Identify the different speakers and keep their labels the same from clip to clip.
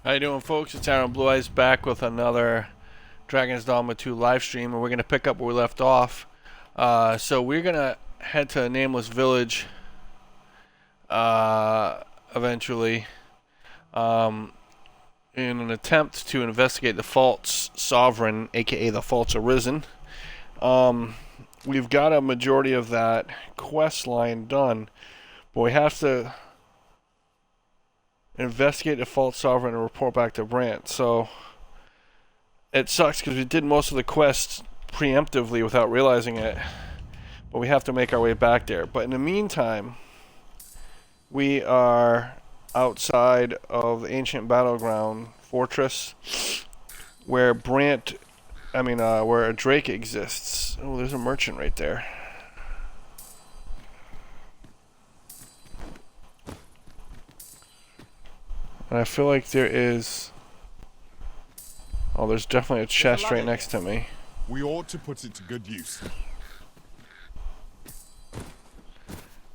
Speaker 1: How you doing, folks? It's Aaron Blue Eyes back with another Dragon's Dogma 2 live stream, and we're going to pick up where we left off. So we're going to head to a nameless village eventually in an attempt to investigate the false sovereign, aka the false Arisen. We've got a majority of that quest line done, but we have to investigate the false sovereign and report back to Brant. So it sucks because we did most of the quests preemptively without realizing it, but we have to make our way back there. But in the meantime, we are outside of the ancient battleground fortress where where a Drake exists. Oh, there's a merchant right there. And I feel like there is... Oh, there's definitely a chest right next to me.
Speaker 2: We ought to put it to good use.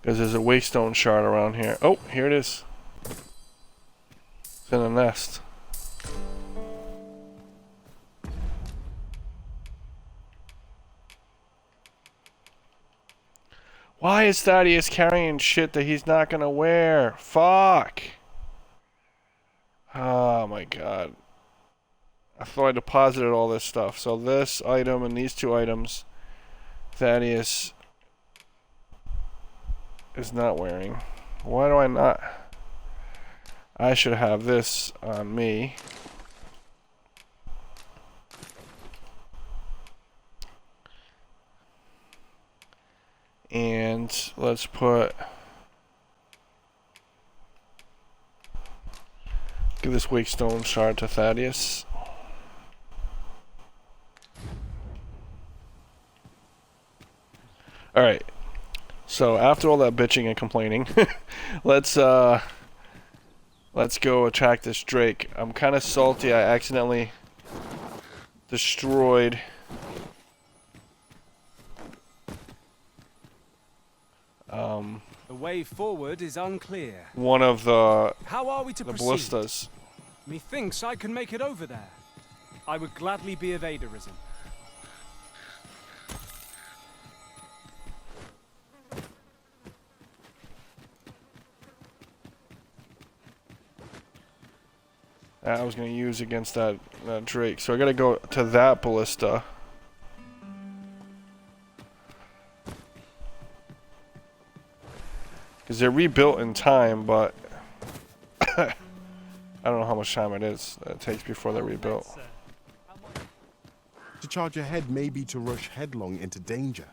Speaker 1: Because there's a waystone shard around here. Oh, here it is. It's in a nest. Why is Thaddeus carrying shit that he's not gonna wear? Fuck! Oh my god. I thought I deposited all this stuff. So this item and these two items, Thaddeus is not wearing. Why do I not? I should have this on me. And let's give this wakestone shard to Thaddeus. Alright. So after all that bitching and complaining, let's go attack this Drake. I'm kind of salty. I accidentally destroyed
Speaker 3: the way forward is unclear.
Speaker 1: one of the
Speaker 3: How are we to proceed?
Speaker 1: ballistas.
Speaker 3: Methinks I can make it over there. I would gladly be of aid, Arisen.
Speaker 1: I was going to use against that Drake. So I got to go to that ballista. Because they're rebuilt in time, but I don't know how much time it takes before they're rebuilt.
Speaker 2: To charge ahead may be to rush headlong into danger.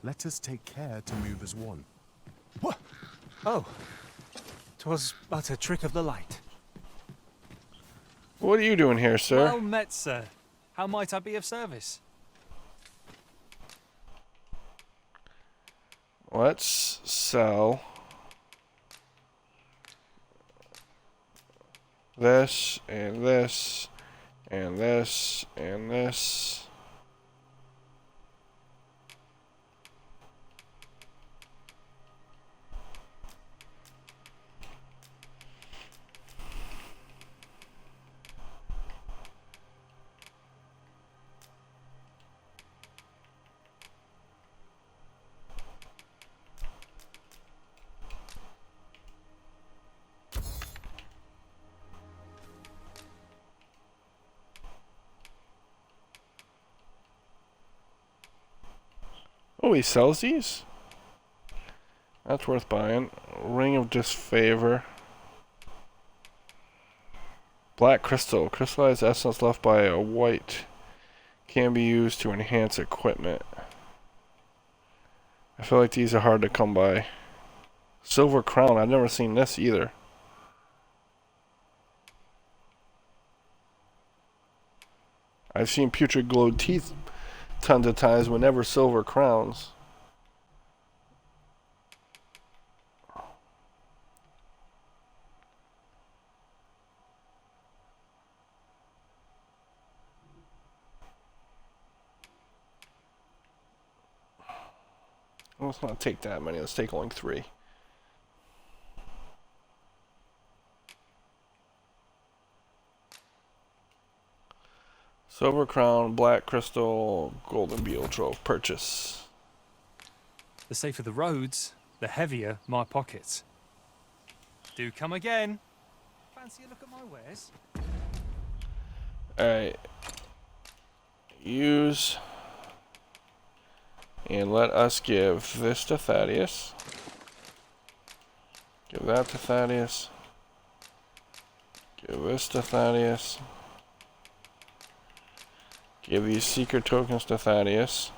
Speaker 2: Let us take care to move as one.
Speaker 3: What? Oh, 'twas but a trick of the light.
Speaker 1: What are you doing here, sir?
Speaker 4: Well met, sir. How might I be of service?
Speaker 1: Let's sell this and this and this and this. Oh, he sells these? That's worth buying. Ring of Disfavor. Black Crystal. Crystallized essence left by a white. Can be used to enhance equipment. I feel like these are hard to come by. Silver Crown. I've never seen this either. I've seen putrid glowed teeth tons of times, but never silver crowns. Let's not take that many. Let's take only 3. Silver crown, black crystal, golden beetle trove. Purchase.
Speaker 4: The safer the roads, the heavier my pockets. Do come again. Fancy a look at my wares?
Speaker 1: Alright. Use. And let us give this to Thaddeus. Give that to Thaddeus. Give this to Thaddeus. Give these secret tokens to Thaddeus.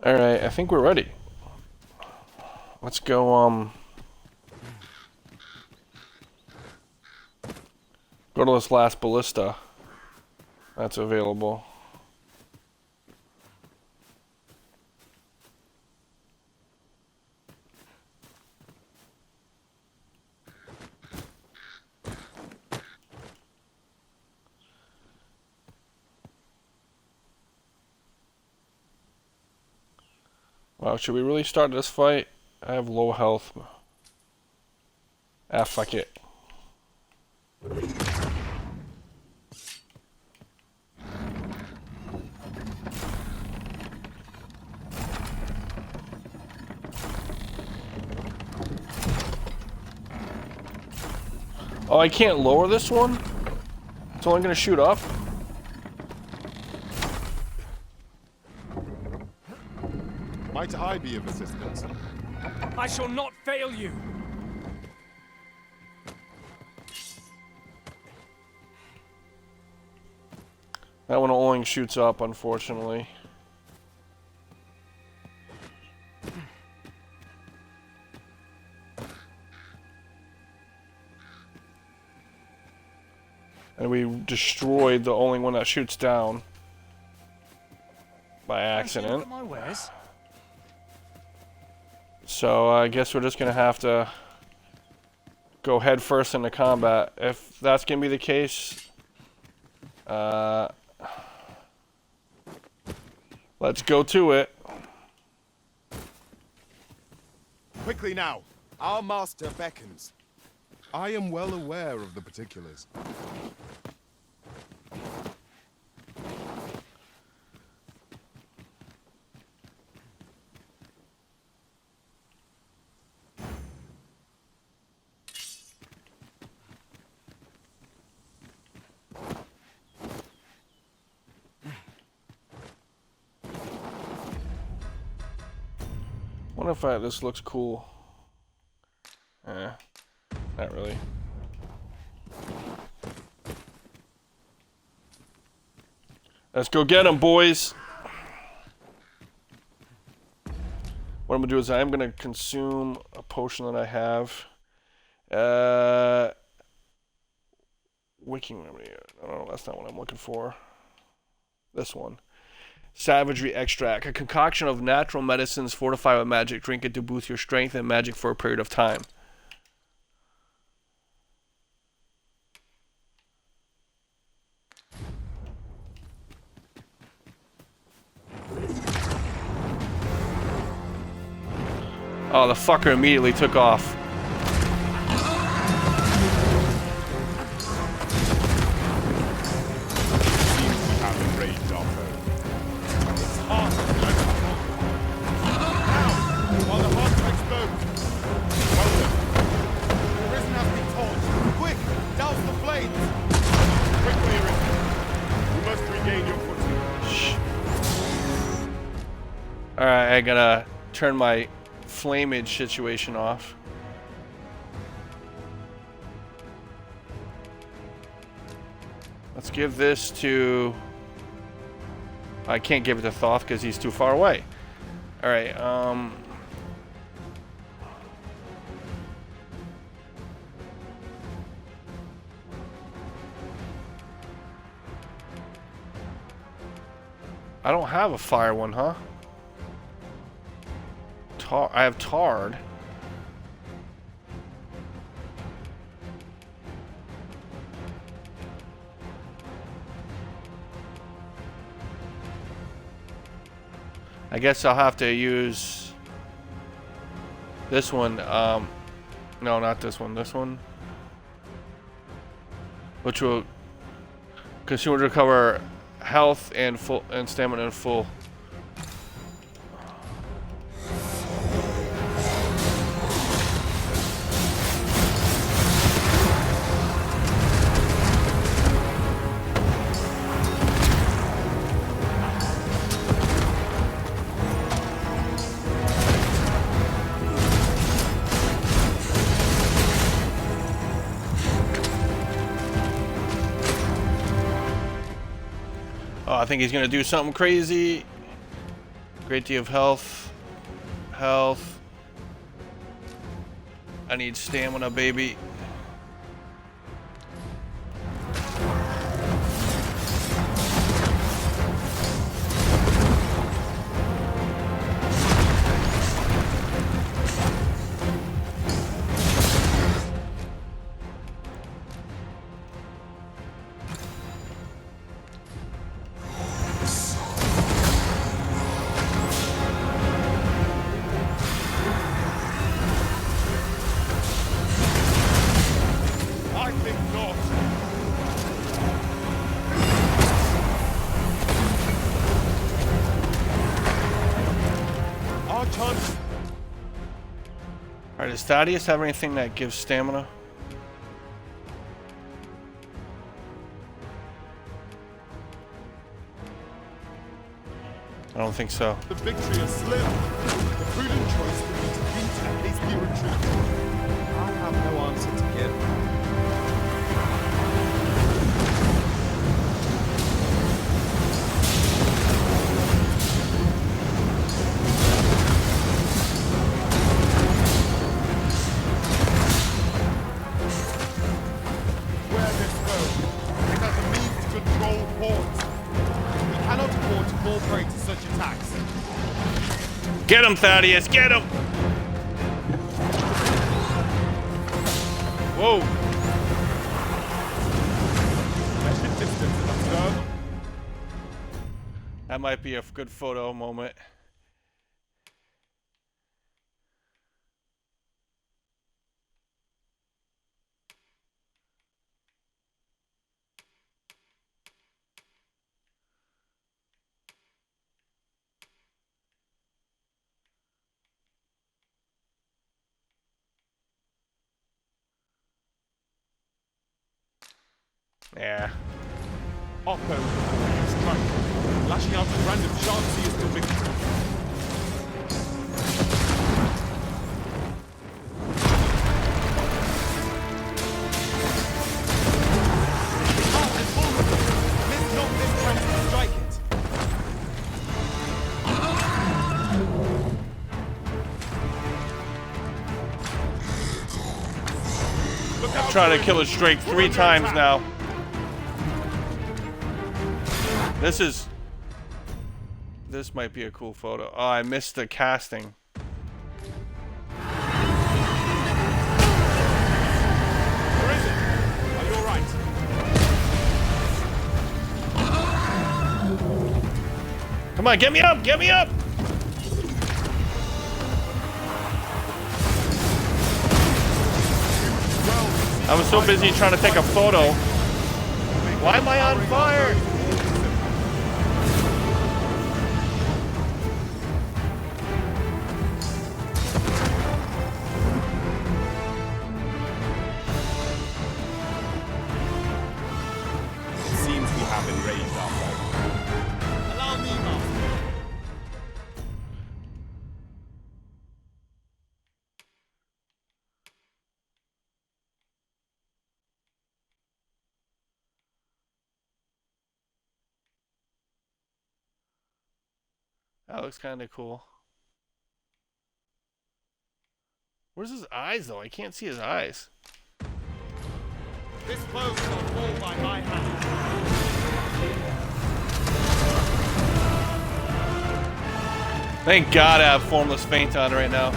Speaker 1: Alright, I think we're ready. Let's go, go to this last ballista that's available. Wow, should we really start this fight? I have low health. Ah, fuck it. Oh, I can't lower this one? It's only gonna shoot up?
Speaker 2: Might I be of assistance?
Speaker 4: I shall not fail you.
Speaker 1: That one only shoots up, unfortunately. And we destroyed the only one that shoots down by accident.
Speaker 4: My wares.
Speaker 1: So I guess we're just gonna have to go head first into combat. If that's gonna be the case, let's go to it.
Speaker 2: Quickly now! Our master beckons. I am well aware of the particulars.
Speaker 1: Wonder if this looks cool. Not really. Let's go get him, boys. What I'm gonna do is I'm gonna consume a potion that I have. Wicking remedy. No, that's not what I'm looking for. This one. Savagery extract. A concoction of natural medicines fortified with magic. Drink it to boost your strength and magic for a period of time. Oh, the fucker immediately took off. Alright, I gotta turn my flamage situation off. Let's give this to... I can't give it to Thoth because he's too far away. Alright, I don't have a fire one, huh? I have Tard. I guess I'll have to use this one. No, not this one. This one, which will consume to recover health and stamina in full. Oh, I think he's gonna do something crazy. Great deal of health. Health. I need stamina, baby. Alright, does Thaddeus have anything that gives stamina? I don't think so.
Speaker 2: The victory is slim. The prudent choice would be to beat and hasty retreat. I have no answer to give.
Speaker 1: Get him, Thaddeus! Get him! Whoa! That might be a good photo moment. Yeah.
Speaker 2: Oppo strike, lashing out at random shots. He is still victim. Let's not this chance to strike it.
Speaker 1: I'm trying to kill a strike 3 times now. This might be a cool photo. Oh, I missed the casting.
Speaker 2: Arisen, are you alright?
Speaker 1: Come on, get me up! Get me up! I was so busy trying to take a photo. Why am I on fire?
Speaker 2: Enraged our foe. Allow me, master.
Speaker 1: That looks kind of cool. Where's his eyes, though? I can't see his eyes.
Speaker 2: This foe shall fall by my hand.
Speaker 1: Thank God I have Formless Feint on right now.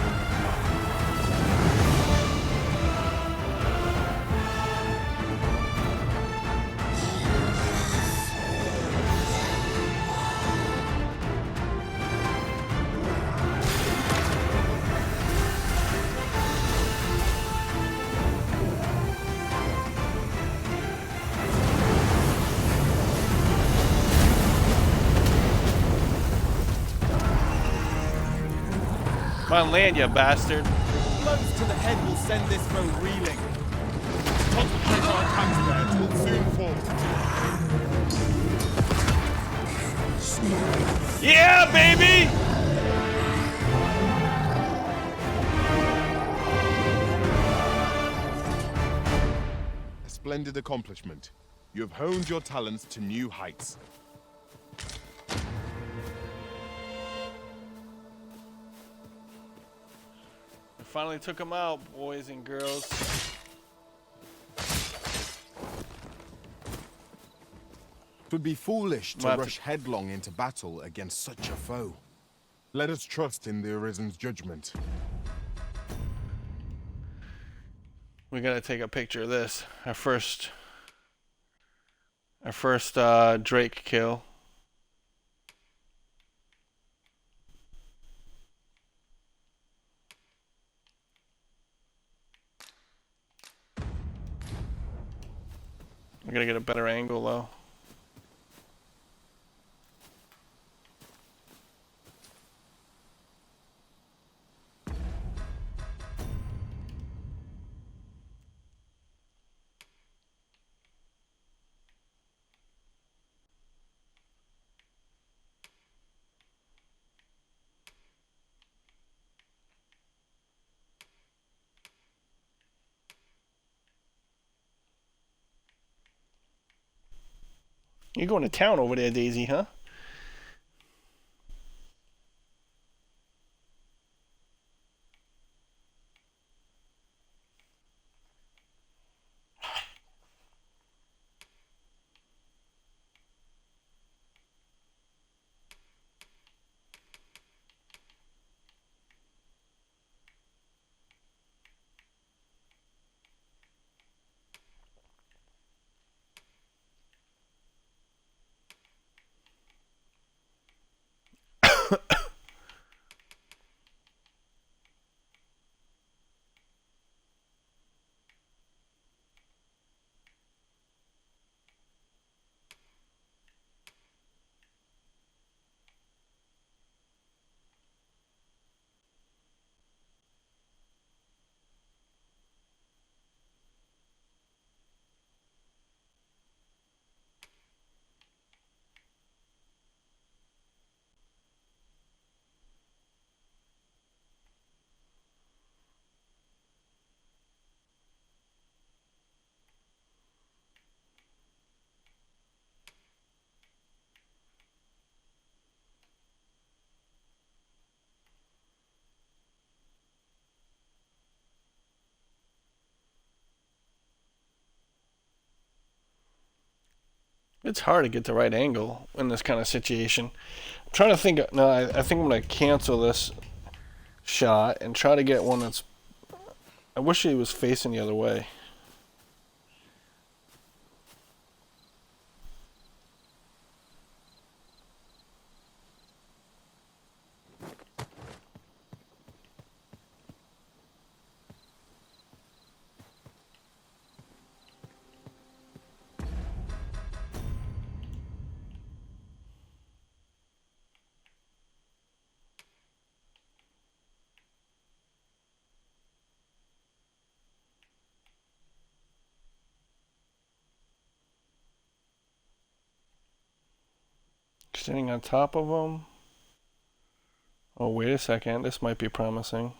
Speaker 1: On land, you bastard.
Speaker 2: Blows to the head will send this foe reeling. Concentrate our attacks there, it will soon fall.
Speaker 1: Yeah, baby!
Speaker 2: A splendid accomplishment. You have honed your talents to new heights.
Speaker 1: We finally took him out, boys and girls.
Speaker 2: It would be foolish to
Speaker 1: Might have
Speaker 2: rush headlong into battle against such a foe. Let us trust in the Arisen's judgment.
Speaker 1: We gotta take a picture of this. Our first Drake kill. We gotta get a better angle though. You're going to town over there, Daisy, huh? It's hard to get the right angle in this kind of situation. I'm trying to think. No, I think I'm going to cancel this shot and try to get one that's... I wish he was facing the other way. Sitting on top of him. Oh, wait a second. This might be promising.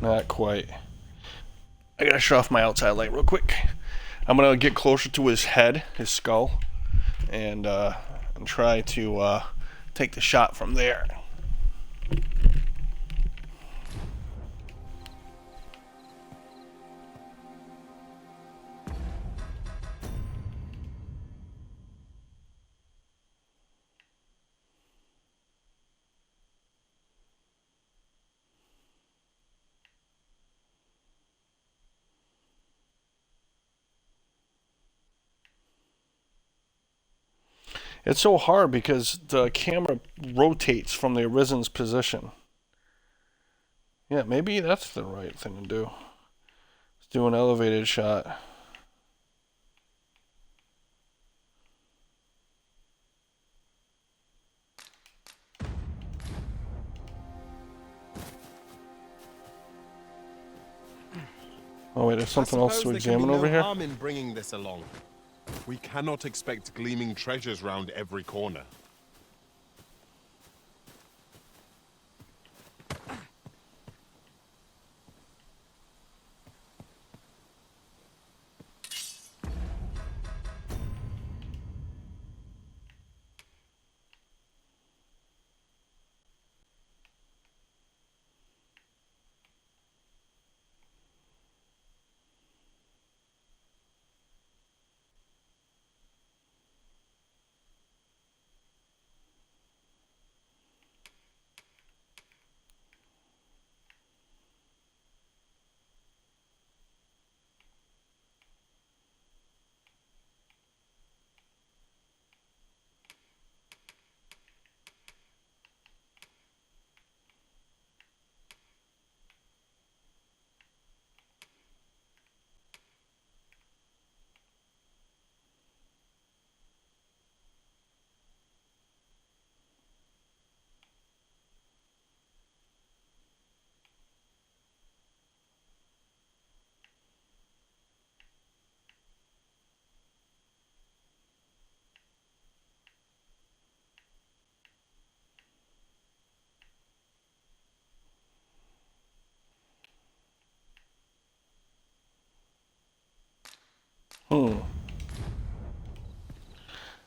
Speaker 1: Not quite. I gotta shut off my outside light real quick. I'm gonna get closer to his head, his skull, and try to take the shot from there. It's so hard because the camera rotates from the Arisen's position. Yeah, maybe that's the right thing to do. do an elevated shot. Oh wait, there's something else to
Speaker 2: I suppose there can
Speaker 1: examine
Speaker 2: be
Speaker 1: over
Speaker 2: no
Speaker 1: here.
Speaker 2: harm in bringing this along. We cannot expect gleaming treasures round every corner.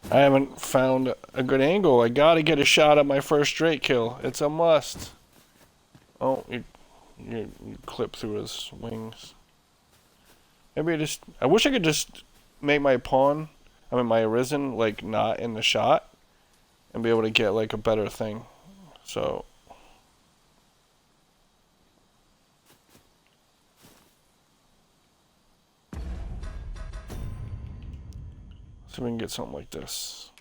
Speaker 1: I haven't found a good angle. I gotta get a shot at my first Drake kill. It's a must. Oh, you clip through his wings. Maybe I wish I could just make my pawn, my Arisen, like, not in the shot, and be able to get, like, a better thing. So, see if we can get something like this.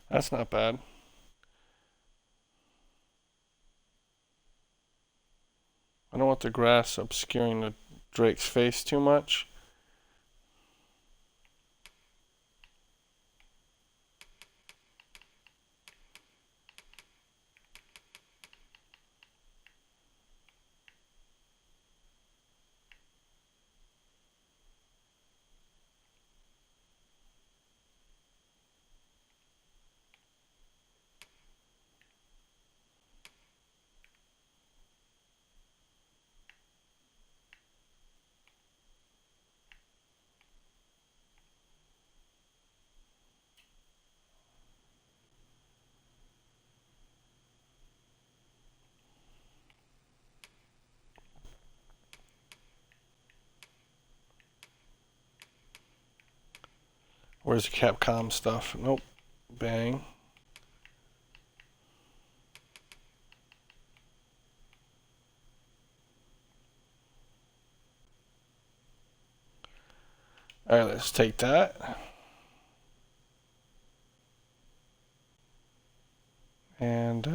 Speaker 1: That's not bad. I don't want the grass obscuring the Drake's face too much. Where's the Capcom stuff? Nope. Bang. Alright, let's take that. And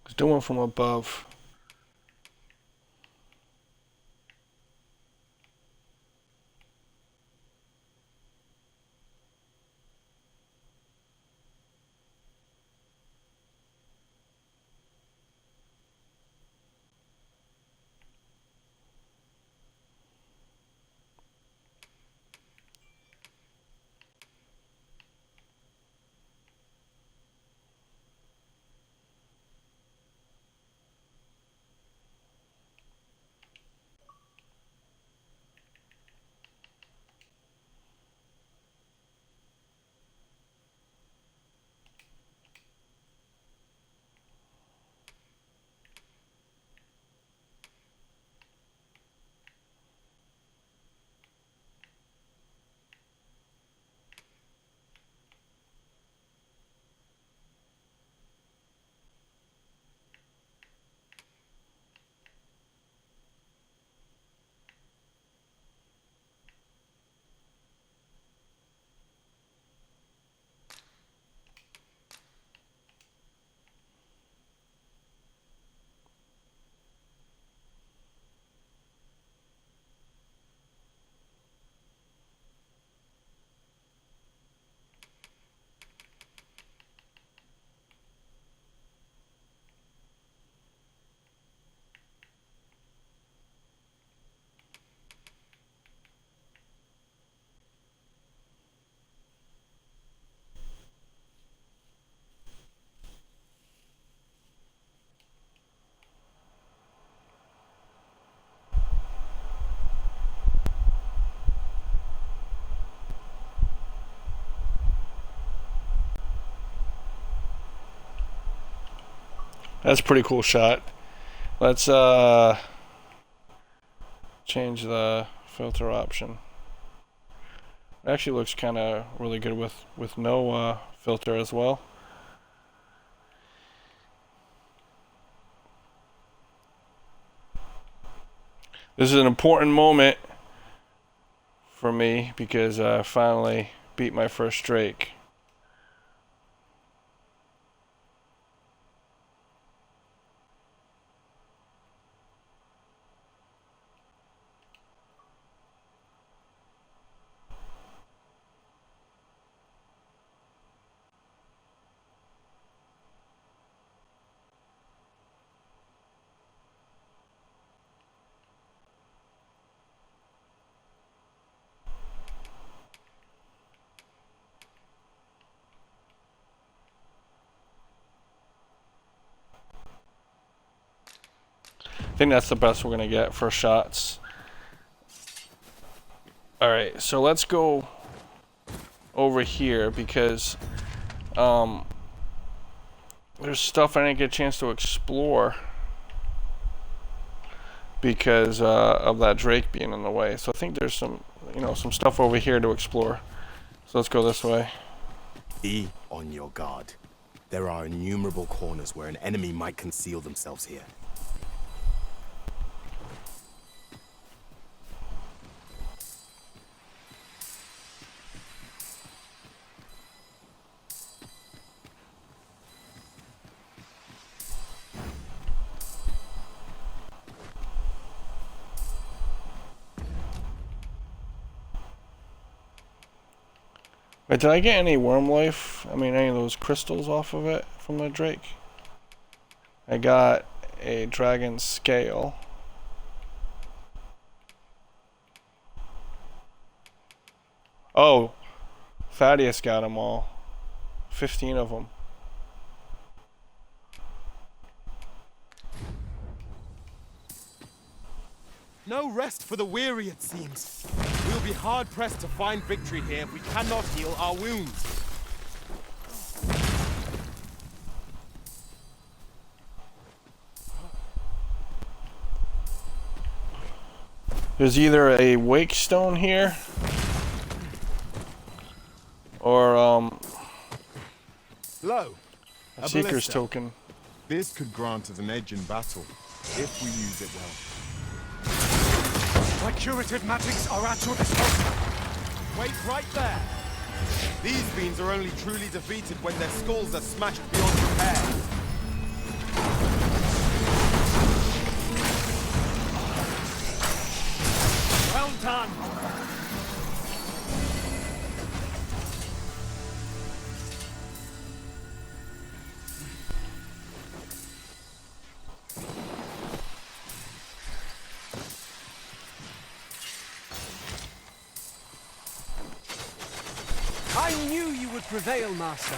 Speaker 1: let's do one from above. That's a pretty cool shot. Let's change the filter option. It actually looks kind of really good with no filter as well. This is an important moment for me because I finally beat my first Drake. I think that's the best we're gonna get for shots. Alright, so let's go over here because there's stuff I didn't get a chance to explore because of that Drake being in the way. So I think there's some, some stuff over here to explore. So let's go this way.
Speaker 5: Be on your guard. There are innumerable corners where an enemy might conceal themselves here.
Speaker 1: Wait, did I get any worm life? I mean, any of those crystals off of it from the Drake? I got a dragon scale. Oh, Thaddeus got them all. 15 of them.
Speaker 2: No rest for the weary, it seems. We'll be hard-pressed to find victory here if we cannot heal our wounds.
Speaker 1: There's either a wake stone here, or
Speaker 2: Lo,
Speaker 1: a seeker's
Speaker 2: ballista.
Speaker 1: token.
Speaker 2: This could grant us an edge in battle, if we use it well.
Speaker 3: My curative magics are at your disposal.
Speaker 2: Wait right there! These fiends are only truly defeated when their skulls are smashed beyond repair.
Speaker 3: Well done. I knew you would prevail, Master.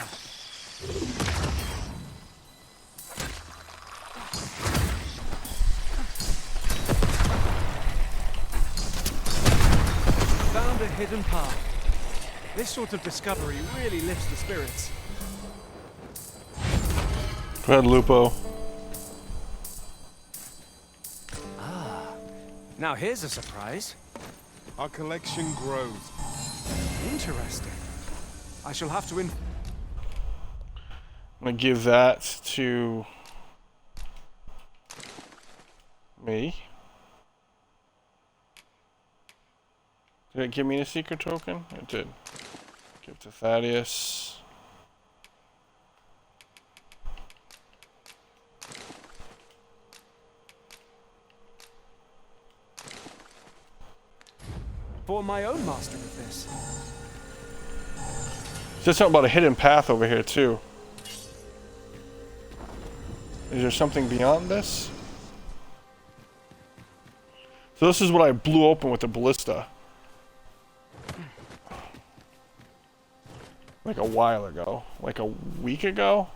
Speaker 3: Found a hidden path. This sort of discovery really lifts the spirits.
Speaker 1: Go ahead, Lupo.
Speaker 3: Now here's a surprise.
Speaker 2: Our collection grows.
Speaker 3: Interesting. I shall have to
Speaker 1: I'm gonna give that to me. Did it give me a secret token? It did. Give it to Thaddeus.
Speaker 3: for my own master of this.
Speaker 1: There's something about a hidden path over here too. Is there something beyond this? So this is what I blew open with the ballista. Like a while ago. Like a week ago?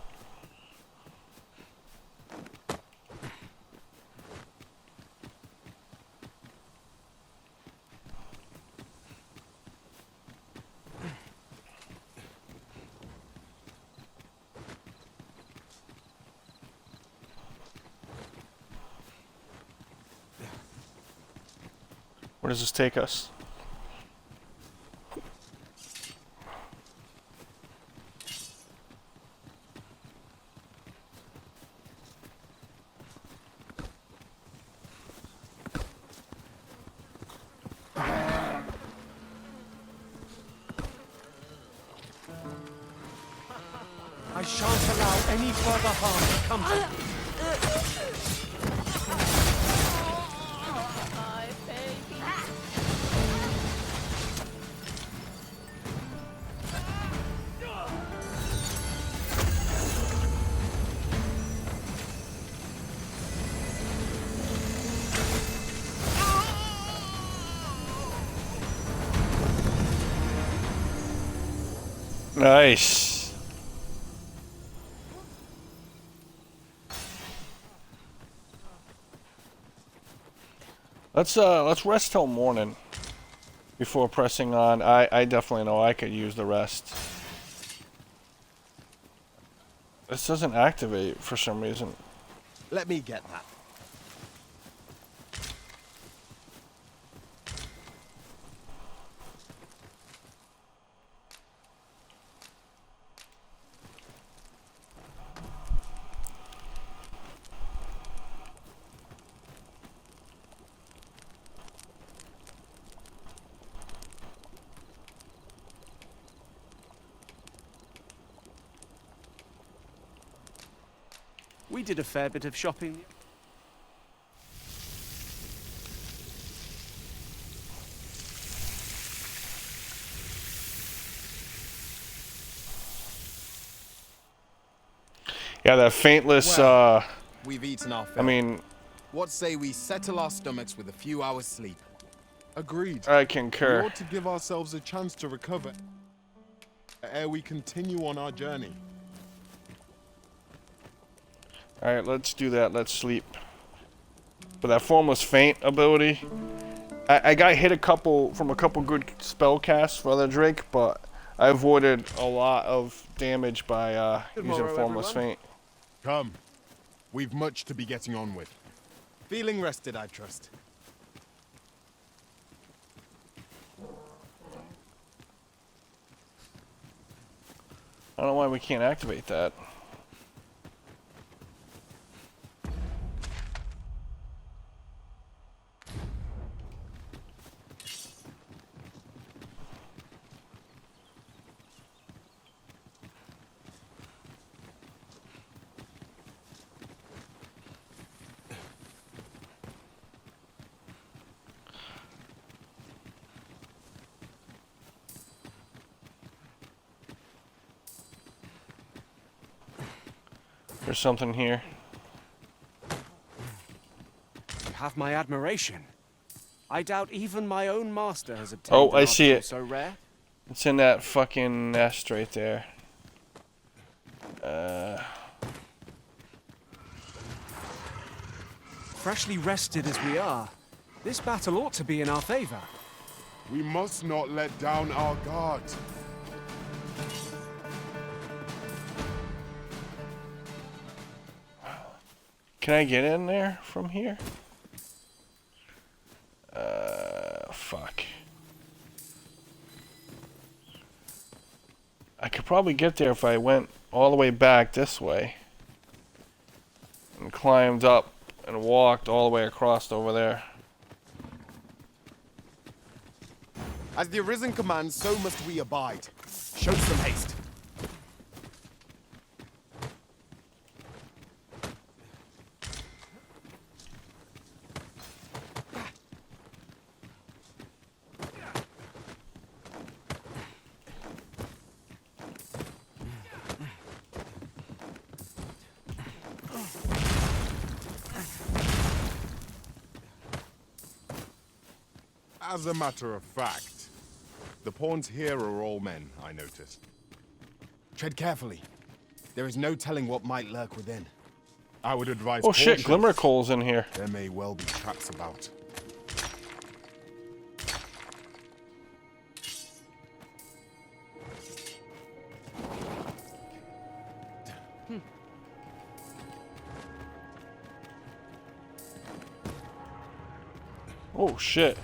Speaker 1: Where does this take us?
Speaker 3: I shan't allow any further harm to come to you.
Speaker 6: My baby.
Speaker 1: Nice. Let's rest till morning before pressing on. I definitely know I could use the rest. This doesn't activate for some reason.
Speaker 2: Let me get that.
Speaker 3: We did a fair bit of shopping.
Speaker 1: Yeah, that faintless.
Speaker 2: Well, we've eaten our fill.
Speaker 1: I mean,
Speaker 2: What say we settle our stomachs with a few hours sleep? Agreed.
Speaker 1: I
Speaker 2: We
Speaker 1: concur.
Speaker 2: ought to give ourselves a chance to recover ere we continue on our journey.
Speaker 1: All right, let's do that. Let's sleep. But that formless faint ability, I got hit from a couple good spell casts for other Drake, but I avoided a lot of damage by using
Speaker 3: morrow,
Speaker 1: formless
Speaker 3: everyone.
Speaker 1: faint.
Speaker 2: Come. We've much to be getting on with. Feeling rested, I trust.
Speaker 1: I don't know why we can't activate that. There's something here.
Speaker 3: You have my admiration. I doubt even my own master has obtained
Speaker 1: Oh,
Speaker 3: an
Speaker 1: I see
Speaker 3: article
Speaker 1: it.
Speaker 3: so rare.
Speaker 1: It's in that fucking nest right there.
Speaker 3: Freshly rested as we are, this battle ought to be in our favor.
Speaker 2: We must not let down our guard.
Speaker 1: Can I get in there from here? Fuck. I could probably get there if I went all the way back this way. And climbed up and walked all the way across over there.
Speaker 2: As the Arisen commands, so must we abide. Show some haste. As a matter of fact, the pawns here are all men, I noticed.
Speaker 5: Tread carefully. There is no telling what might lurk within.
Speaker 2: I would advise
Speaker 1: Oh shit,
Speaker 2: caution.
Speaker 1: glimmer coal's in here.
Speaker 2: There may well be traps about.
Speaker 1: Oh shit.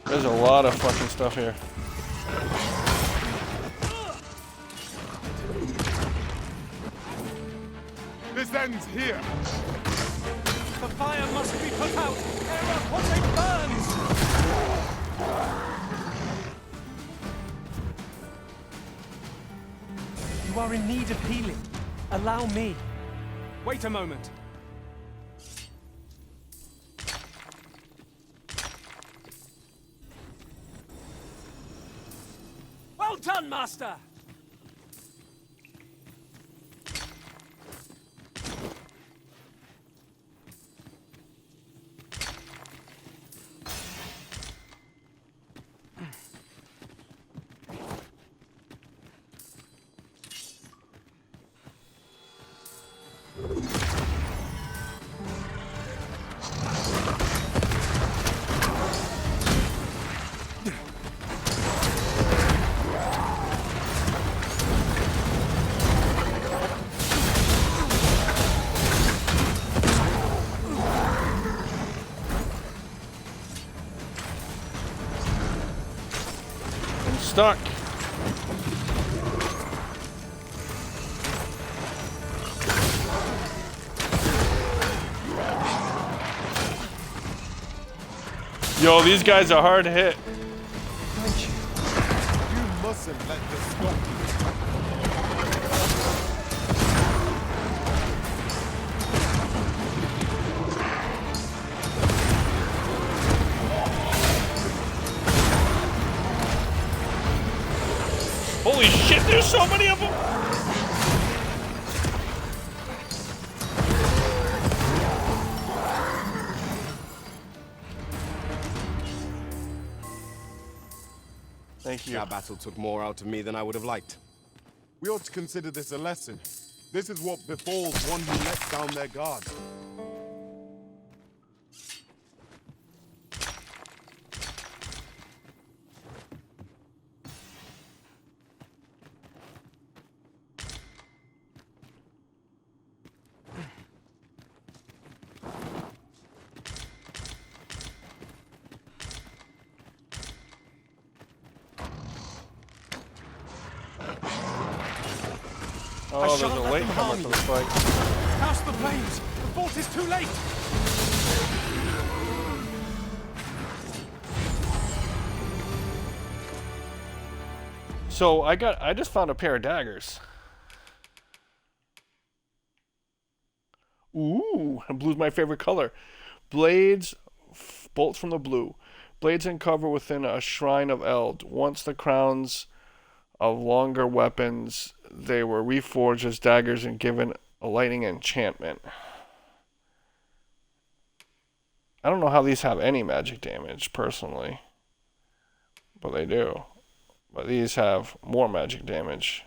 Speaker 1: There's a lot of fucking stuff here.
Speaker 2: This ends here.
Speaker 3: The fire must be put out ere what it burns! You are in need of healing. Allow me. Wait a moment. Well done, Master!
Speaker 1: Stuck. Yo, these guys are hard to hit.
Speaker 2: You mustn't let this stop you.
Speaker 1: Holy shit, there's so many of them! Thank you.
Speaker 5: That battle took more out of me than I would have liked.
Speaker 2: We ought to consider this a lesson. This is what befalls one who lets down their guard.
Speaker 1: Oh, there's a latecomer to the fight.
Speaker 3: Douse the flames! The fort is too late!
Speaker 1: So I just found a pair of daggers. Ooh, and blue's my favorite color. Blades, bolts from the blue. Blades uncover within a shrine of Eld. Once the crowns of longer weapons, they were reforged as daggers and given a lightning enchantment. I don't know how these have any magic damage, personally. But they do. But these have more magic damage.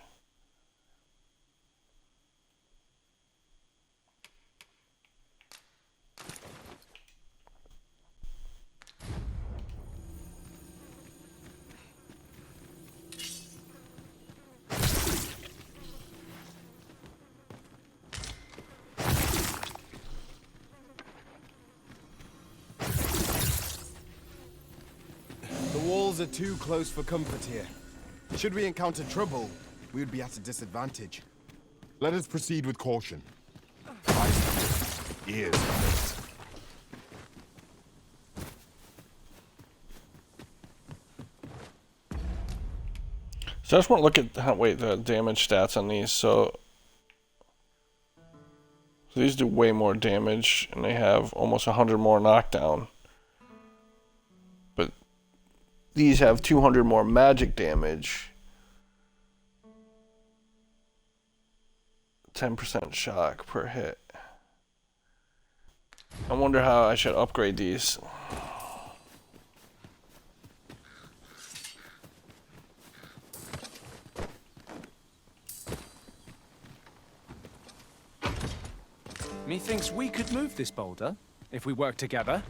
Speaker 5: The walls are too close for comfort here. Should we encounter trouble, we would be at a disadvantage.
Speaker 2: Let us proceed with caution. Eyes open, ears open.
Speaker 1: So I just want to look at the damage stats on these. So these do way more damage, and they have almost 100 more knockdown. But these have 200 more magic damage. 10% shock per hit. I wonder how I should upgrade these.
Speaker 3: Methinks we could move this boulder if we work together.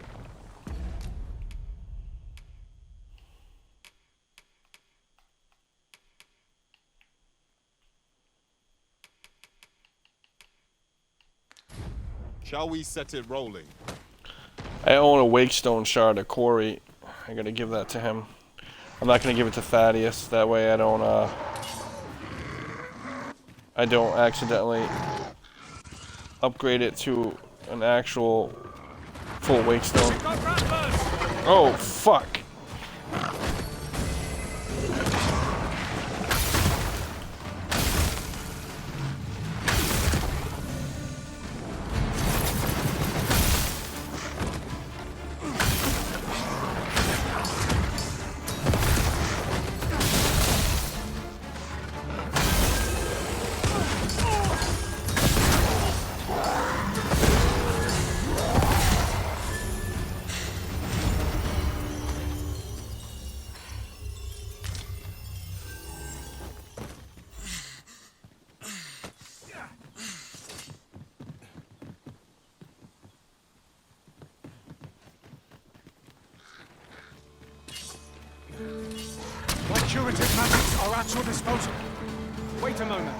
Speaker 2: Shall we set it rolling?
Speaker 1: I own a Wakestone shard of Corey. I gotta give that to him. I'm not gonna give it to Thaddeus. That way I don't accidentally upgrade it to an actual full Wakestone. Oh, fuck.
Speaker 3: What curative magics are at your disposal? Wait a moment.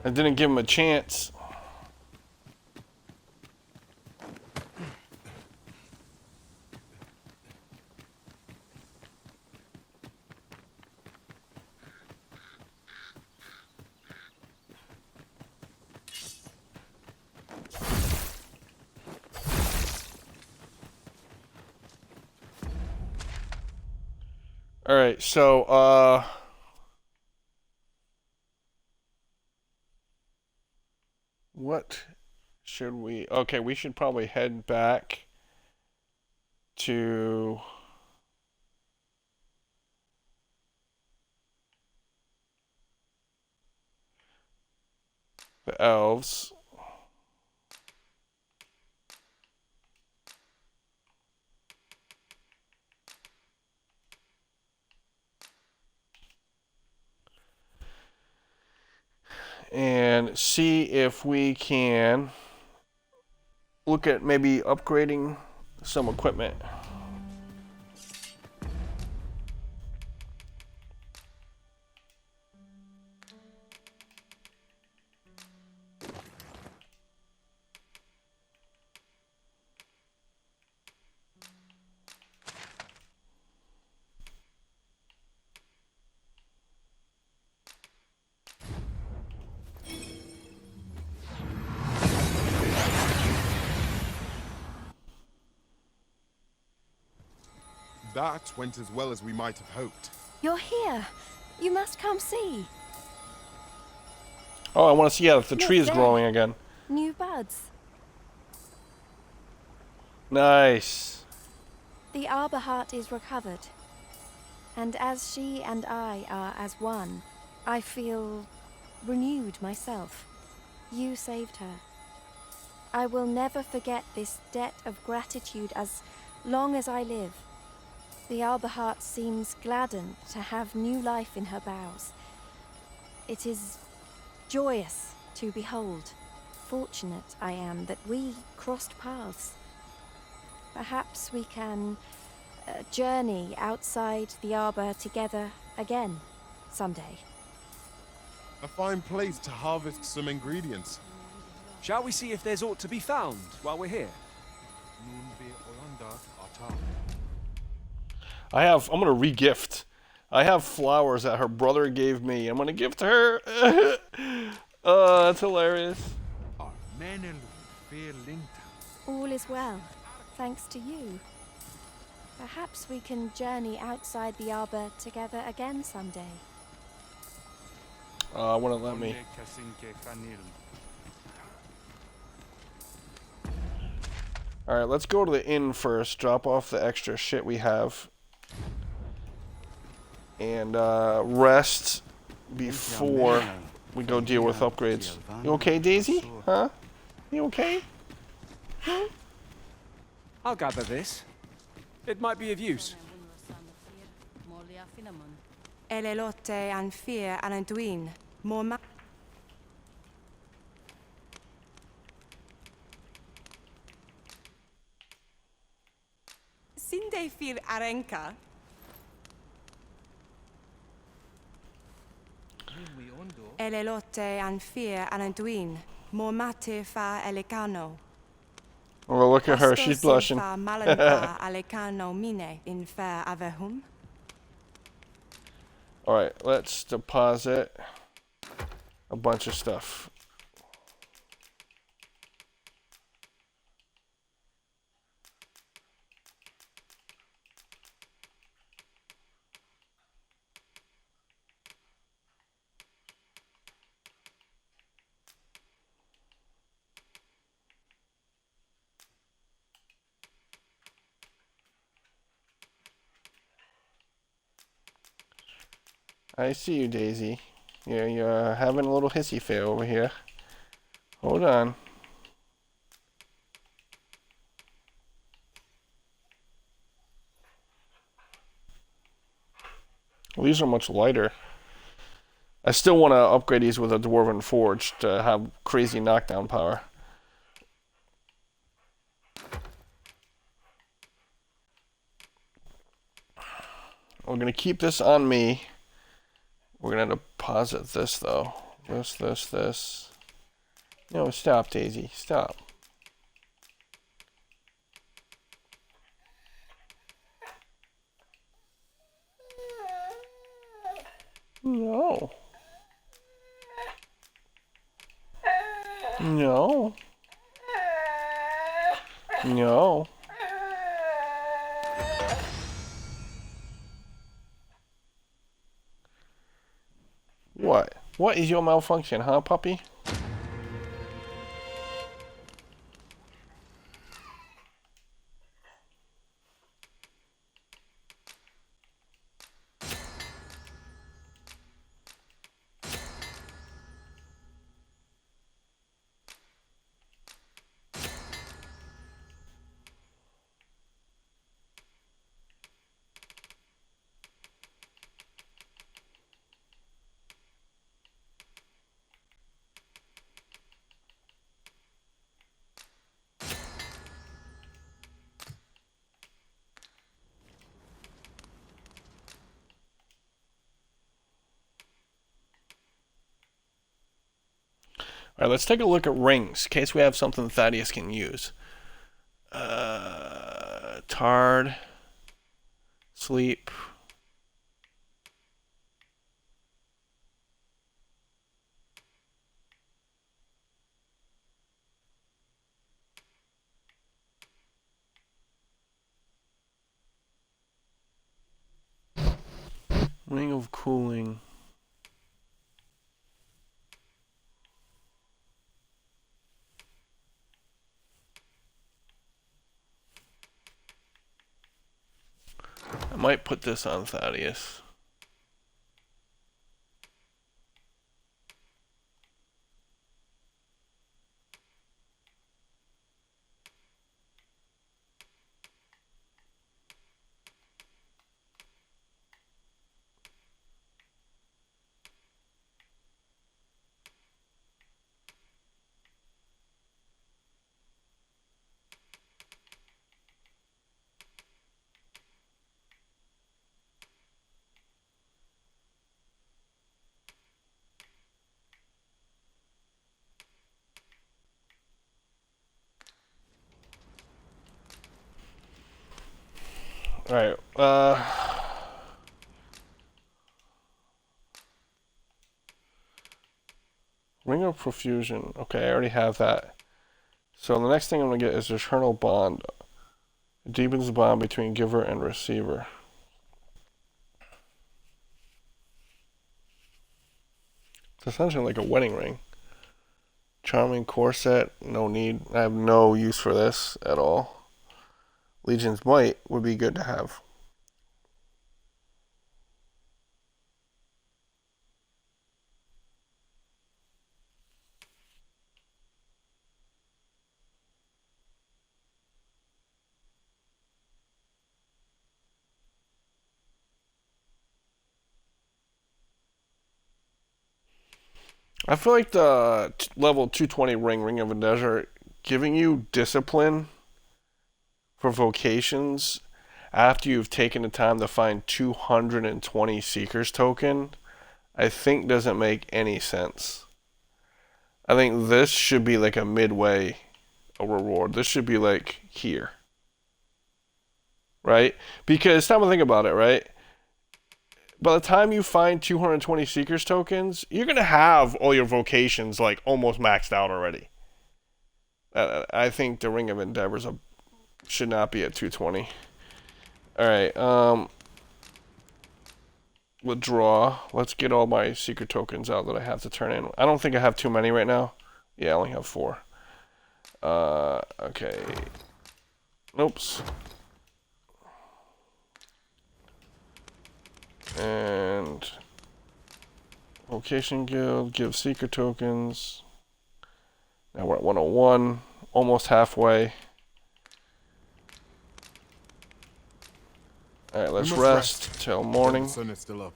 Speaker 1: I didn't give him a chance. All right, so what should we? Okay, we should probably head back to the elves. And see if we can look at maybe upgrading some equipment.
Speaker 5: That went as well as we might have hoped.
Speaker 6: You're here. You must come see.
Speaker 1: Oh, I want to see if the
Speaker 6: Look
Speaker 1: tree is
Speaker 6: there.
Speaker 1: growing again.
Speaker 6: New buds.
Speaker 1: Nice.
Speaker 6: The arbor heart is recovered. And as she and I are as one, I feel renewed myself. You saved her. I will never forget this debt of gratitude as long as I live. The arbor heart seems gladdened to have new life in her boughs. It is joyous to behold. Fortunate I am that we crossed paths. Perhaps we can journey outside the arbor together again someday.
Speaker 5: A fine place to harvest some ingredients.
Speaker 3: Shall we see if there's aught to be found while we're here?
Speaker 1: I'm gonna re-gift. I have flowers that her brother gave me. I'm gonna gift her. Oh, that's hilarious.
Speaker 6: All is well, thanks to you. Perhaps we can journey outside the arbor together again someday.
Speaker 1: I wouldn't let me. Alright, let's go to the inn first. Drop off the extra shit we have. And rest before we go deal with upgrades. You okay, Daisy? Huh? You okay?
Speaker 3: I'll gather this. It might be of use.
Speaker 6: Elelote and fear and Anduin. More Sinde fil arenka. Elelote and fear and Anduin. More mate fa elecano.
Speaker 1: Oh, look at her. She's blushing.
Speaker 6: Alecano mine in fair avehum.
Speaker 1: Alright, let's deposit a bunch of stuff. I see you, Daisy. You're having a little hissy fit over here. Hold on. Well, these are much lighter. I still want to upgrade these with a Dwarven Forge to have crazy knockdown power. We're going to keep this on me. We're going to deposit this, though. This. No, stop, Daisy. Stop. No. No. No. What? What is your malfunction, huh, puppy? Alright, let's take a look at rings, in case we have something Thaddeus can use. Tard. Sleep. Ring of Cooling. I might put this on Thaddeus. Alright, Ring of Profusion. Okay, I already have that. So the next thing I'm going to get is Eternal Bond. It deepens the bond between giver and receiver. It's essentially like a wedding ring. Charming Corset, no need. I have no use for this at all. Legion's Might would be good to have. I feel like the level 220 Ring of a Desert, giving you discipline for vocations after you've taken the time to find 220 Seeker's token, I think doesn't make any sense. I think this should be like a midway reward. This should be like here. Right? Because time to think about it, right? By the time you find 220 Seeker's tokens, you're going to have all your vocations like almost maxed out already. I think the Ring of Endeavors should not be at 220. Alright, withdraw. Let's get all my secret tokens out that I have to turn in. I don't think I have too many right now. Yeah, I only have 4. Okay. Oops. And Vocation Guild, give secret tokens. Now we're at 101, almost halfway. Alright, let's rest till morning.
Speaker 5: The sun is still up.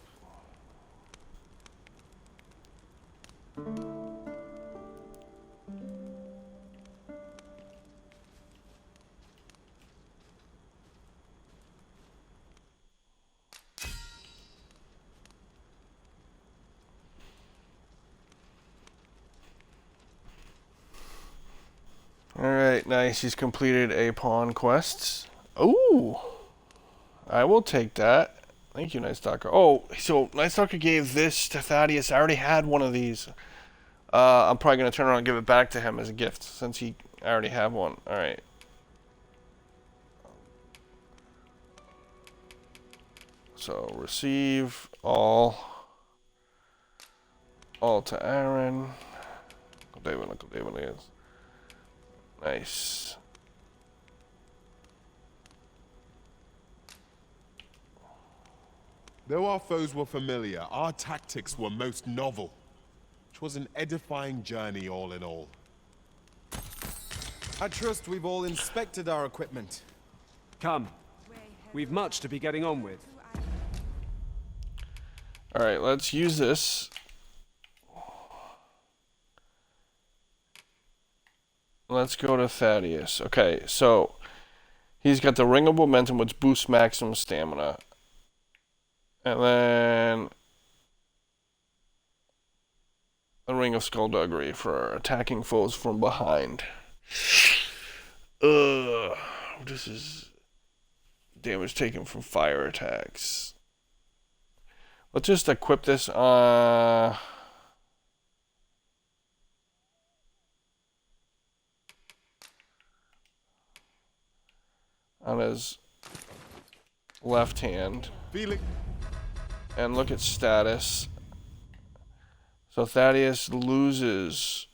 Speaker 1: Alright, nice. He's completed a pawn quest. Ooh! I will take that. Thank you, Night Stalker. Oh, so Night Stalker gave this to Thaddeus. I already had one of these. I'm probably going to turn around and give it back to him as a gift, since I already have one. Alright. So, receive all to Aaron. Uncle David is. Nice.
Speaker 2: Though our foes were familiar, our tactics were most novel. It was an edifying journey all in all.
Speaker 5: I trust we've all inspected our equipment.
Speaker 3: Come. We've much to be getting on with.
Speaker 1: Alright, let's use this. Let's go to Thaddeus. Okay, so he's got the Ring of Momentum, which boosts maximum stamina. And then the Ring of Skullduggery for attacking foes from behind. This is damage taken from fire attacks. Let's just equip this on his left hand.
Speaker 2: Feeling
Speaker 1: and look at status. So Thaddeus loses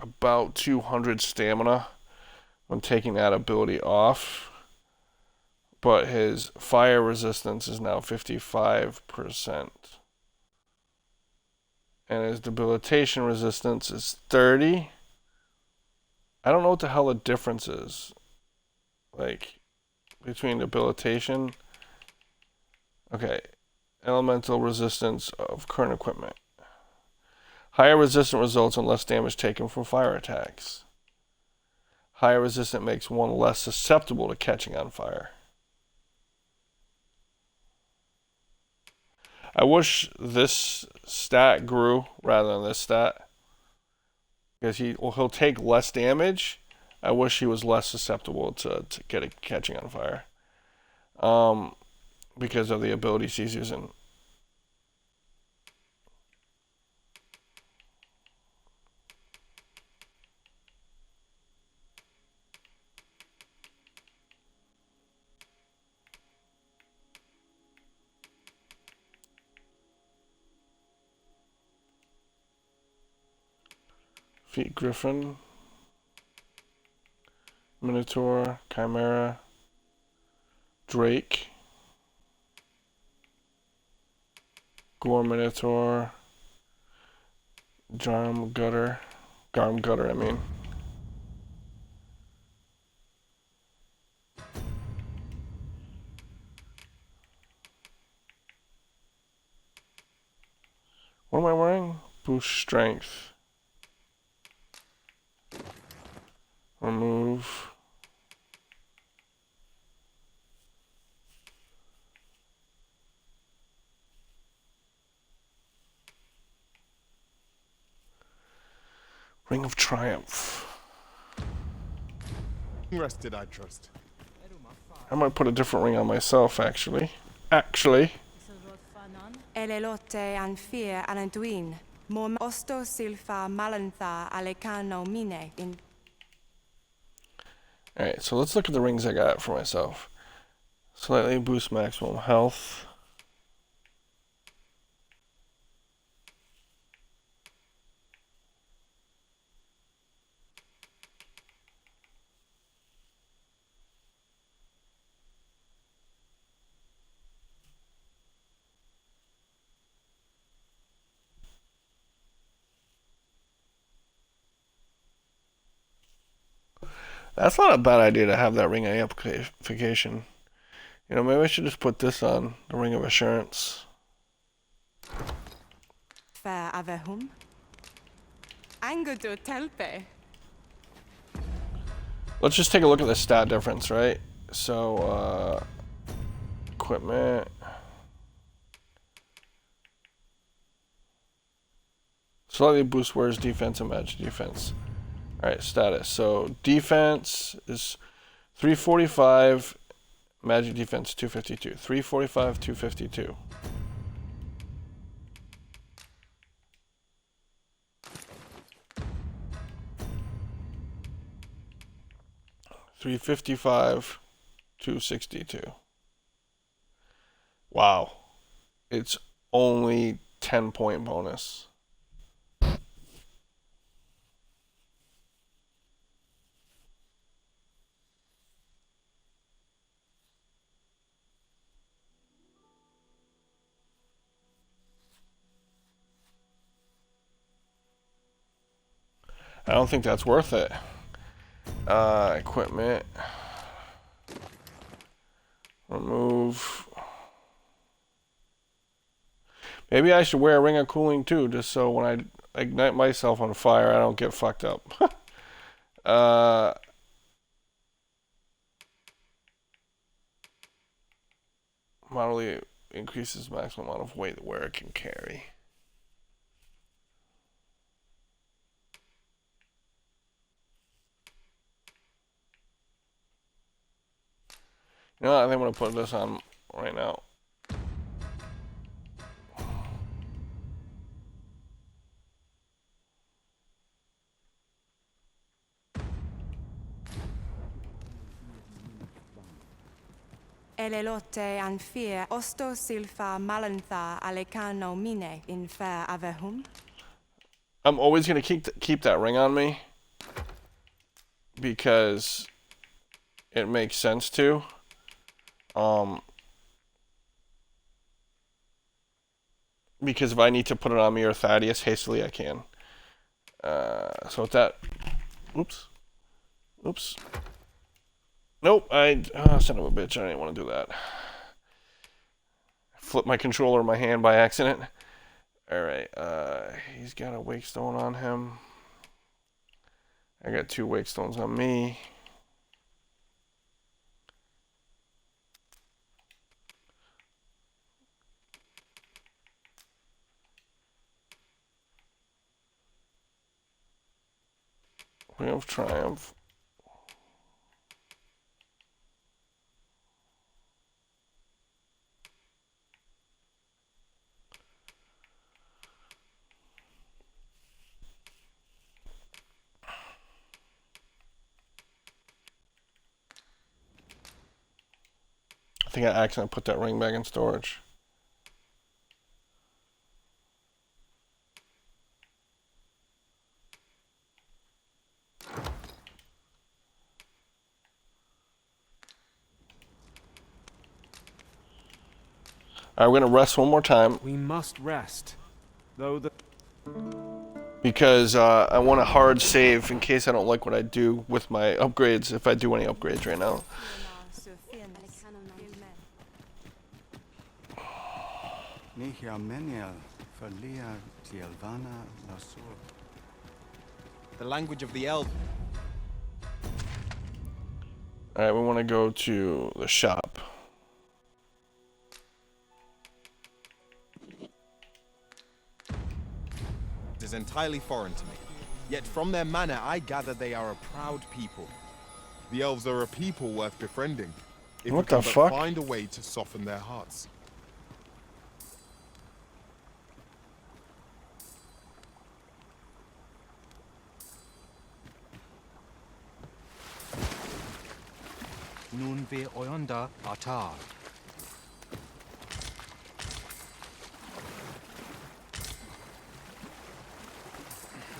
Speaker 1: about 200 stamina when taking that ability off, but his fire resistance is now 55%. And his debilitation resistance is 30. I don't know what the hell the difference is, like, between debilitation. Okay, elemental resistance of current equipment. Higher resistant results in less damage taken from fire attacks. Higher resistant makes one less susceptible to catching on fire. I wish this stat grew rather than this stat, because he'll take less damage. I wish he was less susceptible to catching on fire, because of the abilities he's using. Feet Griffin, Minotaur, Chimera, Drake, Gore Minotaur, Garm Gutter, I mean. What am I wearing? Boost Strength. Remove. Ring of Triumph.
Speaker 5: Rested, I trust.
Speaker 1: I might put a different ring on myself, actually.
Speaker 7: Elelote and fear alantuin. Mom osto silfa malantha alecano mine in.
Speaker 1: Alright, so let's look at the rings I got for myself. Slightly boost maximum health. That's not a bad idea to have that ring amplification. You know, maybe I should just put this on, the Ring of Assurance.
Speaker 7: Fair avehum. Angudu telpe.
Speaker 1: Let's just take a look at the stat difference, right? So, equipment. Slightly boost wearer's defense and magic defense. Alright, status. So, defense is 345, magic defense 252. 345, 252. $355, $262. Wow. It's only 10-point bonus. I don't think that's worth it. Equipment. Remove. Maybe I should wear a ring of cooling too, just so when I ignite myself on fire, I don't get fucked up. Model increases maximum amount of weight the wearer can carry. You know what? I think I'm going to put this on right now.
Speaker 7: Elelote and fear osto silfa malantha alekano mine in fair avehum.
Speaker 1: I'm always gonna keep that ring on me because it makes sense to. Because if I need to put it on me or Thaddeus hastily, I can. So with that, oops. Nope, son of a bitch, I didn't want to do that. Flip my controller in my hand by accident. Alright, he's got a wake stone on him. I got 2 wake stones on me. We have triumph. I think I accidentally put that ring back in storage. Alright, we're gonna rest one more time.
Speaker 3: We must rest, though the...
Speaker 1: Because I want a hard save in case I don't like what I do with my upgrades, if I do any upgrades right now.
Speaker 2: The language of the elf.
Speaker 1: Alright, we want to go to the shop.
Speaker 2: It is entirely foreign to me. Yet from their manner, I gather they are a proud people. The elves are a people worth befriending. If
Speaker 1: What
Speaker 2: we can
Speaker 1: the
Speaker 2: but
Speaker 1: fuck?
Speaker 2: find a way to soften their hearts.
Speaker 3: Nun ve oyonda atar.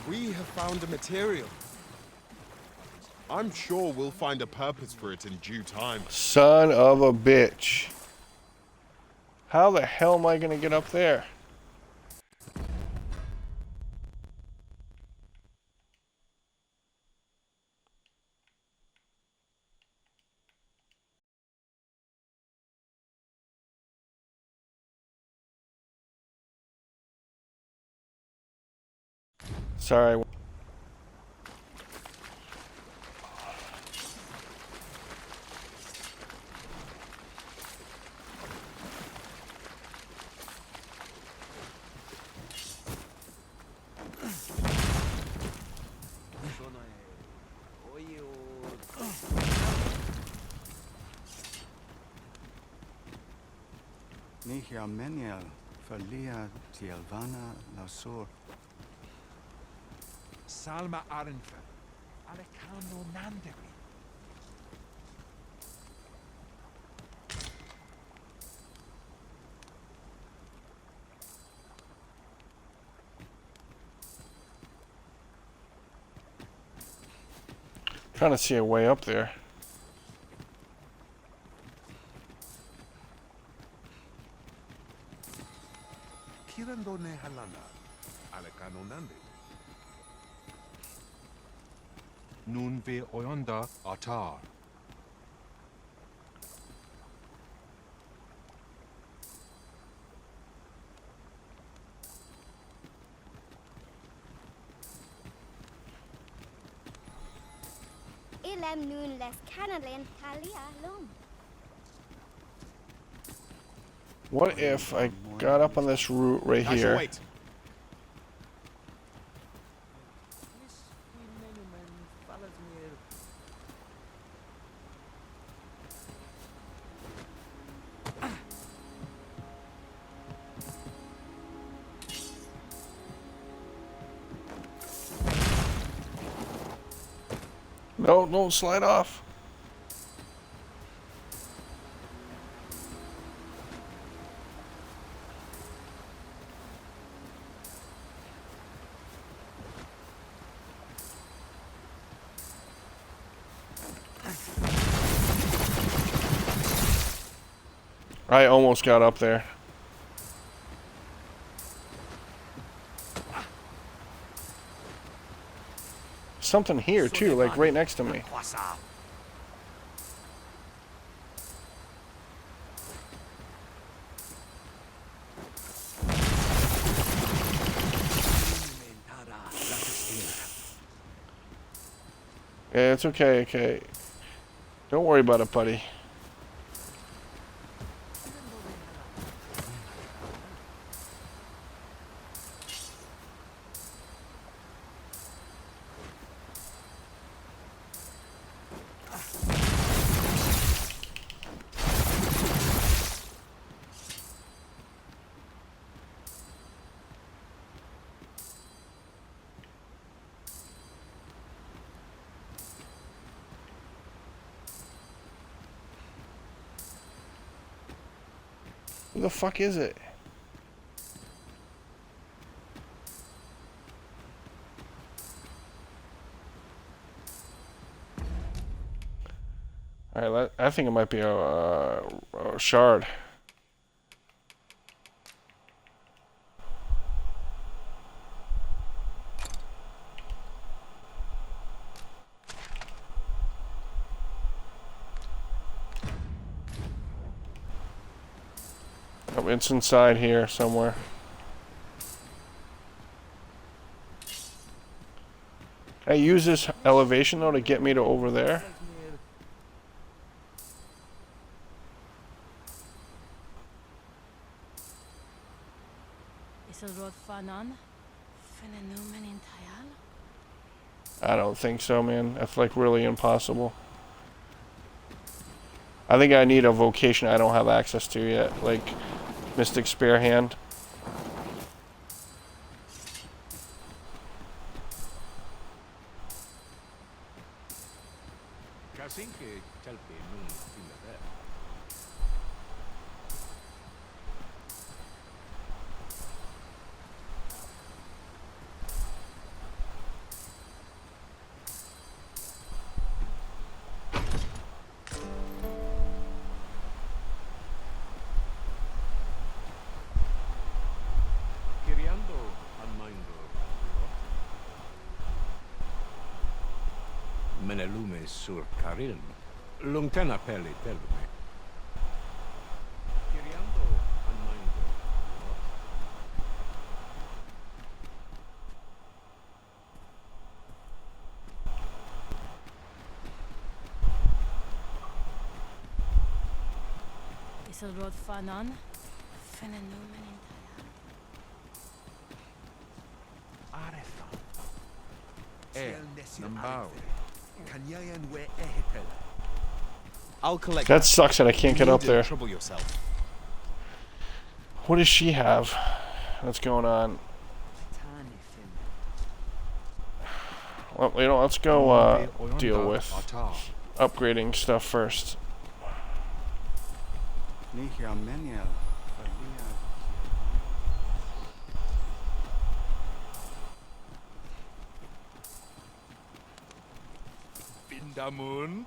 Speaker 2: We have found a material. I'm sure we'll find a purpose for it in due time.
Speaker 1: Son of a bitch. How the hell am I gonna get up there? Sorry.
Speaker 8: Nihia menial falia tielvana lasur.
Speaker 9: Salma Arisen, Alekano Nandewi.
Speaker 1: Trying to see a way up there.
Speaker 9: Kirandone Halana, Alekano Nandewi.
Speaker 3: Nun ve oyonda atar.
Speaker 10: Ilem nun les canalen talia lum.
Speaker 1: What if I got up on this route right
Speaker 2: I shall
Speaker 1: here?
Speaker 2: wait.
Speaker 1: No, don't slide off. I almost got up there. Something here too, like right next to me. Yeah, it's okay, okay. Don't worry about it, buddy. Who the fuck is it? Alright, I think it might be a shard. Oh, it's inside here somewhere. Can I use this elevation though to get me to over there? I don't think so, man. That's like really impossible. I think I need a vocation I don't have access to yet, like Mystic Spare Hand.
Speaker 9: Menelume sur Karilm. Lungtena peli telme. Kiriando anmaindo.
Speaker 11: Isilrod Fanon. Fenenumen
Speaker 2: I'll collect.
Speaker 1: That sucks that I can't get up there.
Speaker 2: Trouble yourself.
Speaker 1: What does she have? What's going on? Well, you know, let's go deal with upgrading stuff first.
Speaker 9: Bindamun.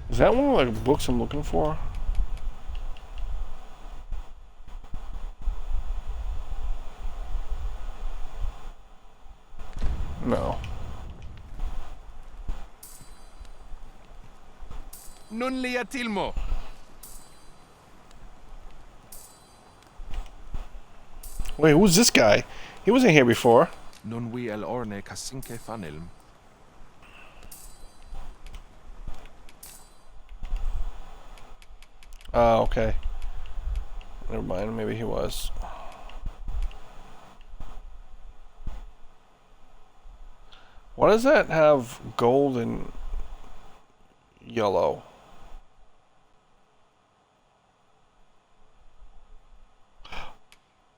Speaker 1: Is that one of the books I'm looking for? No.
Speaker 9: Non lia tilmo.
Speaker 1: Wait, who's this guy? He wasn't here before.
Speaker 9: Non vi el orne kasinke fanilm.
Speaker 1: Oh, okay. Never mind, maybe he was. Why does that have gold and yellow?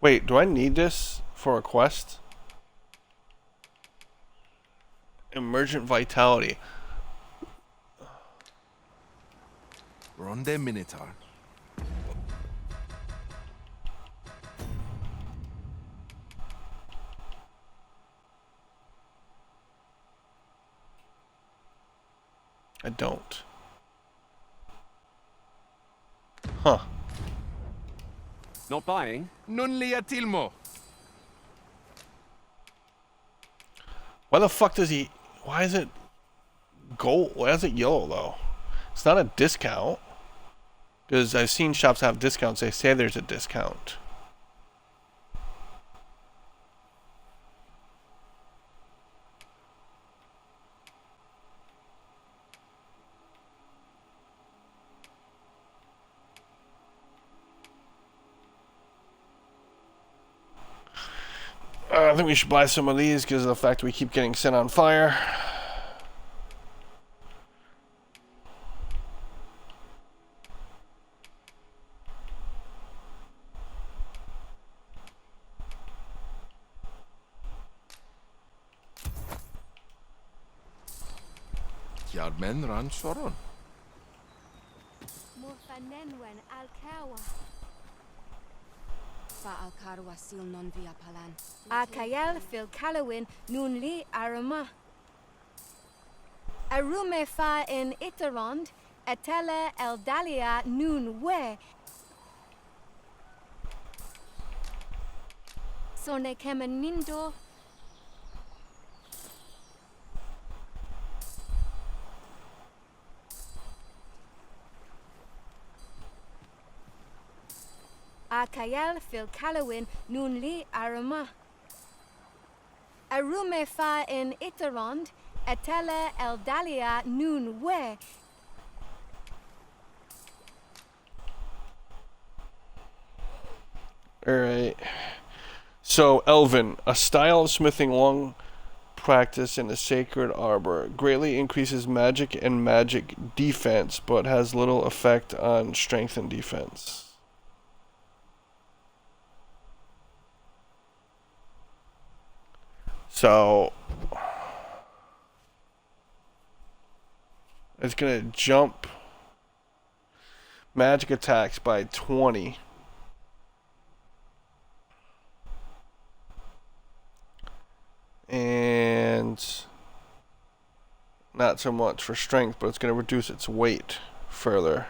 Speaker 1: Wait, do I need this for a quest? Emergent Vitality.
Speaker 9: Ronde Minotaur.
Speaker 1: I don't. Huh.
Speaker 3: Not buying?
Speaker 9: Nun lia tilmo.
Speaker 1: Why the fuck does he... Why is it gold? Why is it yellow, though? It's not a discount. Because I've seen shops have discounts. They say there's a discount. I think we should buy some of these because of the fact we keep getting set on fire.
Speaker 9: Jarmen ran soron.
Speaker 10: Morfanenwen alkawa.
Speaker 7: Fa alkarwa sil non via palan.
Speaker 10: Akael fil kalawin nun li arama. Arume fa in iterond, etele eldalia nun we. Sone kemenindo. Akael fil kalawin nun li arama. Arume fa in iterond, etele eldalia nun we.
Speaker 1: Alright. So, Elven, a style of smithing long practice in the sacred arbor, greatly increases magic and magic defense, but has little effect on strength and defense. So, it's going to jump magic attacks by 20. And not so much for strength, but it's going to reduce its weight further.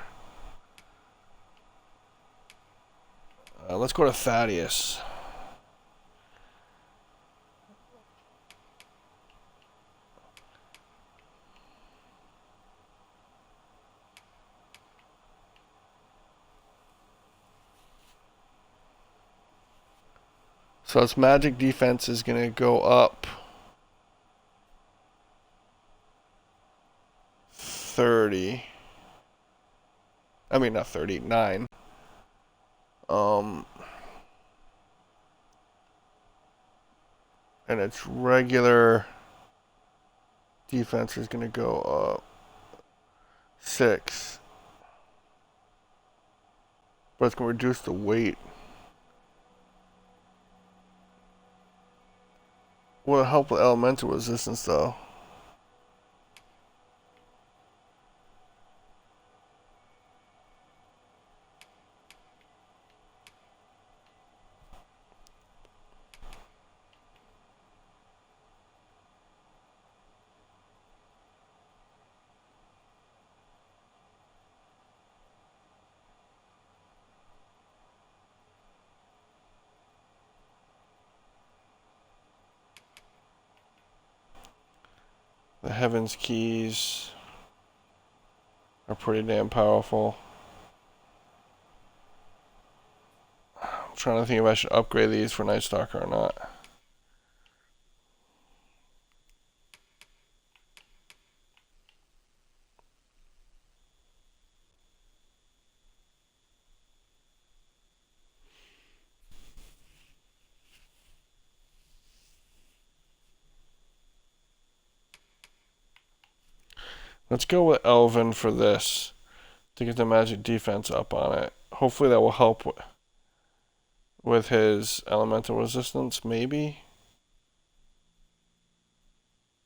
Speaker 1: Let's go to Thaddeus. So its magic defense is going to go up 30. I mean, not 39. And its regular defense is going to go up 6. But it's going to reduce the weight. Will it help with elemental resistance, though? The Heaven's Keys are pretty damn powerful. I'm trying to think if I should upgrade these for Night Stalker or not. Let's go with Elven for this to get the magic defense up on it. Hopefully that will help with his elemental resistance, maybe.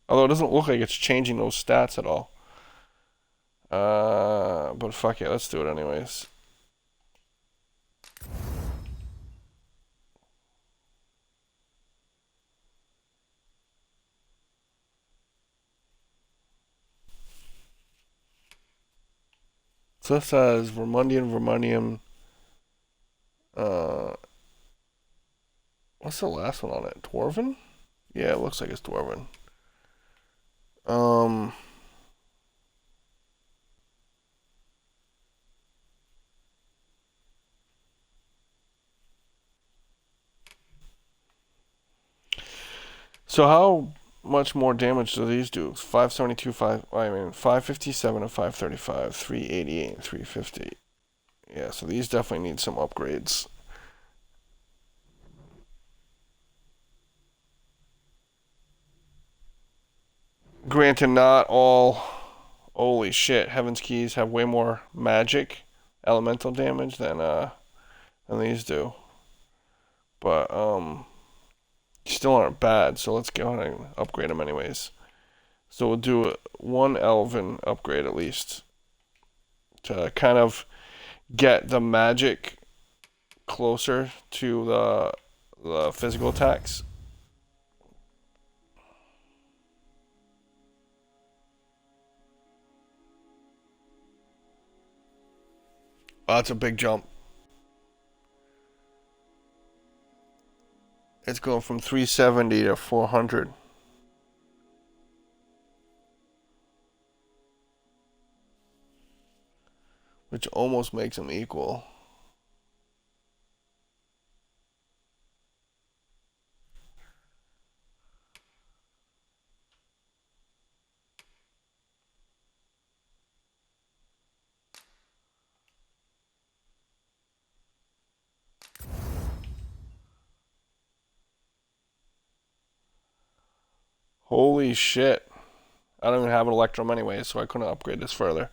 Speaker 1: Although it doesn't look like it's changing those stats at all. But fuck it, let's do it anyways. So this says Vermundium. What's the last one on it? Dwarven? Yeah, it looks like it's Dwarven. So how much more damage do these do? 572, 557 and 535, 388 and 350. Yeah, so these definitely need some upgrades. Granted, not all. Holy shit! Heaven's Keys have way more magic, elemental damage than these do. But still aren't bad. So let's go ahead and upgrade them anyways. So we'll do one Elven upgrade at least to kind of get the magic closer to the physical attacks. Oh, that's a big jump. It's going from 370 to 400. Which almost makes them equal. Holy shit. I don't even have an Electrum anyway, so I couldn't upgrade this further.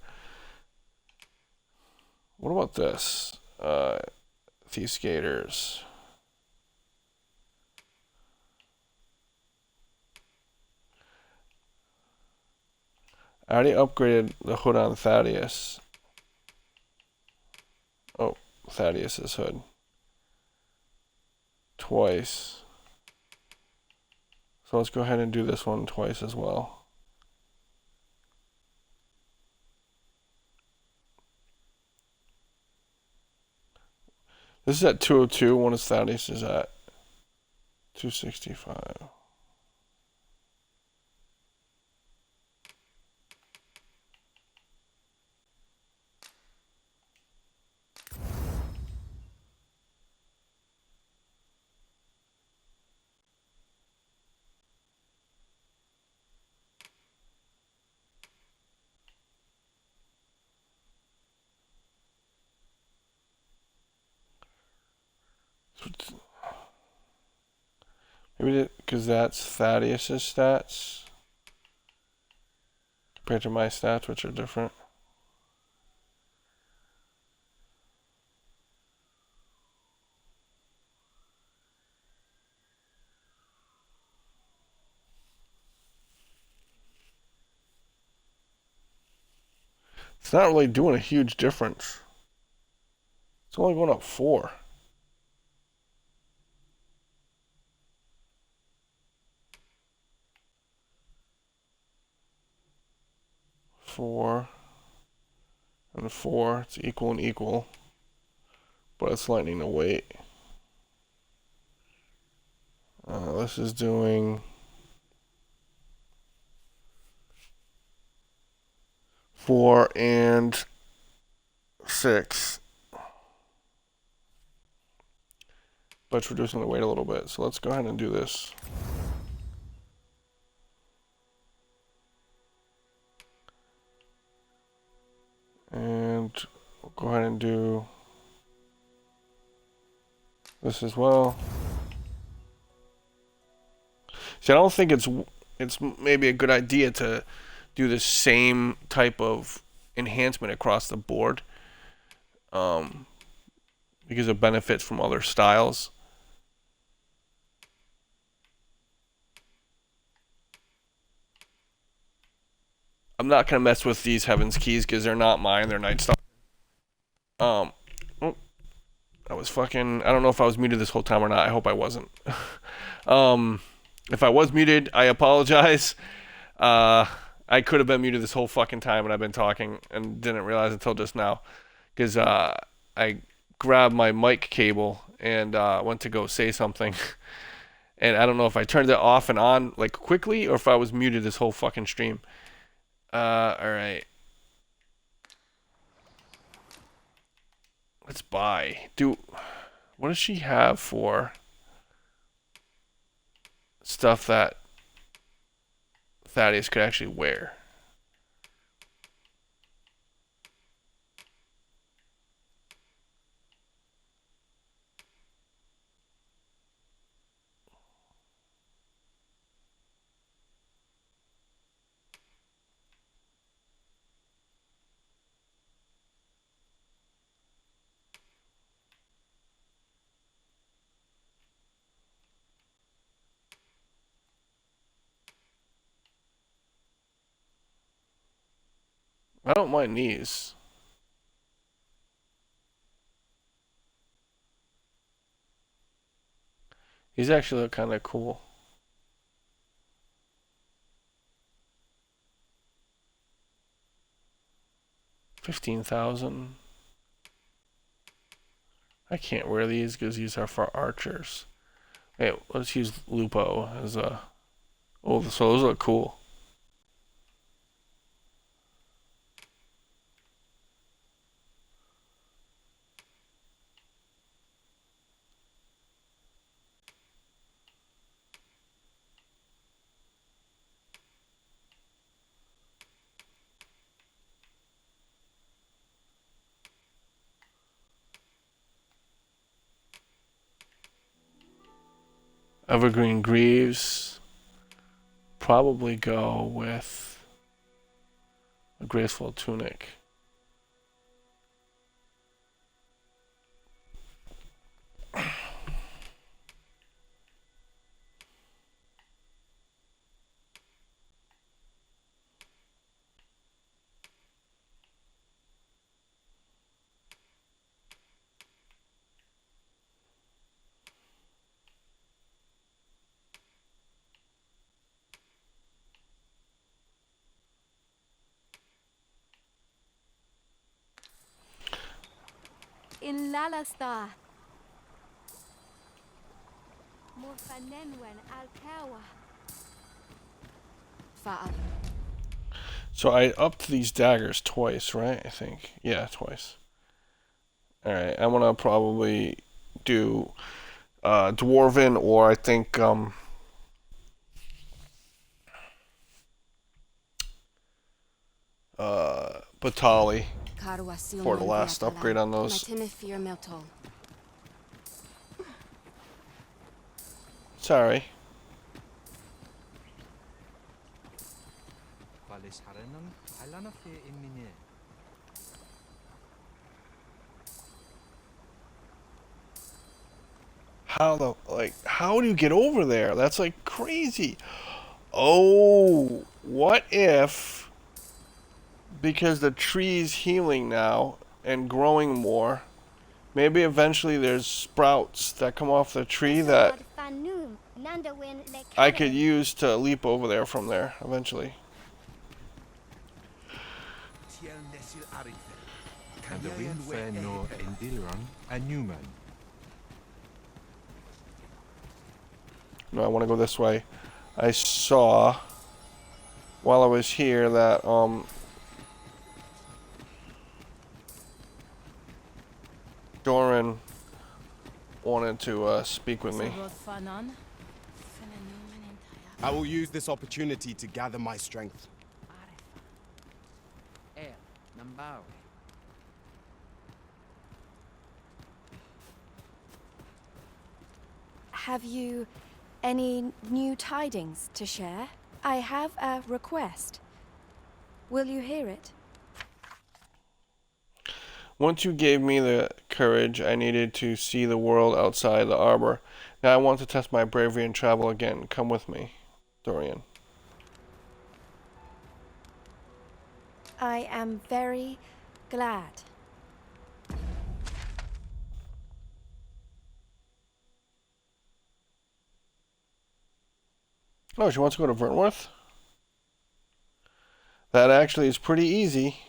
Speaker 1: What about this? Thief Skaters. I already upgraded the hood on Thaddeus. Oh, Thaddeus's hood. Twice. So let's go ahead and do this one twice as well. This is at 202. One is Thaddeus is at 265. Maybe because that's Thaddeus's stats compared to my stats, which are different. It's not really doing a huge difference. It's only going up 4. Four and 4. It's equal and equal, but it's lightening the weight. This is doing 4 and 6, but it's reducing the weight a little bit. So let's go ahead and do this. And we'll go ahead and do this as well. See, I don't think it's maybe a good idea to do the same type of enhancement across the board, because it benefits from other styles. I'm not gonna mess with these Heaven's Keys because they're not mine. They're Night Stalker. Oh, I was fucking. I don't know if I was muted this whole time or not. I hope I wasn't. If I was muted, I apologize. I I could have been muted this whole fucking time, and I've been talking and didn't realize until just now, because I grabbed my mic cable and went to go say something, and I don't know if I turned it off and on like quickly or if I was muted this whole fucking stream. All right. Let's buy. What does she have for stuff that Thaddeus could actually wear? I don't mind these. These actually look kind of cool. $15,000. I can't wear these because these are for archers. Hey, let's use Lupo as a... Oh, so those look cool. Evergreen Greaves. Probably go with a graceful tunic.
Speaker 10: In Lalasta. Morfanenwen Alkawa.
Speaker 7: Fa'al.
Speaker 1: So I upped these daggers twice, right? I think. Yeah, twice. Alright, I'm gonna probably do Dwarven, or I think Batali for the last upgrade on those. Sorry. How do you get over there? That's like crazy. Oh, what if, because the tree's healing now and growing more, maybe eventually there's sprouts that come off the tree that I could use to leap over there from there eventually.
Speaker 9: And the wind fair no Endiliron, a new man.
Speaker 1: No, I want to go this way. I saw while I was here that Doran wanted to speak with me.
Speaker 5: I will use this opportunity to gather my strength.
Speaker 6: Have you any new tidings to share? I have a request. Will you hear it?
Speaker 1: Once you gave me the courage I needed to see the world outside the arbor, now I want to test my bravery and travel again. Come with me, Dorian.
Speaker 6: I am very glad.
Speaker 1: Oh, she wants to go to Vernworth? That actually is pretty easy.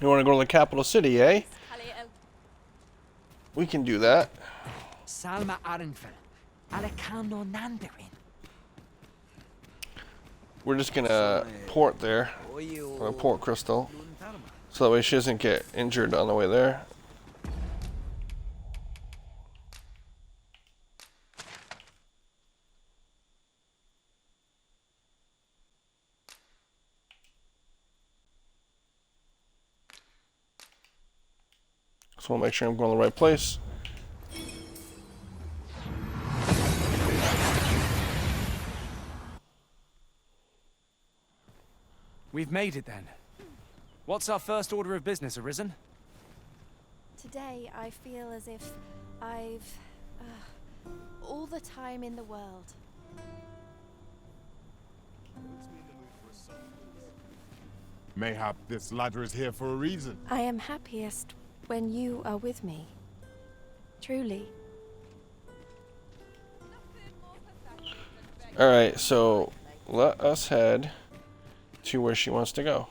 Speaker 1: You want to go to the capital city, eh? We can do that.
Speaker 3: Salma Arenfel. Alekano Nanderin.
Speaker 1: We're just gonna port there. Port Crystal. So that way she doesn't get injured on the way there. Just want to make sure I'm going to the right place.
Speaker 3: We've made it then. What's our first order of business, Arisen?
Speaker 6: Today, I feel as if I've all the time in the world.
Speaker 2: Mayhap this ladder is here for a reason.
Speaker 6: I am happiest when you are with me. Truly.
Speaker 1: Alright, so let us head to where she wants to go.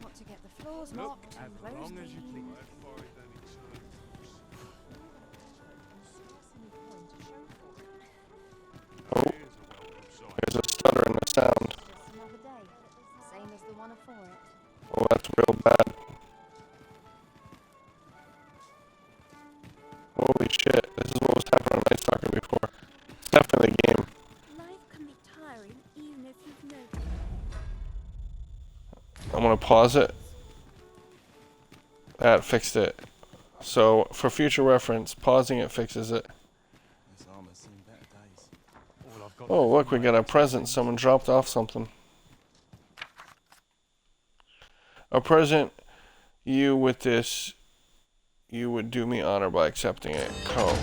Speaker 11: Want to get the floors mopped and roads cleaned.
Speaker 1: Oh, there's a stutter in the sound.
Speaker 11: Just another day, same as the one before it.
Speaker 1: Oh, that's real bad. Holy shit, this is what was happening on Night Stalker before. It's definitely the game.
Speaker 11: Life can be tiring, even if you've no.
Speaker 1: I'm gonna pause it. That fixed it. So, for future reference, pausing it fixes it. Oh, look, we got a present. Someone dropped off something. A present you with this. You would do me honor by accepting it. Oh.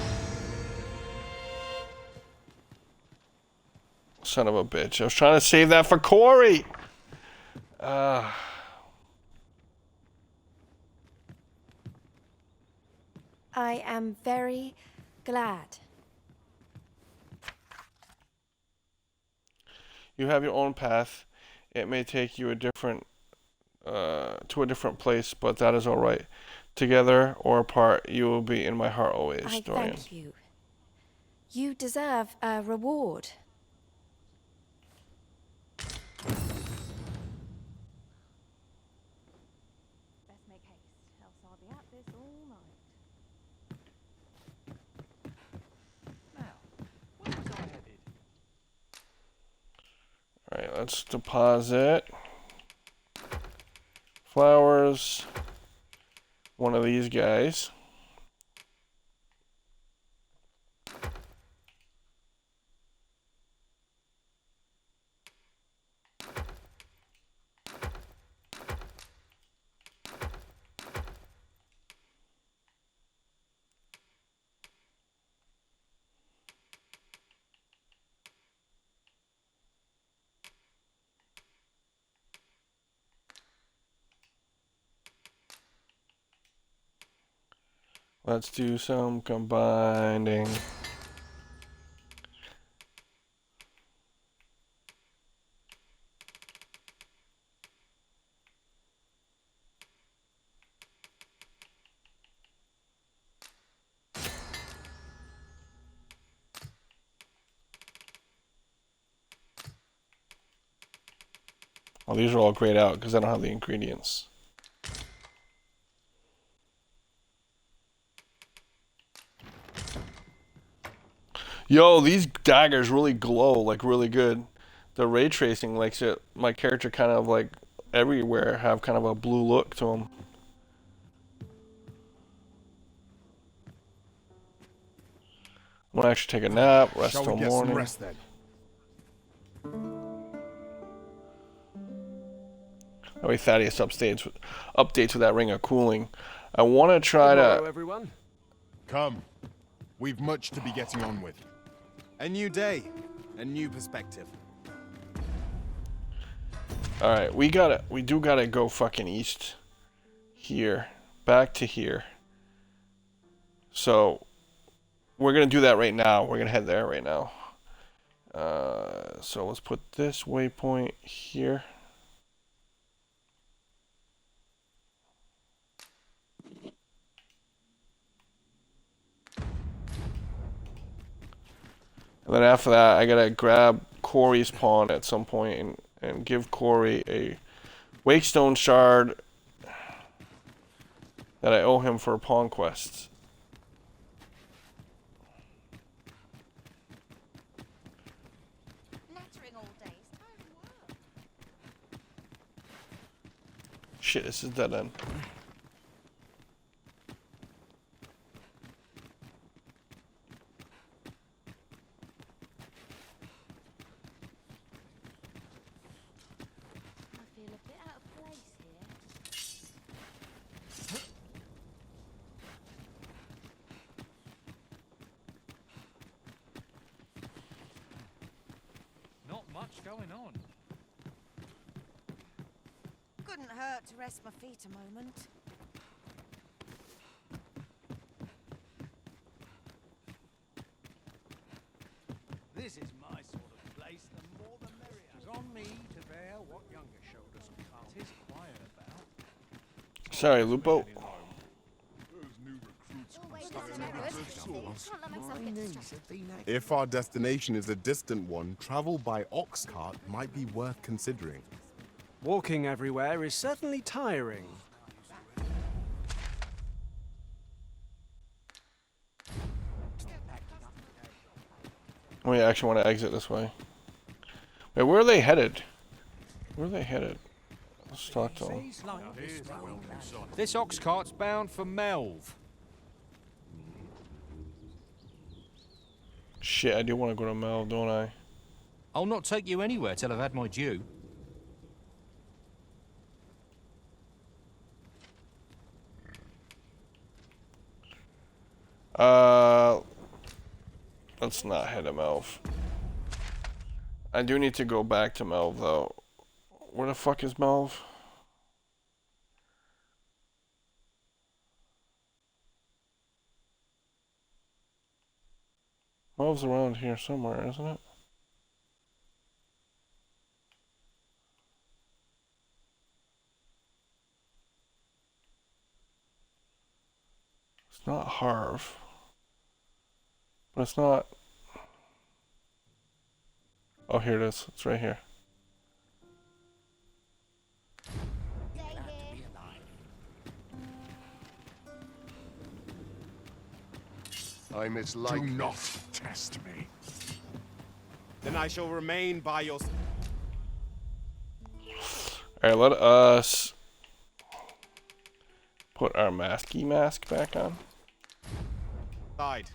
Speaker 1: Son of a bitch. I was trying to save that for Corey! I
Speaker 6: am very glad.
Speaker 1: You have your own path. It may take you a different, to a different place, but that is all right. Together or apart, you will be in my heart always,
Speaker 6: I
Speaker 1: Dorian.
Speaker 6: thank you. You deserve a reward.
Speaker 11: Best make haste, else I'll be at this all night.
Speaker 4: Now, where was I headed?
Speaker 1: Alright, let's deposit flowers. One of these guys. Let's do some combining. Well, these are all grayed out because I don't have the ingredients. Yo, these daggers really glow, like, really good. The ray tracing makes it, my character kind of, like, everywhere have kind of a blue look to them. I'm gonna actually take a nap, rest till morning.
Speaker 2: Some rest then?
Speaker 1: That way Thaddeus updates with that ring of cooling. I want to try to...
Speaker 3: everyone.
Speaker 2: Come. We've much to be getting on with.
Speaker 5: A new day, a new perspective.
Speaker 1: Alright, we do gotta go fucking east. Here. Back to here. So we're gonna do that right now. We're gonna head there right now. So let's put this waypoint here. And then after that, I gotta grab Corey's pawn at some point and give Corey a Wakestone shard that I owe him for a pawn quest. Shit, this is dead end.
Speaker 4: Going on?
Speaker 11: Couldn't hurt to rest my feet a moment.
Speaker 8: This is my sort of place, the more the merrier. It's on me to bear what younger shoulders can't. It is quiet about.
Speaker 1: Sorry, Lupo.
Speaker 2: If our destination is a distant one, travel by ox cart might be worth considering.
Speaker 3: Walking everywhere is certainly tiring.
Speaker 1: We actually want to exit this way. Wait, where are they headed? Where are they headed? Let's talk to them.
Speaker 12: This ox cart's bound for Melv.
Speaker 1: Shit, I do want to go to Mel, don't I?
Speaker 12: I'll not take you anywhere till I've had my due.
Speaker 1: Let's not head to Melv. I do need to go back to Melv, though. Where the fuck is Melv? Melv's around here somewhere, isn't it? It's not Harv. But it's not... Oh, here it is. It's right here.
Speaker 5: I mislike.
Speaker 13: Do not test me.
Speaker 5: Then I shall remain by your.
Speaker 1: Alright, let us put our masky mask back on.
Speaker 5: Side.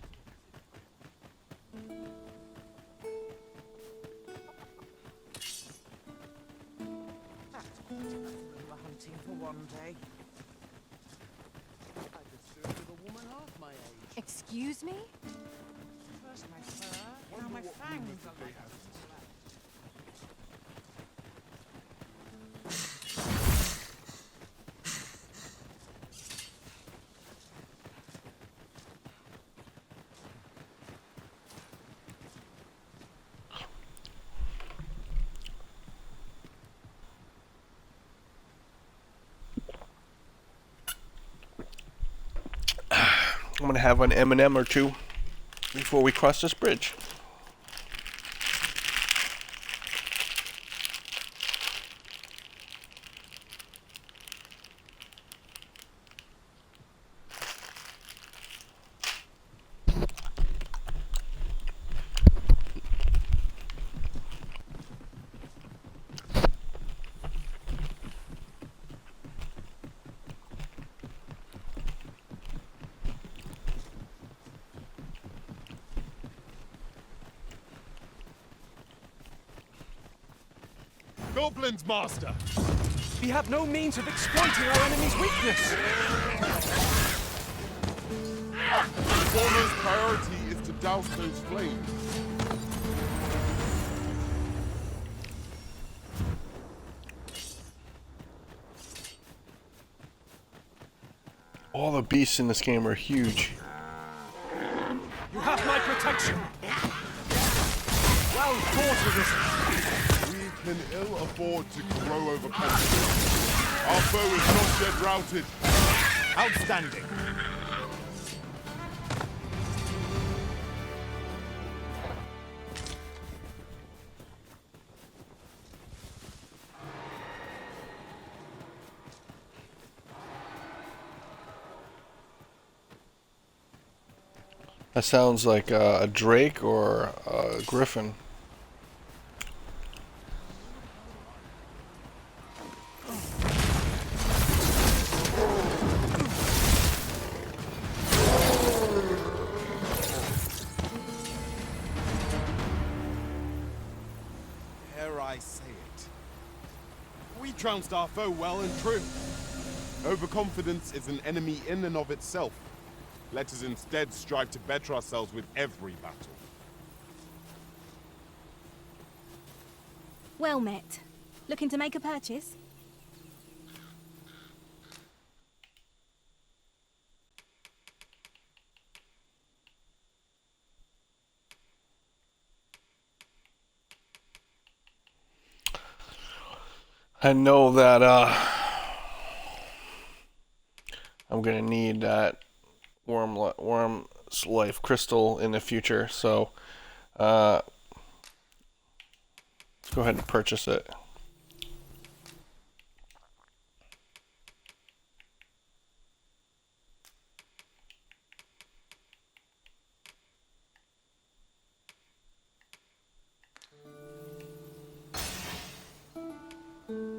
Speaker 11: Hunting for one day. I could serve with a woman half my age. Excuse me? First my fur, now my fangs are like
Speaker 1: I'm gonna have an M&M or two before we cross this bridge.
Speaker 5: Goblins, master!
Speaker 3: We have no means of exploiting our enemy's weakness.
Speaker 13: The foremost priority is to douse those flames.
Speaker 1: All the beasts in this game are huge.
Speaker 3: protection. Well fought, Arisen.
Speaker 13: We can ill afford to grow overconfident. Our foe is not yet routed.
Speaker 3: Outstanding.
Speaker 1: That sounds like a drake or a griffin.
Speaker 2: Dare I say it? We trounced our foe well and true. Overconfidence is an enemy in and of itself. Let us instead strive to better ourselves with every battle.
Speaker 10: Well met. Looking to make a purchase?
Speaker 1: I know that I'm gonna need that worm's life crystal in the future, so let's go ahead and purchase it.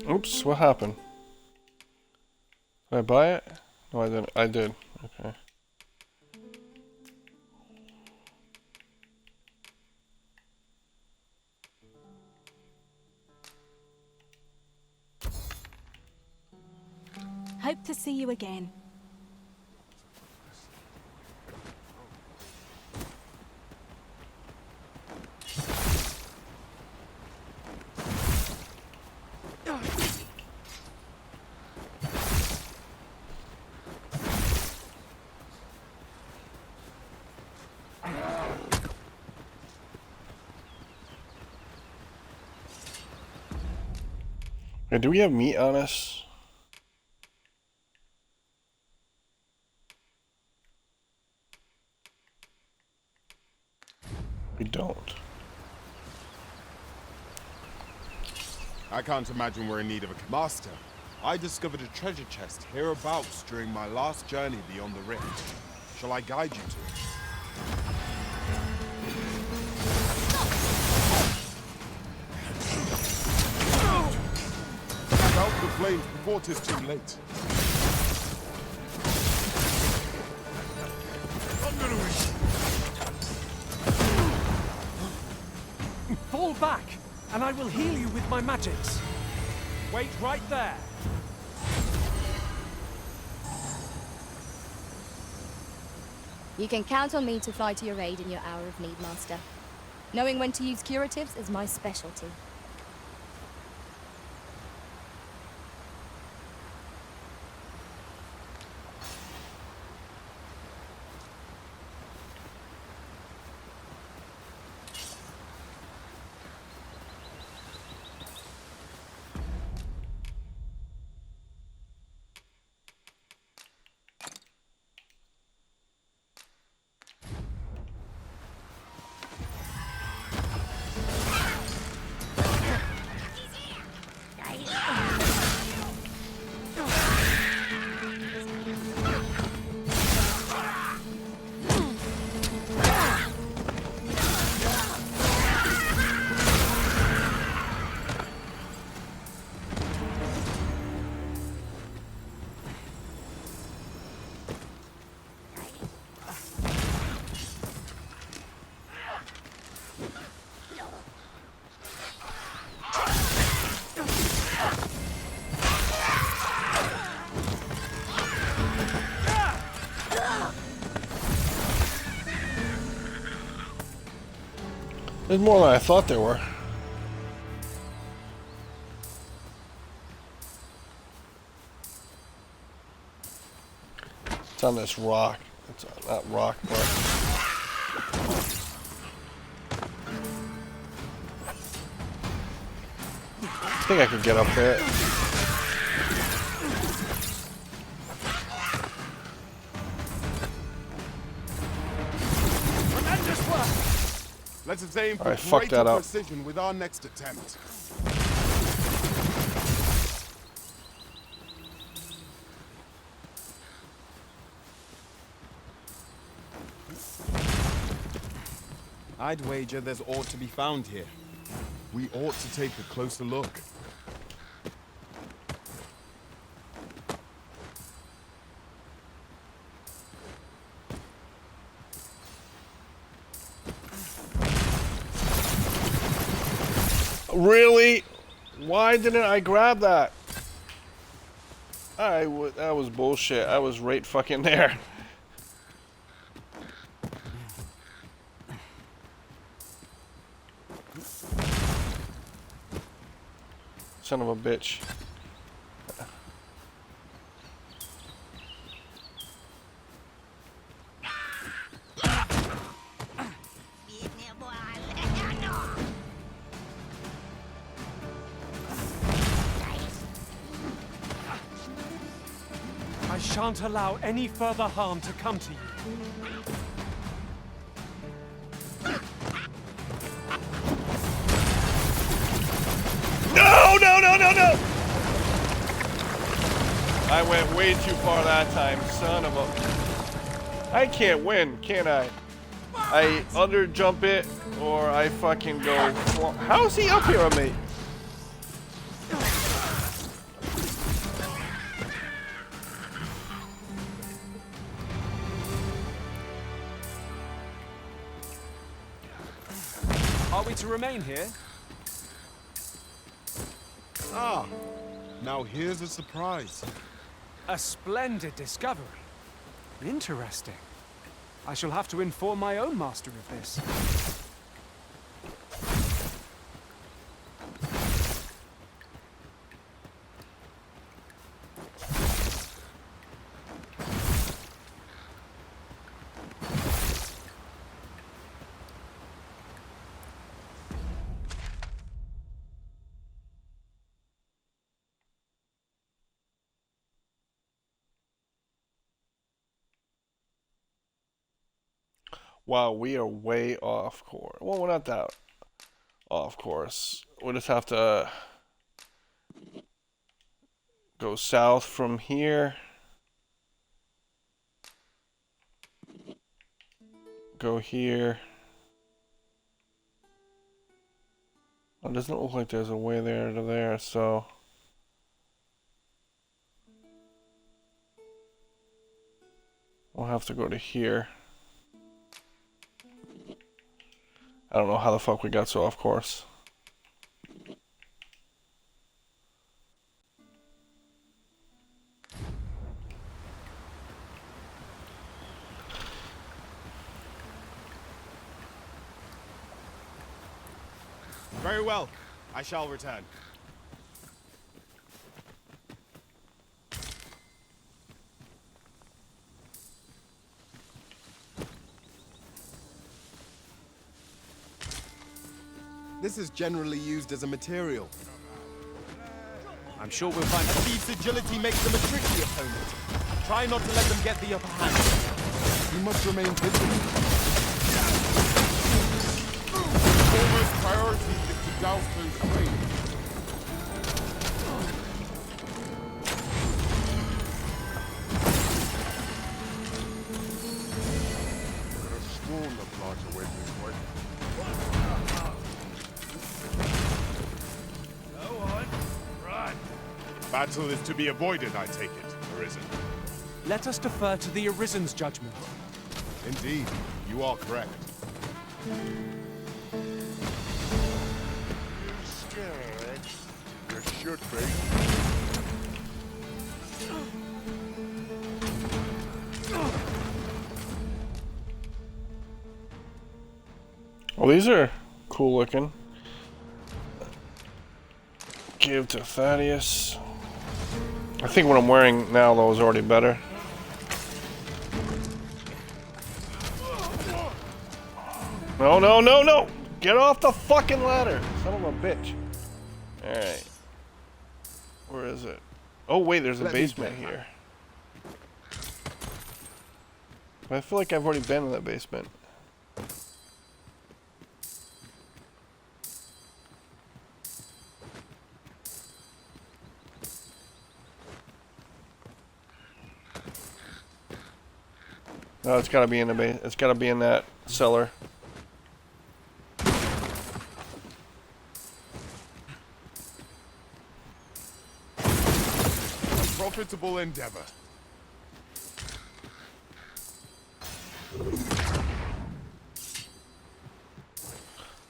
Speaker 1: Oops, what happened? Did I buy it? No, I didn't. I did. Okay.
Speaker 10: Hope to see you again.
Speaker 1: Hey, do we have meat on us? We don't.
Speaker 2: I can't imagine we're in need of a master. I discovered a treasure chest hereabouts during my last journey beyond the rift. Shall I guide you to it? Out the flames before 'tis too late.
Speaker 3: Fall back, and I will heal you with my magics. Wait right there.
Speaker 14: You can count on me to fly to your aid in your hour of need, Master. Knowing when to use curatives is my specialty.
Speaker 1: There's more than I thought there were. It's on this rock. It's on that rock, but think I can get up there.
Speaker 2: Tremendous work! Let us aim for
Speaker 1: Alright, fuck
Speaker 2: greater
Speaker 1: that up.
Speaker 2: precision with our next attempt.
Speaker 5: I'd wager there's aught to be found here.
Speaker 2: We ought to take a closer look.
Speaker 1: Really? Why didn't I grab that? That was bullshit. I was right fucking there. Son of a bitch.
Speaker 3: I shan't allow any further harm to come to you.
Speaker 1: No, no, no, no, no! I went way too far that time, son of a... I can't win, can I? I under jump it, or I fucking go... How's he up here on me?
Speaker 3: Are we to remain here?
Speaker 2: Ah, now here's a surprise.
Speaker 3: A splendid discovery. Interesting. I shall have to inform my own master of this.
Speaker 1: Wow, we are way off course. Well, we're not that off course. We'll just have to go south from here. Go here. It doesn't look like there's a way there to there, so... we'll have to go to here. I don't know how the fuck we got so off course.
Speaker 2: Very well. I shall return.
Speaker 5: This is generally used as a material.
Speaker 3: I'm sure we'll find
Speaker 5: A thief's agility makes them a tricky opponent. Try not to let them get the upper hand.
Speaker 2: You must remain vigilant. Foremost priority is to douse those flames. Could have sworn the plotter went this way.
Speaker 8: Go on, run.
Speaker 2: Battle is to be avoided, I take it, Arisen.
Speaker 3: Let us defer to the Arisen's judgment.
Speaker 2: Indeed, you are correct.
Speaker 13: Scared? You should be.
Speaker 1: Well, these are cool looking. Give to Thaddeus. I think what I'm wearing now, though, is already better. No, no, no, no! Get off the fucking ladder, son of a bitch. Alright. Where is it? Oh wait, there's a
Speaker 5: Let me
Speaker 1: basement
Speaker 5: get
Speaker 1: here. I feel like I've already been in that basement. No, it's gotta be in the it's gotta be in that cellar.
Speaker 2: Profitable endeavor.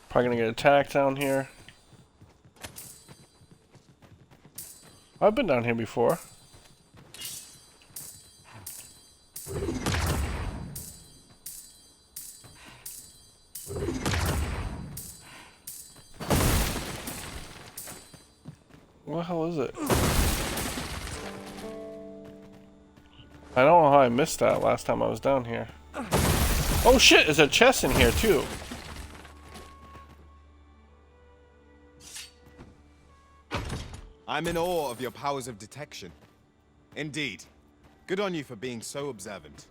Speaker 1: Probably gonna get attacked down here. I've been down here before. What the hell is it? I don't know how I missed that last time I was down here. Oh shit, there's a chest in here too.
Speaker 5: I'm in awe of your powers of detection. Indeed. Good on you for being so observant.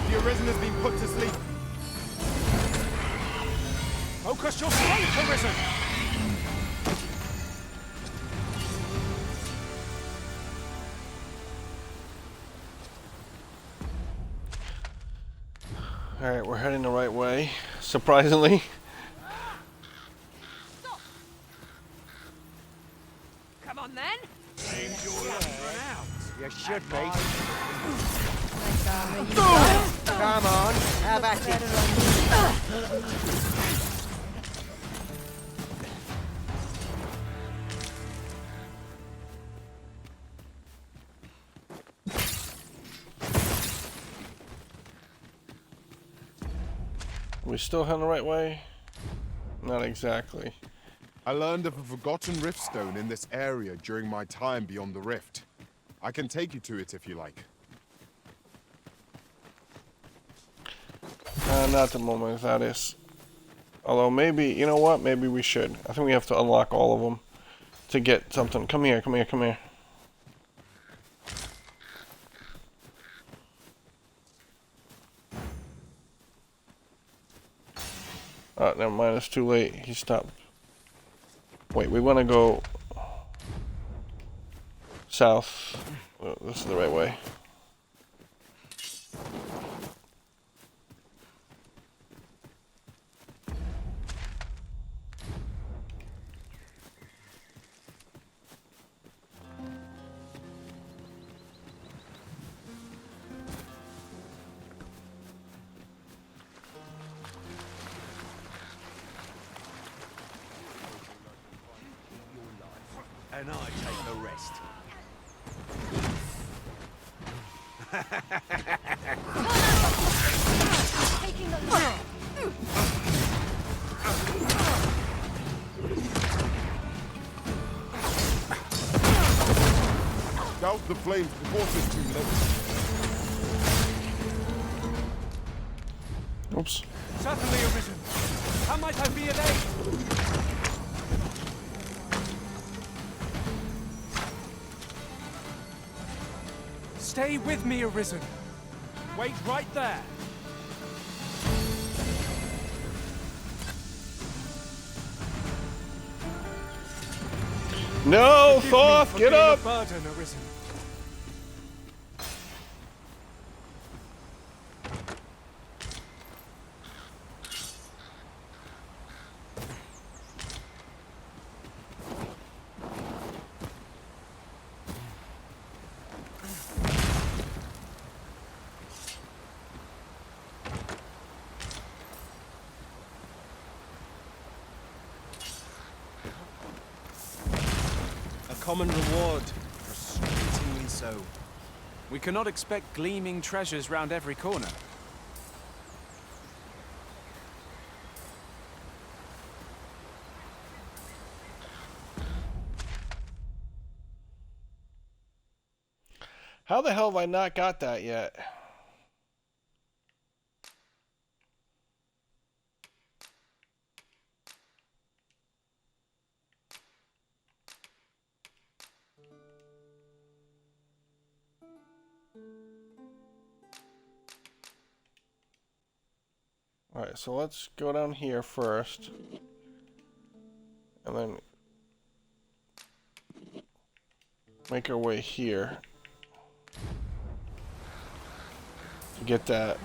Speaker 5: The Arisen has been put to sleep.
Speaker 3: Focus your strength, Arisen!
Speaker 1: Alright, we're heading the right way, surprisingly.
Speaker 11: Come on then.
Speaker 8: You should be.
Speaker 11: Come
Speaker 8: on, have at it.
Speaker 1: We still heading the right way? Not exactly.
Speaker 2: I learned of a forgotten rift stone in this area during my time beyond the rift. I can take you to it if you like.
Speaker 1: Not at the moment, that is. Although maybe, you know what? Maybe we should. I think we have to unlock all of them to get something. Come here, come here, come here. Oh, never mind, it's too late. He stopped. Wait, we want to go south. Oh, this is the right way.
Speaker 8: And I take the rest.
Speaker 10: Taking the lead.
Speaker 2: Douse the flames before it's too late.
Speaker 1: Oops.
Speaker 3: Certainly, Arisen. How might I be of aid? Stay with me, Arisen. Wait right there.
Speaker 1: No,
Speaker 3: Forgive me
Speaker 1: Thoth,
Speaker 3: for
Speaker 1: get
Speaker 3: being
Speaker 1: up!
Speaker 3: a burden, Arisen.
Speaker 5: common reward. Frustratingly so.
Speaker 3: We cannot expect gleaming treasures round every corner.
Speaker 1: How the hell have I not got that yet? Alright, so let's go down here first. And then make our way here. To get that.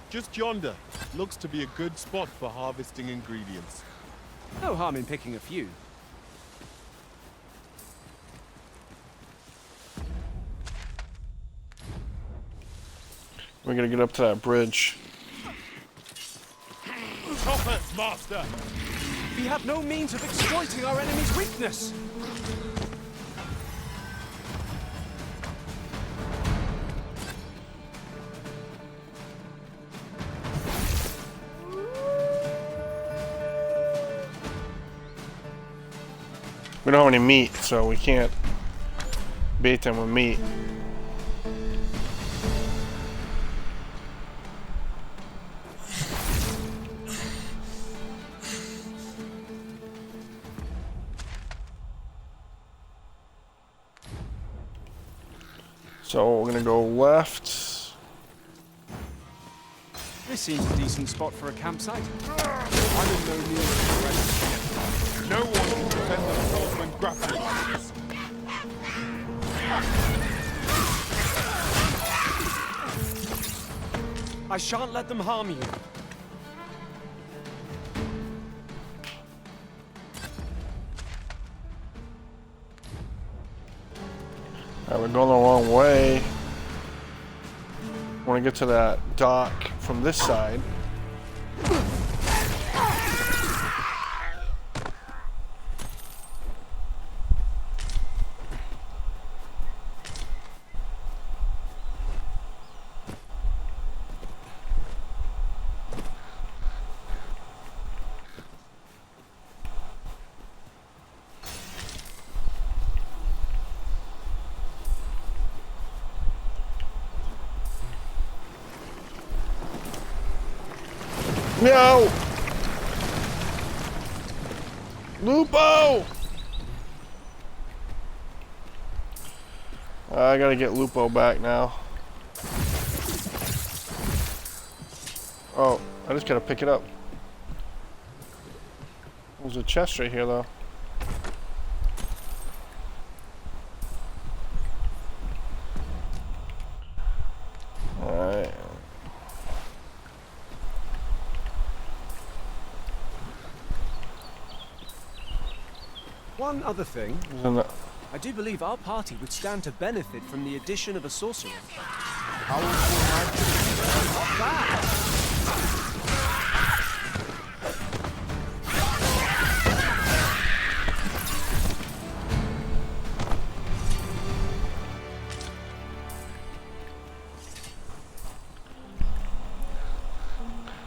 Speaker 2: Just yonder. Looks to be a good spot for harvesting ingredients.
Speaker 3: No harm in picking a few.
Speaker 1: We're gonna get up to that bridge.
Speaker 2: Prophets, master!
Speaker 3: We have no means of exploiting our enemy's weakness.
Speaker 1: We don't have any meat, so we can't bait them with meat. So we're gonna go left.
Speaker 3: This seems a decent spot for a campsite.
Speaker 2: I'm in no need of rest. No one can defend themselves when grappling like this.
Speaker 3: I shan't let them harm you.
Speaker 1: Alright, we're going the wrong way. Want to get to that dock from this side. No! Lupo! I gotta get Lupo back now. Oh, I just gotta pick it up. There's a chest right here, though. Alright.
Speaker 3: One other thing. I do believe our party would stand to benefit from the addition of a sorcerer.
Speaker 2: How will
Speaker 3: Not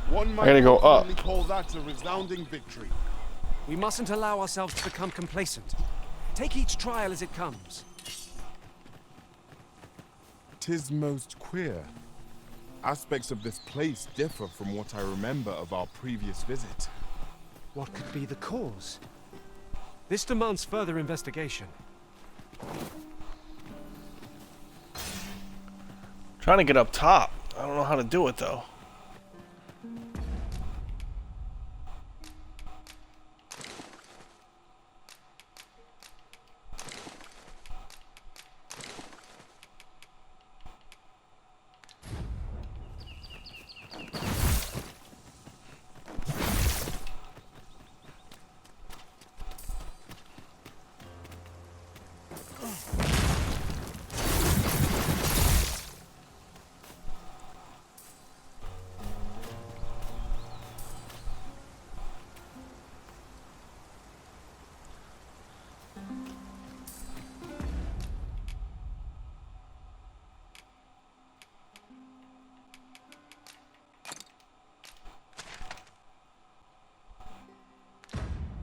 Speaker 2: One might
Speaker 1: I gotta go up.
Speaker 2: ultimately call that a resounding victory.
Speaker 3: We mustn't allow ourselves to become complacent. Take each trial as it comes.
Speaker 2: 'Tis most queer. Aspects of this place differ from what I remember of our previous visit.
Speaker 3: What could be the cause? This demands further investigation.
Speaker 1: Trying to get up top. I don't know how to do it, though.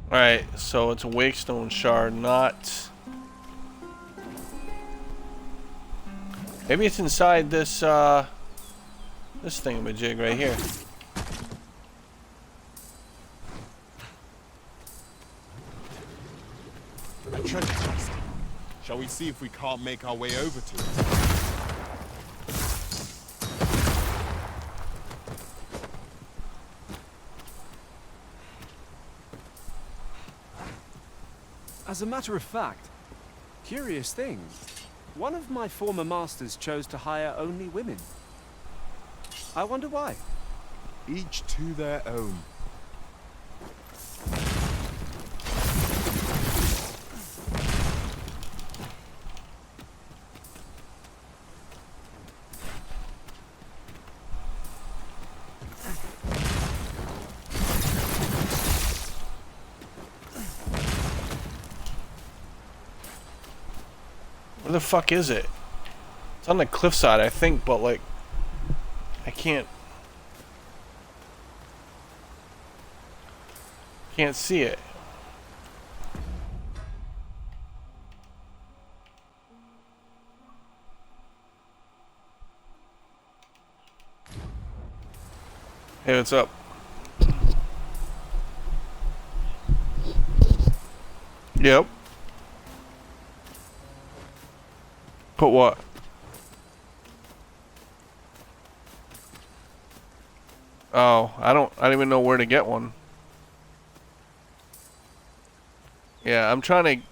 Speaker 1: Alright, so it's a Wakestone shard, not... Maybe it's inside this, this thingamajig right here.
Speaker 2: A treasure chest. Shall we see if we can't make our way over to it?
Speaker 3: As a matter of fact, curious thing. One of my former masters chose to hire only women. I wonder why.
Speaker 2: Each to their own.
Speaker 1: Where the fuck is it? It's on the cliffside, I think, but like, I can't see it. Hey, what's up? Yep. Put what? Oh, I don't even know where to get one. Yeah, I'm trying to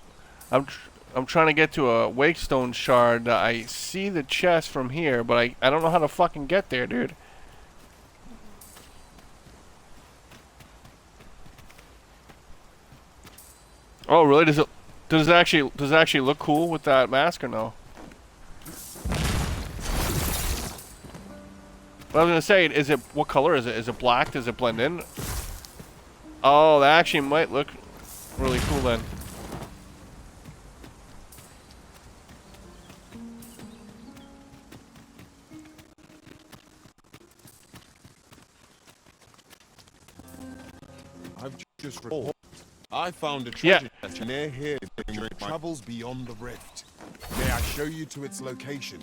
Speaker 1: get to a Wakestone shard. I see the chest from here, but I don't know how to fucking get there, dude. Oh, really? Does it actually look cool with that mask or no? But I was gonna say, what color is it? Is it black? Does it blend in? Oh, that actually might look really cool then.
Speaker 2: I've just recalled. I found a treasure chest near here during my travels beyond the rift. May I show you to its location?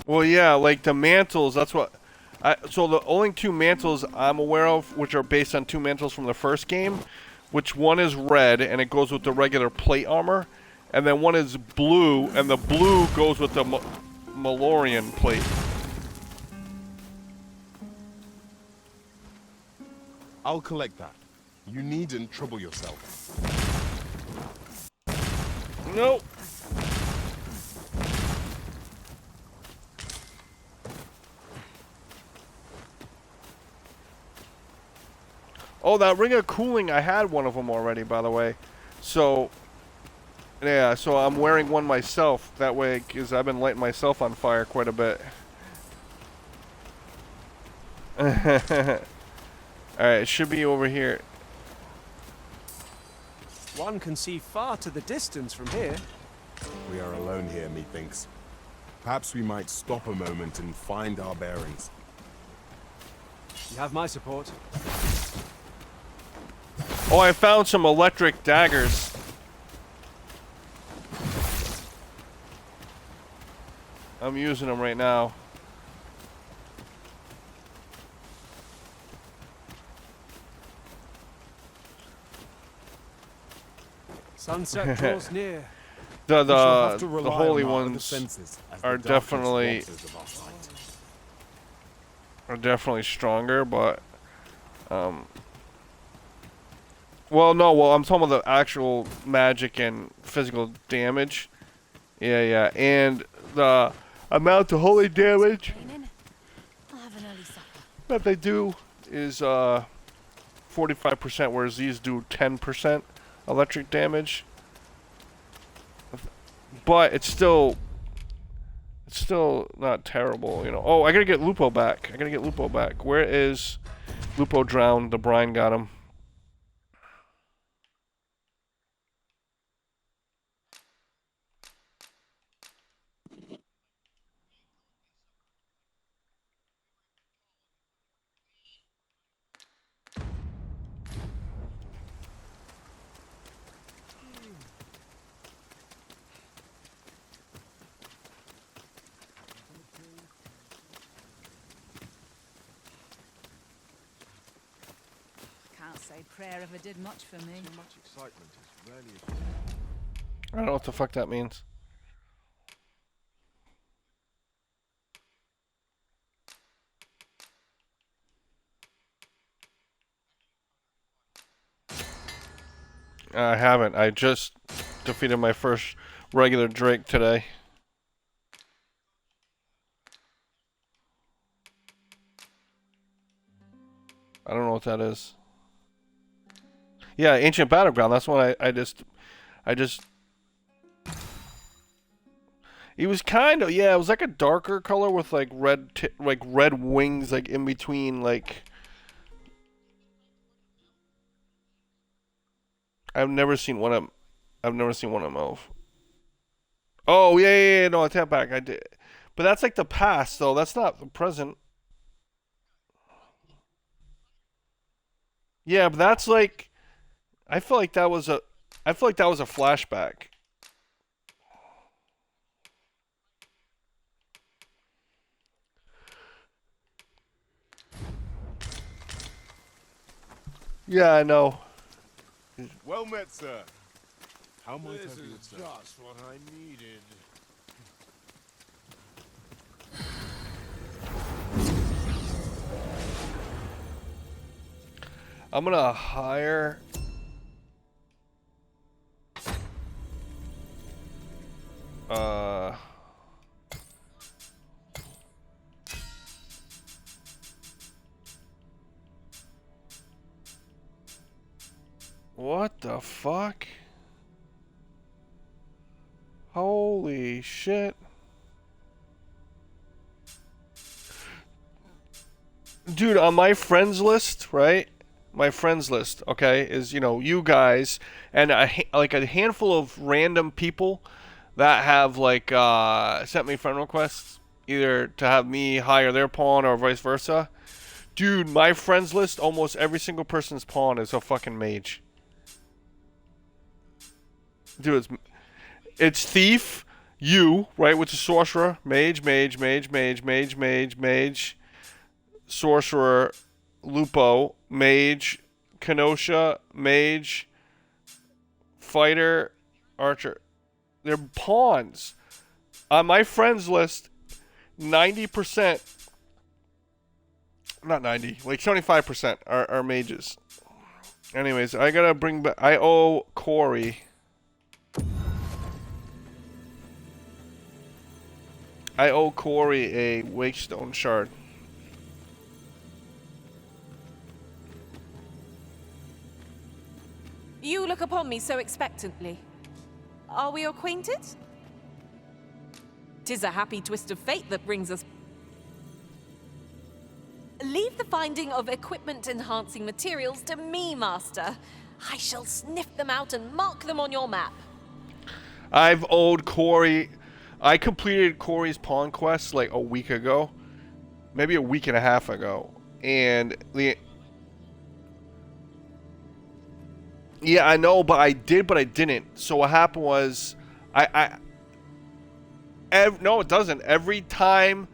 Speaker 1: Well, yeah, like the mantles, that's what... so the only two mantles I'm aware of, which are based on two mantles from the first game, which one is red, and it goes with the regular plate armor, and then one is blue, and the blue goes with the Malorian plate.
Speaker 2: I'll collect that. You needn't trouble yourself.
Speaker 1: Nope. Oh, that ring of cooling, I had one of them already, by the way. So, yeah, so I'm wearing one myself. That way, because I've been lighting myself on fire quite a bit. Alright, it should be over here.
Speaker 3: One can see far to the distance from here.
Speaker 2: We are alone here, methinks. Perhaps we might stop a moment and find our bearings.
Speaker 3: You have my support.
Speaker 1: Oh, I found some electric daggers. I'm using them right now.
Speaker 3: Sunset draws near.
Speaker 1: The holy ones are definitely stronger, but well, no, I'm talking about the actual magic and physical damage. Yeah, and the amount of holy damage that they do is 45%, whereas these do 10% electric damage. But it's still not terrible, you know. Oh, I gotta get Lupo back. Where is Lupo? Drowned. The brine got him.
Speaker 11: say prayer ever did much for me.
Speaker 5: Too much excitement is rarely a good.
Speaker 1: I don't know what the fuck that means. I haven't. I just defeated my first regular Drake today. I don't know what that is. Yeah, Ancient Battleground. That's what I just. It was kind of, yeah. It was like a darker color with like red wings, like in between, like. I've never seen one of Mauve. Oh yeah. No, I take back. I did, but that's like the past, though. That's not the present. Yeah, but that's like. I feel like that was a flashback. Yeah, I know.
Speaker 2: Well met, sir. How might
Speaker 13: This
Speaker 2: I be
Speaker 13: is
Speaker 2: of service?
Speaker 13: just what I needed.
Speaker 1: I'm gonna hire. What the fuck? Holy shit. Dude, on my friends list, right? My friends list, okay, is, you know, you guys and like a handful of random people that have like sent me friend requests either to have me hire their pawn or vice versa. Dude, my friends list, almost every single person's pawn is a fucking mage. Dude, it's thief, you, right, which is sorcerer, mage, sorcerer, lupo, mage, kenosha, mage, fighter, archer. They're pawns. On my friends list, 90%, not 90, like 75% are mages. Anyways, I gotta bring back, I owe Corey. I owe Corey a Wakestone shard.
Speaker 15: You look upon me so expectantly. Are we acquainted? 'Tis a happy twist of fate that brings us. Leave the finding of equipment-enhancing materials to me, Master. I shall sniff them out and mark them on your map.
Speaker 1: I've owed Corey. I completed Corey's pawn quest like a week ago, maybe a week and a half ago, and yeah, I know, but I did, but I didn't. So what happened was, no, it doesn't. Every time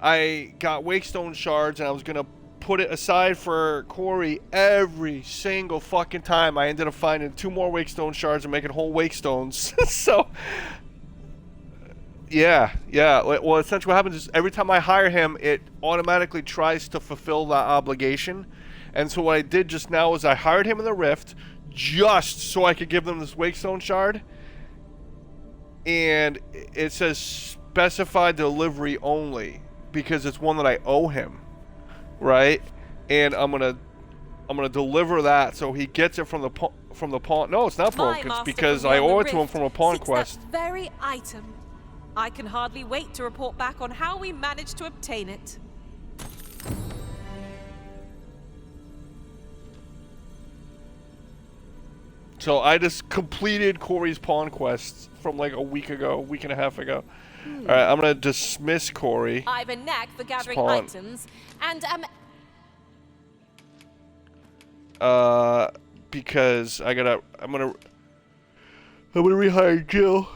Speaker 1: I got Wakestone shards and I was gonna put it aside for Corey, every single fucking time I ended up finding 2 more Wakestone shards and making whole Wakestones. So. Yeah. Well, essentially what happens is every time I hire him, it automatically tries to fulfill that obligation. And so what I did just now is I hired him in the Rift just so I could give them this Wakestone shard. And it says specify delivery only because it's one that I owe him, right? And I'm gonna deliver that so he gets it from the pawn. No, it's not broke. It's because I owe it to him from a pawn quest.
Speaker 15: That very item. I can hardly wait to report back on how we managed to obtain it.
Speaker 1: So I just completed Corey's pawn quest from like a week and a half ago. All right, I'm gonna dismiss Corey.
Speaker 15: I've a knack for gathering items, and
Speaker 1: because I'm gonna rehire Jill.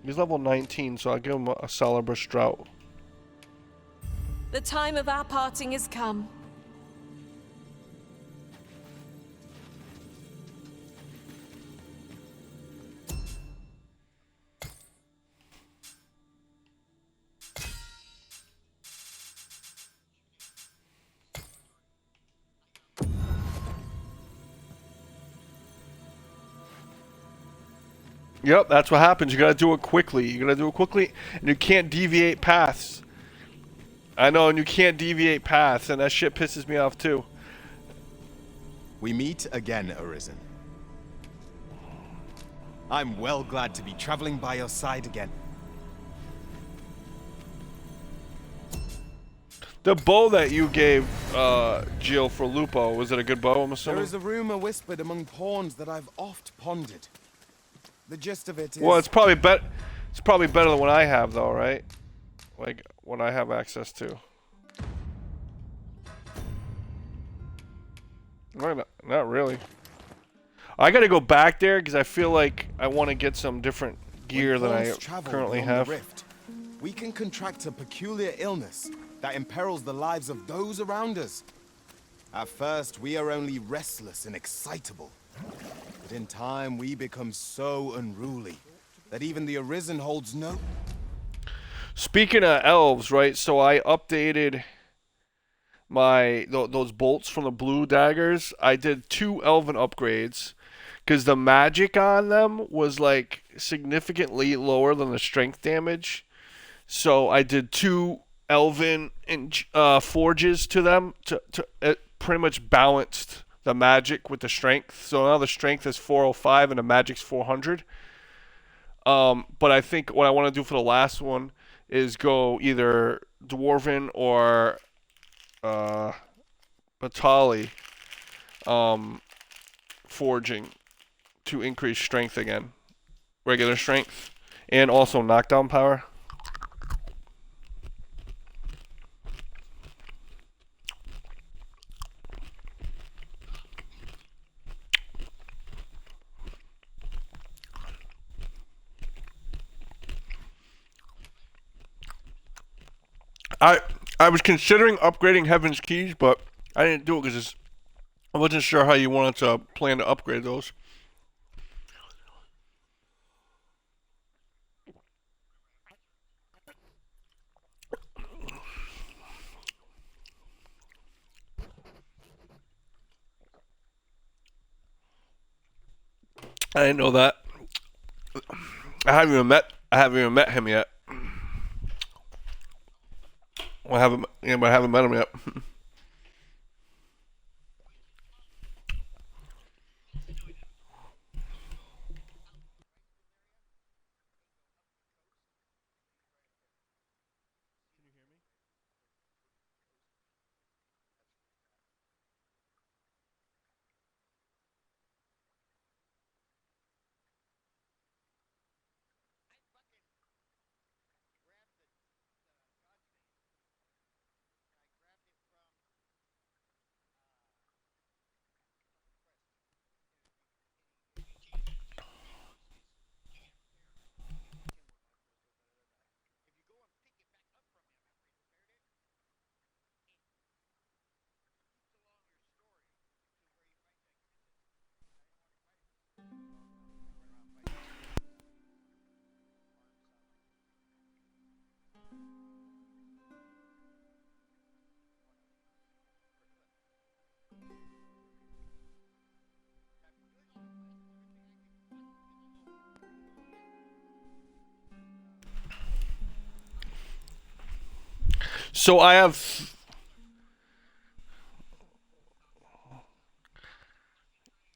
Speaker 1: He's level 19, so I'll give him a Celebrus Drought.
Speaker 15: The time of our parting is come.
Speaker 1: Yep, that's what happens. You gotta do it quickly. You gotta do it quickly, and you can't deviate paths. I know, and you can't deviate paths, and that shit pisses me off too.
Speaker 5: We meet again, Arisen. I'm well glad to be traveling by your side again.
Speaker 1: The bow that you gave Jill for Lupo, was it a good bow, I'm assuming?
Speaker 5: There is a rumor whispered among pawns that I've oft pondered. The gist of it is...
Speaker 1: Well, it's probably better than what I have, though, right? Like, what I have access to. Not really. I gotta go back there, because I feel like I want to get some different gear than I currently have.
Speaker 5: Rift, we can contract a peculiar illness that imperils the lives of those around us. At first, we are only restless and excitable. But in time, we become so unruly that even the Arisen holds no...
Speaker 1: Speaking of elves, right? So I updated my those bolts from the blue daggers. I did 2 elven upgrades because the magic on them was like significantly lower than the strength damage. So I did 2 elven forges to them to it pretty much balanced the magic with the strength. So now the strength is 405 and the magic's 400. But I think what I want to do for the last one is go either Dwarven or Batali forging to increase strength again. Regular strength and also knockdown power. I was considering upgrading Heaven's Keys, but I didn't do it because I wasn't sure how you wanted to plan to upgrade those. I didn't know that. I haven't even met him yet. I haven't met him yet. So I have.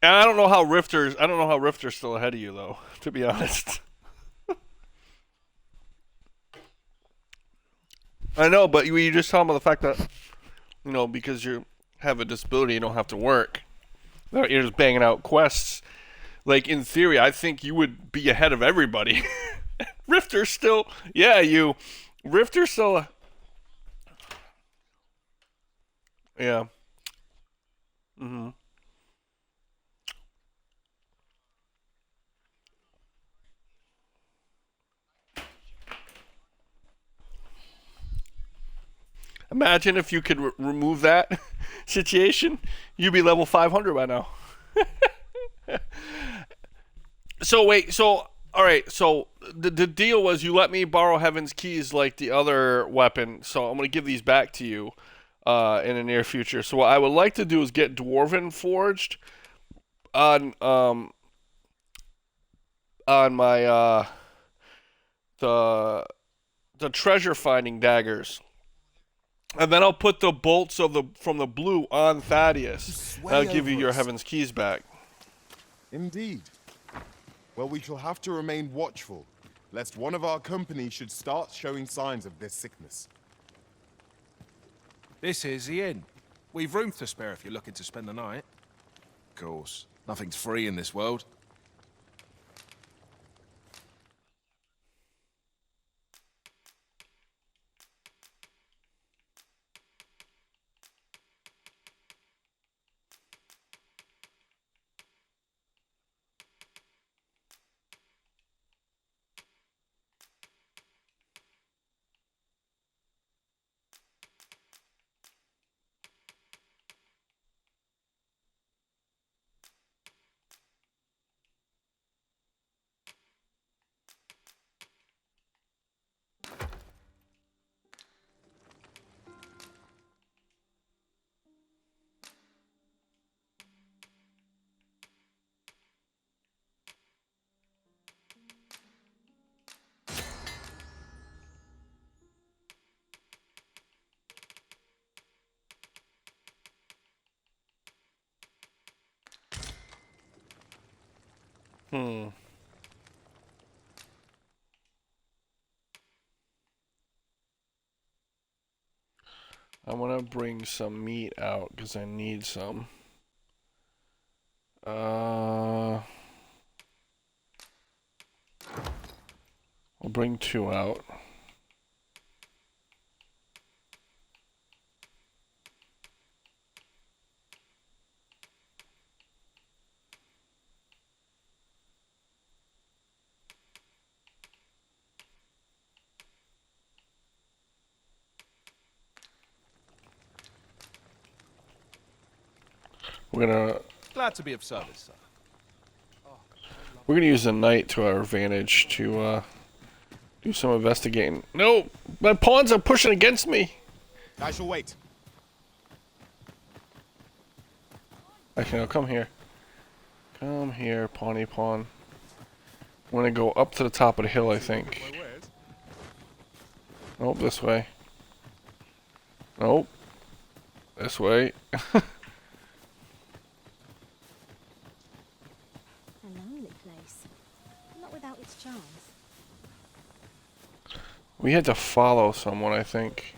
Speaker 1: And I don't know how Rifter's still ahead of you, though, to be honest. I know, but you just tell them the fact that, because you have a disability, you don't have to work. You're just banging out quests. Like, in theory, I think you would be ahead of everybody. Rifter's still... Yeah, Rifter's still... Yeah. Mm-hmm. Imagine if you could remove that situation. You'd be level 500 by now. So wait, so all right, so the deal was you let me borrow Heaven's Keys like the other weapon, so I'm gonna give these back to you in the near future. So what I would like to do is get Dwarven forged on my the treasure finding daggers. And then I'll put the bolts of from the blue on Thaddeus. And I'll give you your Heaven's Keys back.
Speaker 2: Indeed. Well, we shall have to remain watchful, lest one of our company should start showing signs of this sickness.
Speaker 8: This is the inn. We've room to spare if you're looking to spend the night. Of course, nothing's free in this world.
Speaker 1: I'm gonna bring some meat out because I need some. I'll bring 2 out.
Speaker 8: Glad to be of service, sir.
Speaker 1: We're gonna use the night to our advantage to do some investigating. No, my pawns are pushing against me.
Speaker 2: I shall wait.
Speaker 1: Actually, no, come here. Come here, Pawny Pawn. I'm gonna go up to the top of the hill, I think. Nope, this way. Nope. This way.
Speaker 14: Without its charms.
Speaker 1: We had to follow someone, I think.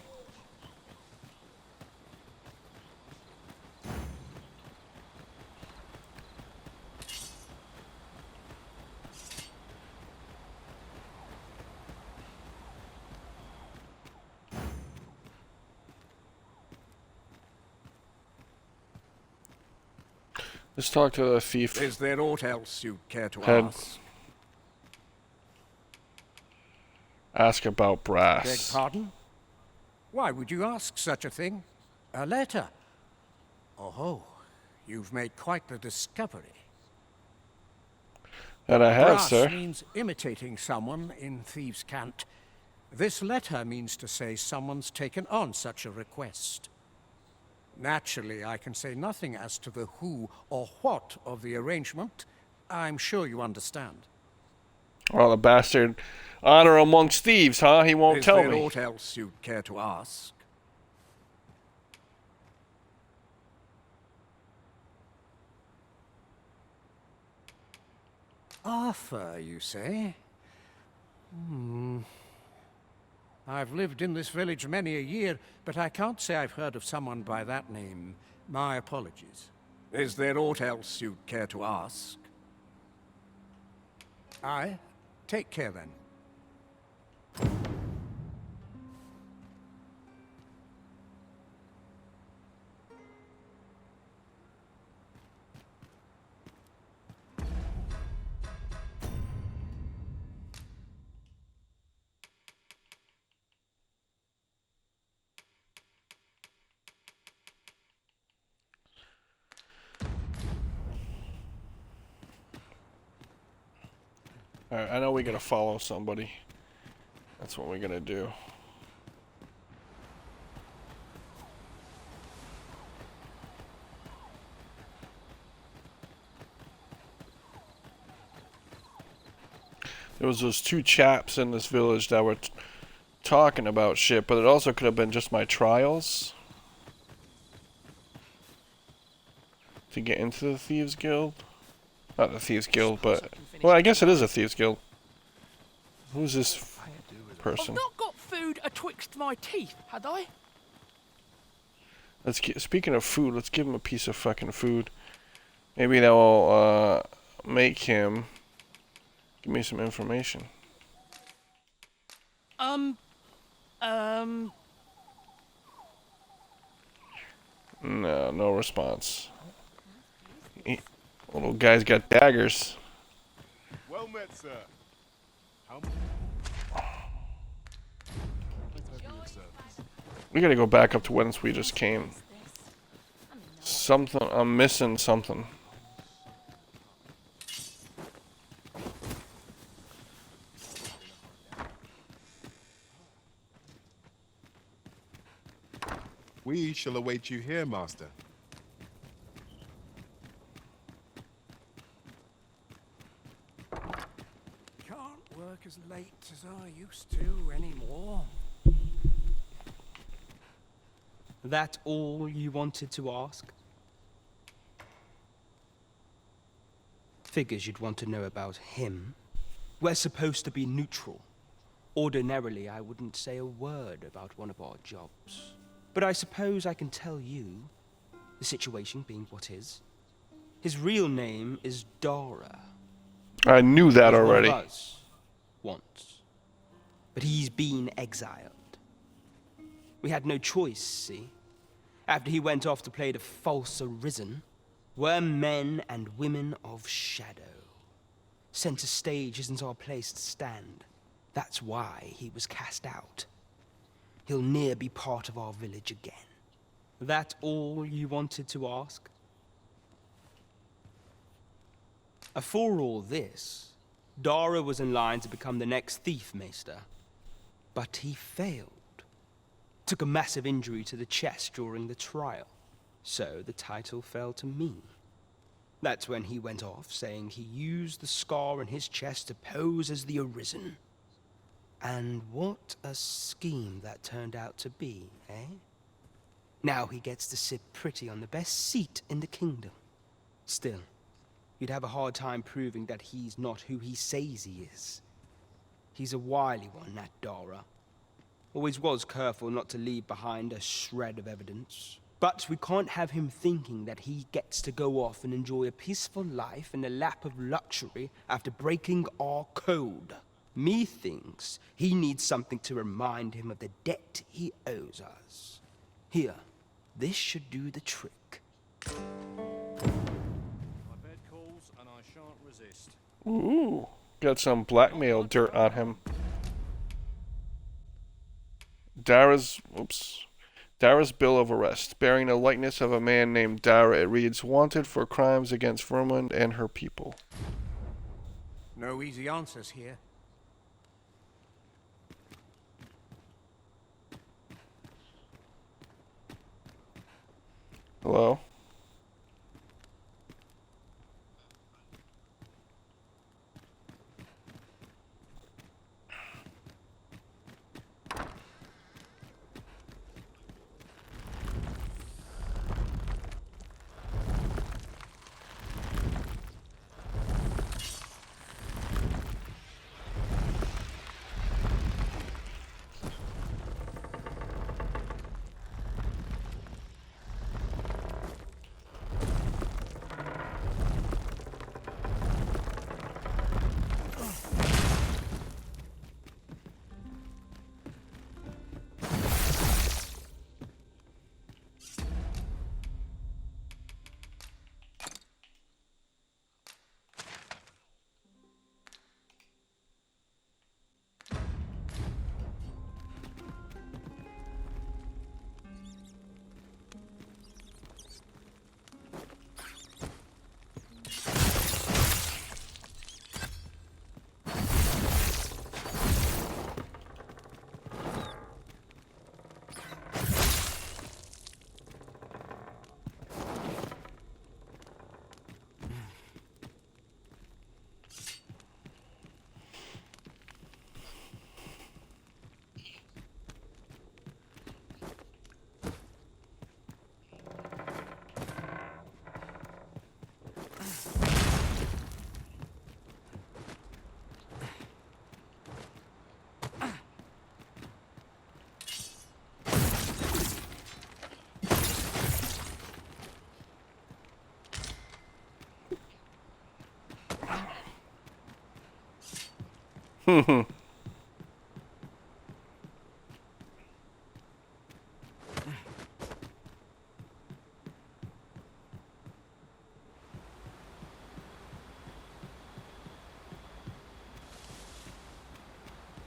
Speaker 1: Let's talk to the thief.
Speaker 11: Is there aught else you'd care to
Speaker 1: ask? Ask about brass.
Speaker 11: Beg pardon? Why would you ask such a thing? A letter? Oh, you've made quite the discovery.
Speaker 1: That I have,
Speaker 11: brass
Speaker 1: sir.
Speaker 11: Means imitating someone in thieves' cant. This letter means to say someone's taken on such a request. Naturally, I can say nothing as to the who or what of the arrangement. I'm sure you understand.
Speaker 1: Oh, the bastard. Honor amongst thieves, huh? He won't tell me.
Speaker 11: Is there aught else you'd care to ask? Arthur, you say? I've lived in this village many a year, but I can't say I've heard of someone by that name. My apologies. Is there aught else you'd care to ask? Aye. Take care, then.
Speaker 1: Alright, I know we gotta follow somebody. That's what we're gonna do. There was those two chaps in this village that were talking about shit, but it also could have been just my trials to get into the Thieves Guild. Not the Thieves Guild, but... Well, I guess it is a Thieves Guild. Who's this person?
Speaker 16: I've not got food atwixt my teeth, had I?
Speaker 1: Speaking of food, let's give him a piece of fucking food. Maybe that will make him give me some information. No, no response. Little guy's got daggers.
Speaker 2: Well met, sir. How
Speaker 1: We gotta go back up to whence we just came. Something, I'm missing something.
Speaker 2: We shall await you here, master.
Speaker 11: Can't work as late as I used to anymore.
Speaker 17: That all you wanted to ask? Figures you'd want to know about him. We're supposed to be neutral. Ordinarily, I wouldn't say a word about one of our jobs. But I suppose I can tell you, the situation being what is. His real name is Dara.
Speaker 1: I knew that already.
Speaker 17: One of us once. But he's been exiled. We had no choice, see? After he went off to play the false Arisen, we're men and women of shadow. Center stage isn't our place to stand. That's why he was cast out. He'll ne'er be part of our village again. That all you wanted to ask? For all this, Dara was in line to become the next Thief Maester. But he failed. Took a massive injury to the chest during the trial. So the title fell to me. That's when he went off, saying he used the scar on his chest to pose as the Arisen. And what a scheme that turned out to be, eh? Now he gets to sit pretty on the best seat in the kingdom. Still, you'd have a hard time proving that he's not who he says he is. He's a wily one, that Dara. Always was careful not to leave behind a shred of evidence. But we can't have him thinking that he gets to go off and enjoy a peaceful life in the lap of luxury after breaking our code. Methinks he needs something to remind him of the debt he owes us. Here, this should do the trick.
Speaker 12: My bed calls and I shan't resist.
Speaker 1: Ooh, got some blackmail dirt on him. Dara's bill of arrest, bearing the likeness of a man named Dara. It reads, wanted for crimes against Vermund and her people.
Speaker 11: No easy answers here.
Speaker 1: Hello?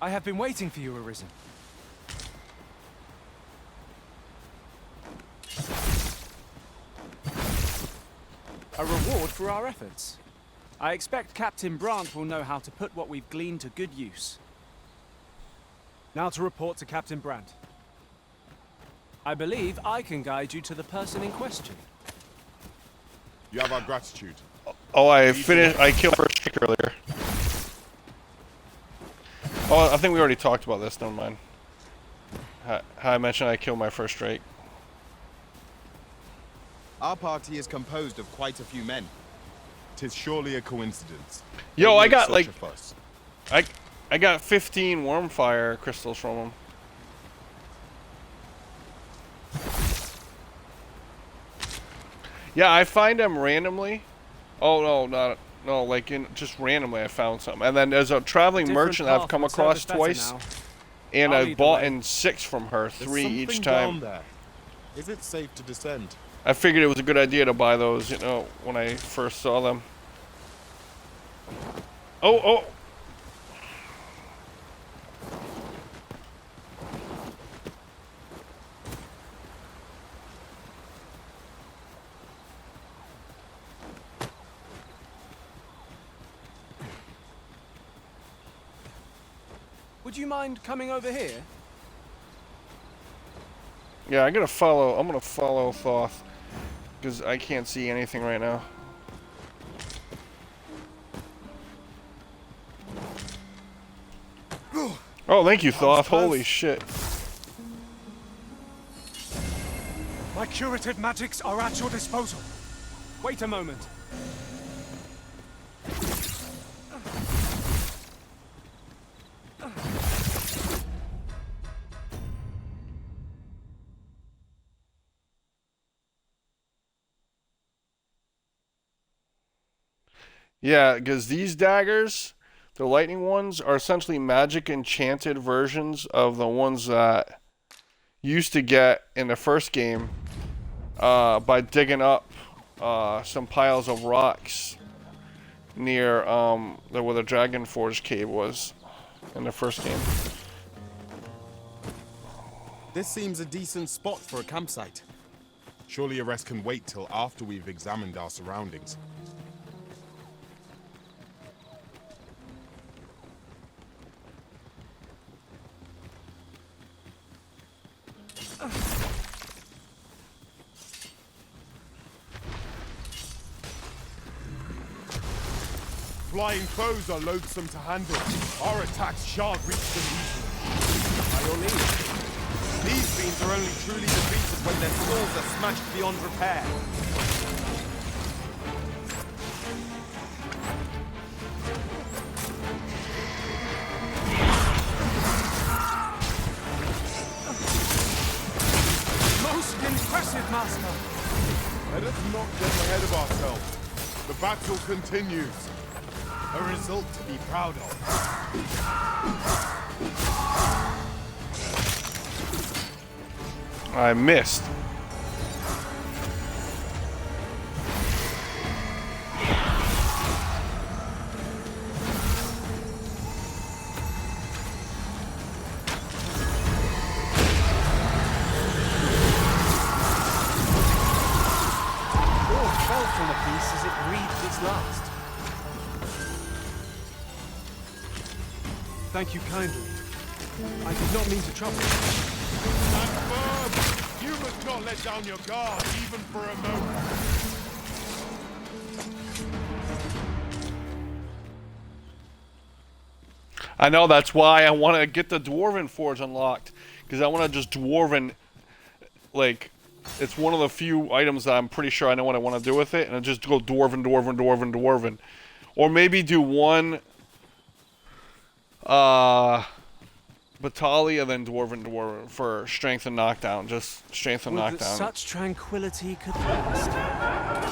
Speaker 3: I have been waiting for you, Arisen. A reward for our efforts. I expect Captain Brant will know how to put what we've gleaned to good use. Now to report to Captain Brant. I believe I can guide you to the person in question.
Speaker 2: You have our gratitude.
Speaker 1: Oh, I killed first Drake earlier. Oh, I think we already talked about this. Never mind. How I mentioned I killed my first Drake.
Speaker 5: Our party is composed of quite a few men.
Speaker 2: 'Tis surely a coincidence.
Speaker 1: Yo, I got
Speaker 2: Such
Speaker 1: like
Speaker 2: a fuss.
Speaker 1: I got 15 Wormfire crystals from him. Yeah, I find them randomly. Oh no, like just randomly I found something. And then there's a traveling merchant I've come across twice, and I've bought in 6 from her, 3 each time.
Speaker 2: Down there. Is it safe to descend?
Speaker 1: I figured it was a good idea to buy those, you know, when I first saw them. Oh!
Speaker 3: Would you mind coming over here?
Speaker 1: Yeah, I'm gonna follow Thoth, because I can't see anything right now. Oh, thank you, Thoth. Holy shit.
Speaker 3: My curative magics are at your disposal. Wait a moment.
Speaker 1: Yeah, because these daggers, the lightning ones, are essentially magic enchanted versions of the ones that you used to get in the first game by digging up some piles of rocks near where the Dragon Forge cave was in the first game.
Speaker 2: This seems a decent spot for a campsite. Surely a rest can wait till after we've examined our surroundings. Flying foes are loathsome to handle. Our attacks shan't reach them easily.
Speaker 3: By your leave.
Speaker 5: These fiends are only truly defeated when their skulls are smashed beyond repair.
Speaker 3: Most impressive, Master.
Speaker 2: Let us not get ahead of ourselves. The battle continues. A result to be proud of.
Speaker 1: I missed.
Speaker 3: Lord fell from the piece as it breathed its last. Thank you kindly. I did not mean to trouble you.
Speaker 2: Stand firm! You must not let down your guard, even for a moment.
Speaker 1: I know, that's why I want to get the Dwarven Forge unlocked, because I want to just Dwarven, like, it's one of the few items that I'm pretty sure I know what I want to do with it, and I just go Dwarven, Dwarven, Dwarven, Dwarven. Or maybe do one Battalia, then Dwarven for strength and knockdown, just strength and
Speaker 3: Would that
Speaker 1: knockdown.
Speaker 3: such tranquility could last.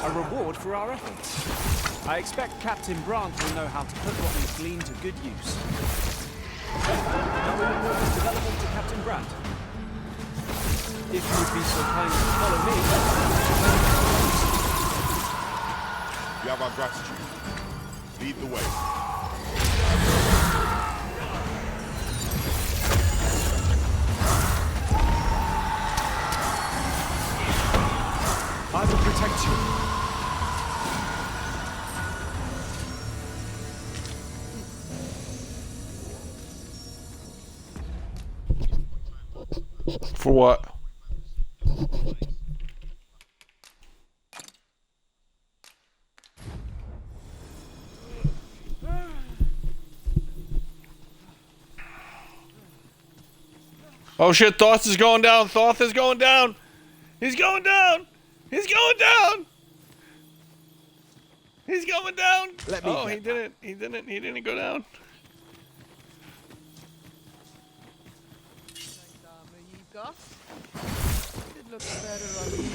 Speaker 3: A reward for our efforts. I expect Captain Brant will know how to put what we've gleaned to good use. Now we report this development to Captain Brandt. If you'd be so kind as to follow me.
Speaker 2: You have our gratitude. Lead the way.
Speaker 3: I will protect you.
Speaker 1: For what? Oh shit, Thoth is going down. Thoth is going down. He's going down. He's going down. He's going down.
Speaker 5: Let me
Speaker 1: oh, he didn't. He didn't. He didn't go down.
Speaker 8: It looks better on you.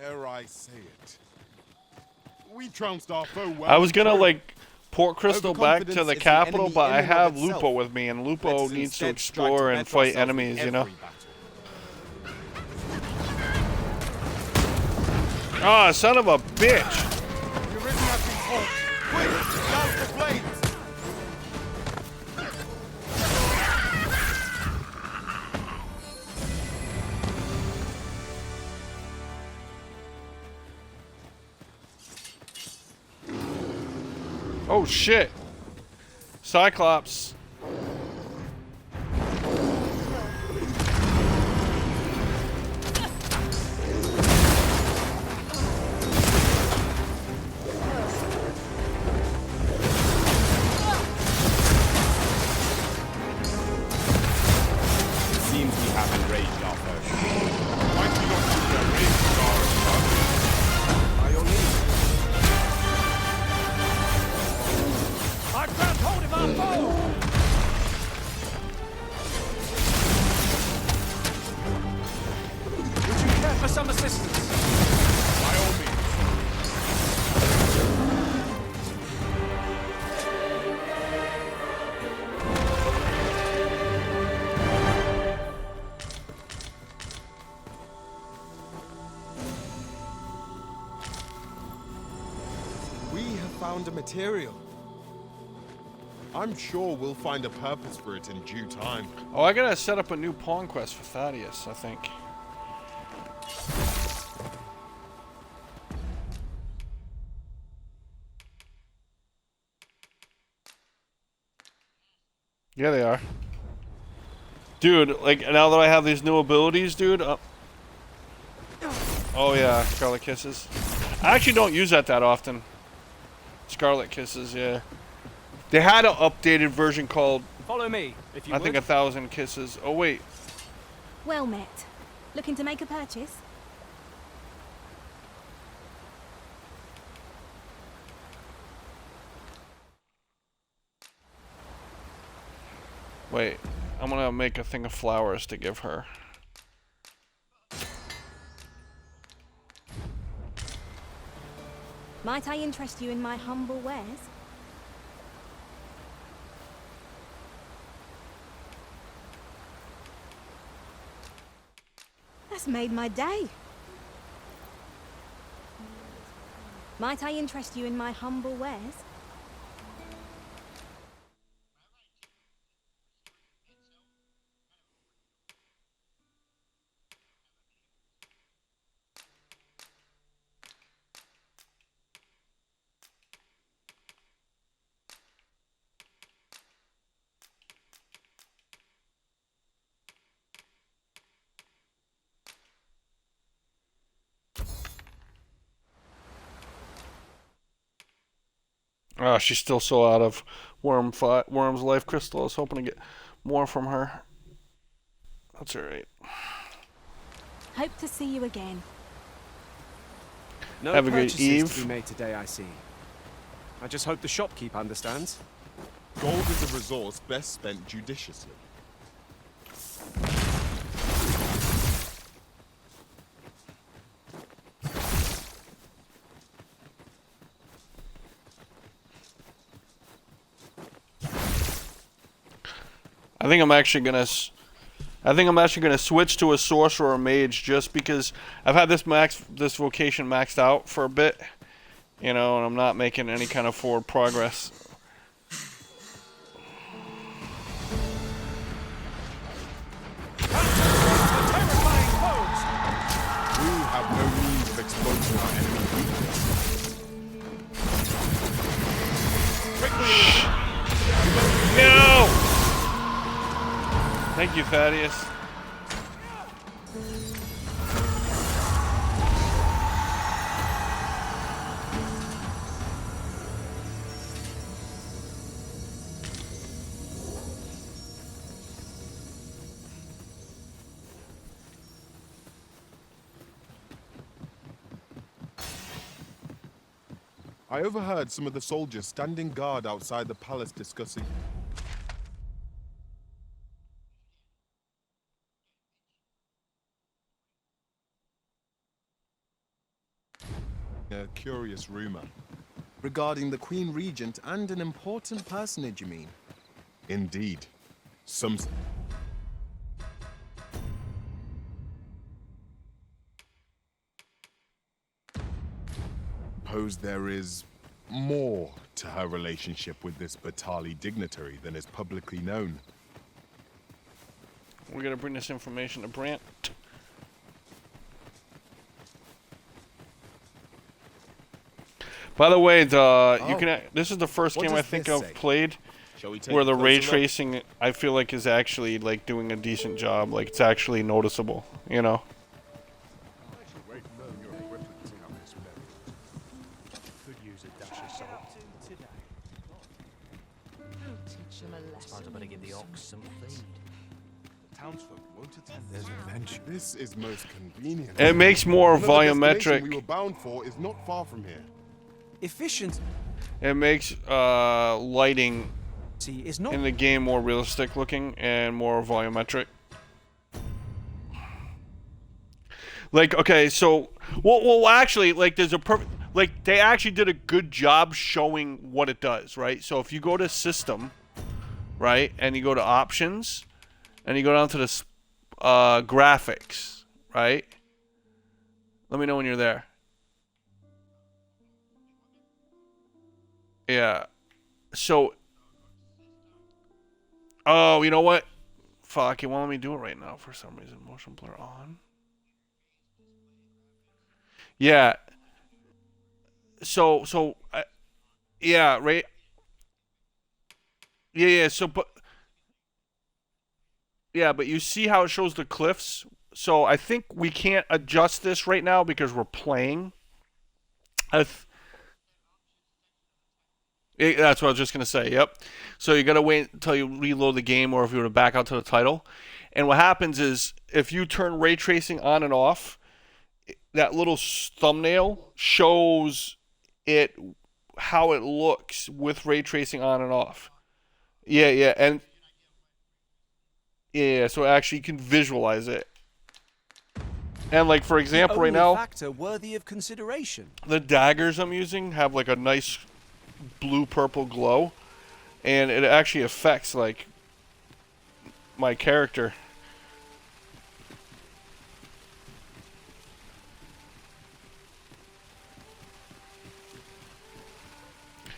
Speaker 2: Dare I say it? We trounced our foe well.
Speaker 1: I was gonna
Speaker 2: and
Speaker 1: like port Crystal back to the capital, but I have
Speaker 2: itself.
Speaker 1: Lupo with me, and Lupo
Speaker 2: Let's
Speaker 1: needs to
Speaker 2: instead strive
Speaker 1: explore
Speaker 2: to
Speaker 1: and
Speaker 2: better
Speaker 1: fight
Speaker 2: ourselves in
Speaker 1: enemies, you know.
Speaker 2: every battle.
Speaker 1: Ah, son of a bitch!
Speaker 2: The Arisen has been caught. Quick, down the blades!
Speaker 1: Oh shit! Cyclops.
Speaker 2: Seems we have enraged our foe. Might we not use their rage star as well? By your leave.
Speaker 3: I grabbed hold of our foe! Would you care for some assistance?
Speaker 2: By all means.
Speaker 5: We have found a material.
Speaker 2: I'm sure we'll find a purpose for it in due time.
Speaker 1: Oh, I gotta set up a new pawn quest for Thaddeus, I think. Yeah, they are. Dude, like, now that I have these new abilities, dude. Oh, yeah, Scarlet Kisses. I actually don't use that often. Scarlet Kisses, yeah. They had an updated version called,
Speaker 3: Follow me, if you
Speaker 1: I
Speaker 3: would.
Speaker 1: think, 1,000 Kisses. Oh, wait.
Speaker 10: Well met. Looking to make a purchase?
Speaker 1: Wait. I'm gonna make a thing of flowers to give her.
Speaker 10: Might I interest you in my humble wares? That's made my day. Might I interest you in my humble wares?
Speaker 1: Ah, she's still so out of Worm's life crystal. I was hoping to get more from her. That's alright.
Speaker 10: Hope to see you again.
Speaker 3: No
Speaker 1: Have a great
Speaker 3: purchases
Speaker 1: eve.
Speaker 3: to be made today, I see. I just hope the shopkeep understands.
Speaker 2: Gold is a resource best spent judiciously.
Speaker 1: I think I'm actually gonna switch to a sorcerer or mage just because I've had this vocation maxed out for a bit, you know, and I'm not making any kind of forward progress.
Speaker 2: We have no means of exploiting our enemy weakness.
Speaker 1: No! Thank you, Thaddeus.
Speaker 2: I overheard some of the soldiers standing guard outside the palace discussing a curious rumor.
Speaker 5: Regarding the Queen Regent and an important personage, you mean?
Speaker 2: Indeed. Some... suppose there is more to her relationship with this Batali dignitary than is publicly known.
Speaker 1: We're gonna bring this information to Brant. By the way, this is the first game I think I've played where the ray tracing I feel like is actually like doing a decent job. Like it's actually noticeable, you know.
Speaker 2: This is most convenient.
Speaker 1: It makes more volumetric.
Speaker 2: We were bound for is not far from here.
Speaker 3: Efficient.
Speaker 1: It makes lighting in the game more realistic looking and more volumetric. Like, okay, so well actually, like there's a perfect, like they actually did a good job showing what it does, right? So if you go to system, right, and you go to options, and you go down to the graphics, right? Let me know when you're there. Yeah. So. Oh, you know what? Fuck, it won't let me do it right now for some reason. Motion blur on. Yeah. So, yeah, right. Yeah. So, but. Yeah, but you see how it shows the cliffs? So I think we can't adjust this right now because we're playing. That's what I was just going to say, yep. So you got to wait until you reload the game or if you were to back out to the title. And what happens is if you turn ray tracing on and off, that little thumbnail shows it how it looks with ray tracing on and off. Yeah, and yeah, so actually you can visualize it. And like for example, right now,
Speaker 3: factor worthy of consideration.
Speaker 1: The daggers I'm using have like a nice blue-purple glow, and it actually affects like my character.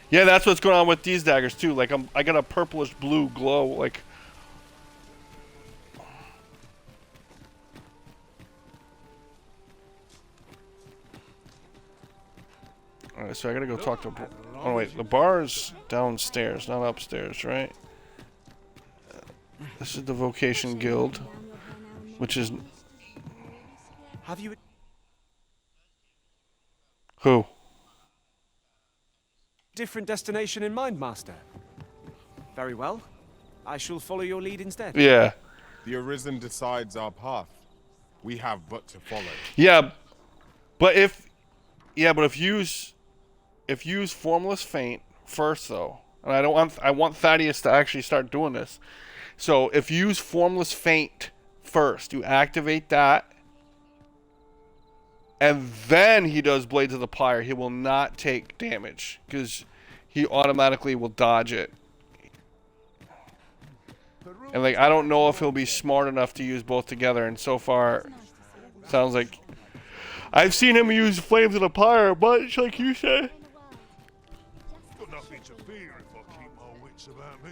Speaker 1: Yeah, that's what's going on with these daggers too. Like I got a purplish blue glow, like. Alright, so I gotta go talk to... Oh wait, the bar's downstairs, not upstairs, right? This is the Vocation Guild, which is...
Speaker 3: Have you...
Speaker 1: Who?
Speaker 3: Different destination in mind, Master? Very well. I shall follow your lead instead.
Speaker 1: Yeah.
Speaker 2: The Arisen decides our path. We have but to follow.
Speaker 1: Yeah, but if you use Formless Feint, first, though. And I want Thaddeus to actually start doing this. So if you use Formless Feint first, you activate that, and then he does Blades of the Pyre, he will not take damage, because he automatically will dodge it. And like, I don't know if he'll be smart enough to use both together, and so far, sounds like I've seen him use Flames of the Pyre a bunch, like you said.
Speaker 13: Got nothing to fear if I keep my wits about me.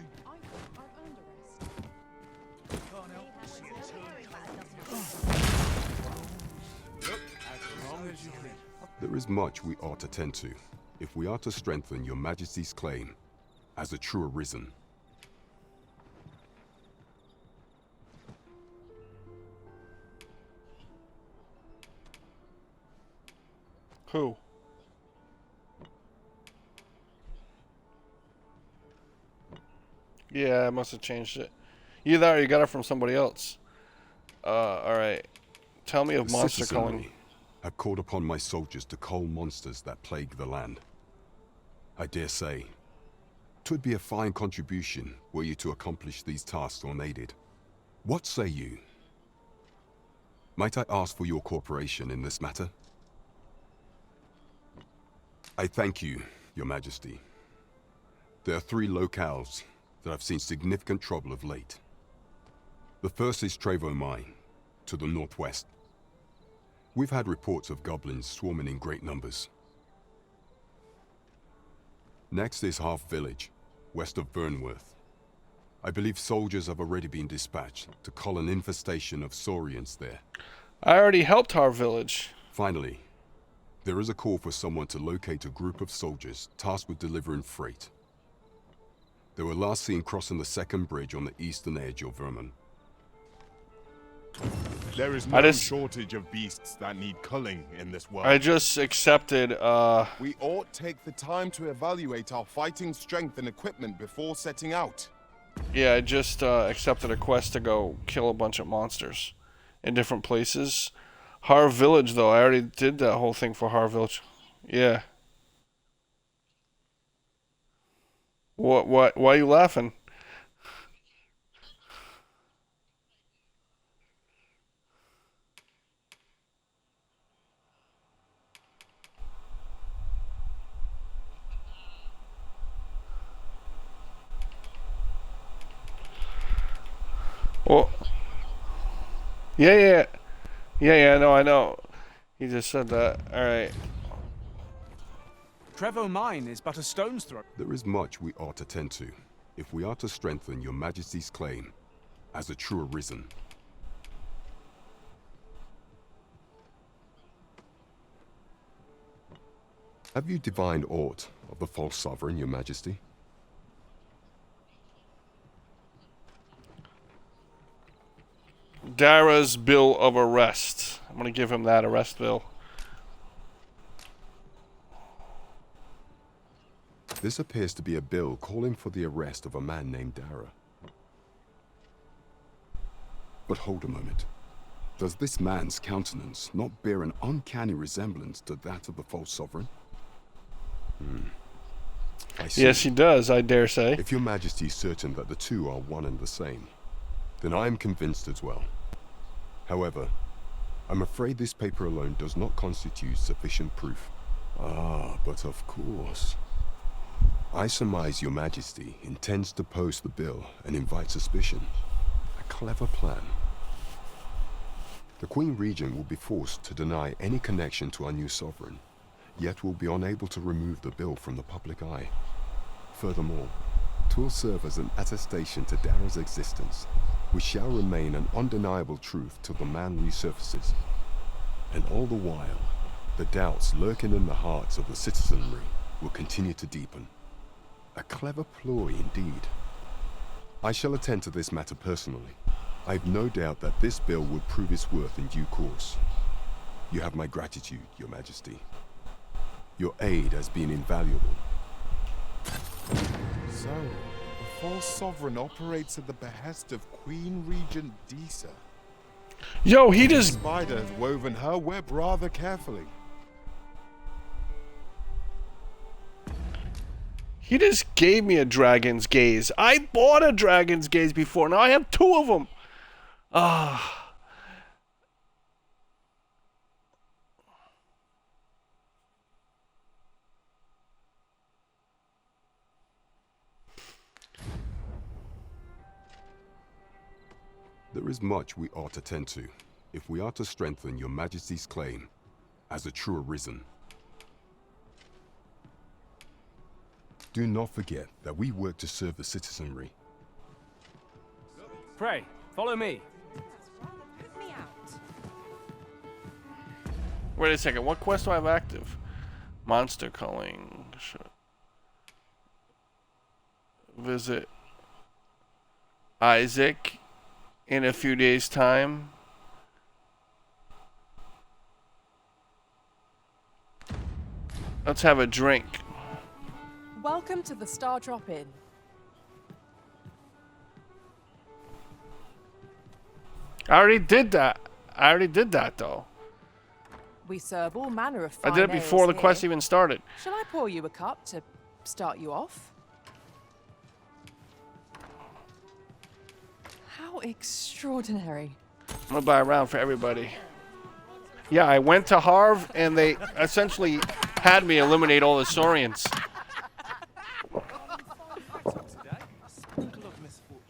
Speaker 18: There is much we ought to tend to, if we are to strengthen your Majesty's claim as a true Arisen.
Speaker 1: Who? Yeah, I must have changed it. Either that or you got it from somebody else. Alright. Tell me of
Speaker 18: The
Speaker 1: monster
Speaker 18: citizenry
Speaker 1: culling.
Speaker 18: have called upon my soldiers to cull monsters that plague the land. I dare say, 'twould be a fine contribution were you to accomplish these tasks unaided. What say you? Might I ask for your cooperation in this matter? I thank you, Your Majesty. There are 3 locales that have seen significant trouble of late. The first is Trevo Mine, to the northwest. We've had reports of goblins swarming in great numbers. Next is Half Village, west of Burnworth. I believe soldiers have already been dispatched to cull an infestation of saurians there.
Speaker 1: I already helped our village.
Speaker 18: Finally, there is a call for someone to locate a group of soldiers tasked with delivering freight. They were last seen crossing the second bridge on the eastern edge of Vermont.
Speaker 2: There is no shortage of beasts that need culling in this world.
Speaker 1: I just accepted,
Speaker 2: We ought take the time to evaluate our fighting strength and equipment before setting out.
Speaker 1: Yeah, I just accepted a quest to go kill a bunch of monsters in different places. Har Village, though, I already did that whole thing for Har Village. Yeah. What? Why are you laughing? Well, yeah, no, I know. He just said that. Alright.
Speaker 3: Trevo Mine is but a stone's throw.
Speaker 18: There is much we ought to tend to, if we are to strengthen your Majesty's claim as a true Arisen. Have you divined aught of the false sovereign, Your Majesty?
Speaker 1: Dara's bill of arrest. I'm gonna give him that arrest bill.
Speaker 18: This appears to be a bill calling for the arrest of a man named Dara. But hold a moment. Does this man's countenance not bear an uncanny resemblance to that of the false sovereign? I see.
Speaker 1: Yes, he does, I dare say.
Speaker 18: If Your Majesty is certain that the two are one and the same, then I am convinced as well. However, I'm afraid this paper alone does not constitute sufficient proof. Ah, but of course. I surmise Your Majesty intends to post the bill and invite suspicion. A clever plan. The Queen Regent will be forced to deny any connection to our new sovereign, yet will be unable to remove the bill from the public eye. Furthermore, 'twill serve as an attestation to Dara's existence, which shall remain an undeniable truth till the man resurfaces. And all the while, the doubts lurking in the hearts of the citizenry will continue to deepen. A clever ploy indeed. I shall attend to this matter personally. I've no doubt that this bill would prove its worth in due course. You have my gratitude, Your Majesty. Your aid has been invaluable.
Speaker 2: So, the false sovereign operates at the behest of Queen Regent Disa.
Speaker 1: Yo, he just...
Speaker 2: The spider has woven her web rather carefully.
Speaker 1: He just gave me a dragon's gaze. I bought a dragon's gaze before. Now I have 2 of them. Ah.
Speaker 18: There is much we ought to tend to, if we are to strengthen your Majesty's claim as a true Arisen. Do not forget that we work to serve the citizenry.
Speaker 3: Pray, follow me.
Speaker 1: Wait a second. What quest do I have active? Monster culling. Visit Isaac in a few days' time. Let's have a drink.
Speaker 19: Welcome to the Star Drop Inn.
Speaker 1: I already did that. Though.
Speaker 19: We serve all manner of
Speaker 1: I
Speaker 19: fine
Speaker 1: did it before
Speaker 19: ales
Speaker 1: the quest
Speaker 19: here.
Speaker 1: even started.
Speaker 19: Shall I pour you a cup to start you off? How extraordinary.
Speaker 1: I'm gonna buy a round for everybody. Yeah, I went to Harv and they essentially had me eliminate all the Saurians.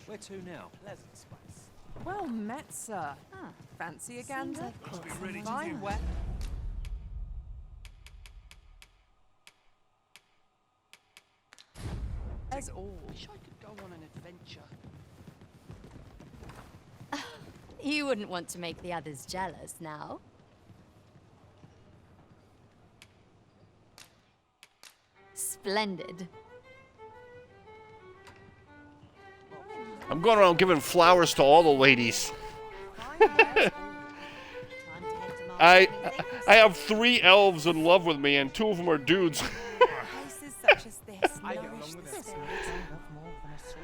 Speaker 8: Where to now? Pleasant space.
Speaker 19: Well met, sir. Fancy a gander? Fine wet. As all.
Speaker 16: Wish I could go on an adventure.
Speaker 14: You wouldn't want to make the others jealous now. Splendid.
Speaker 1: I'm going around giving flowers to all the ladies. I have 3 elves in love with me, and 2 of them are dudes.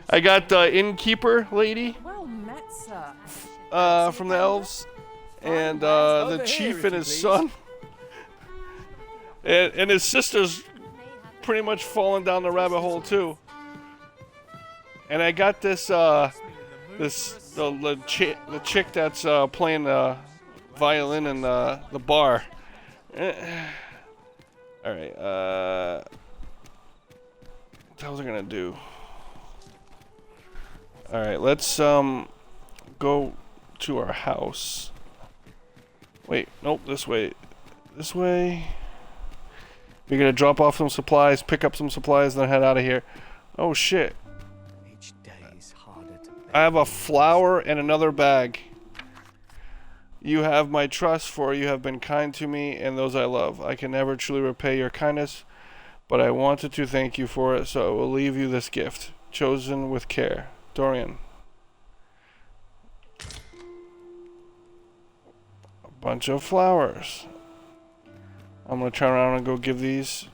Speaker 1: I got the innkeeper lady
Speaker 19: Well met, sir.
Speaker 1: from the elves, and the chief and his son, and his sister's pretty much falling down the rabbit hole too. And I got this the chick that's playing the violin in the bar. All right, what was I gonna do? All right, let's go to our house. Wait, nope, this way. This way. We're gonna drop off some supplies, pick up some supplies, then head out of here. Oh shit.
Speaker 8: Each day is harder to
Speaker 1: I have a flower and another bag. You have my trust, for you have been kind to me and those I love. I can never truly repay your kindness, but I wanted to thank you for it, so I will leave you this gift, chosen with care. Dorian. A bunch of flowers. I'm gonna turn around and go give these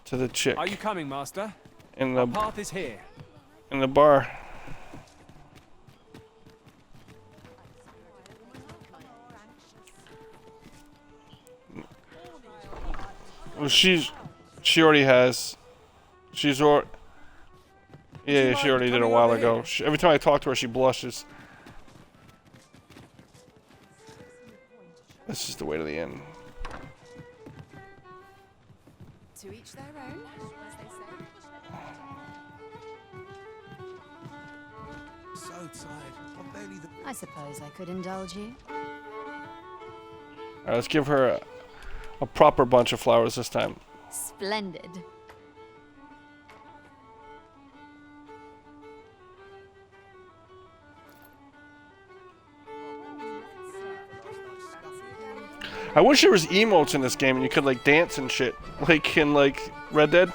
Speaker 1: to the chick.
Speaker 3: Are you coming, Master?
Speaker 1: In the
Speaker 3: Our path is here.
Speaker 1: In the bar. Well, she already has. She's or. Yeah, she already did a while ago. Every time I talk to her, she blushes. This is the way to the end.
Speaker 7: To each their own, as they say.
Speaker 8: So tired. I'm barely the.
Speaker 14: I suppose I could indulge you.
Speaker 1: Alright, let's give her a proper bunch of flowers this time.
Speaker 14: Splendid.
Speaker 1: I wish there was emotes in this game and you could like dance and shit, like in like Red Dead,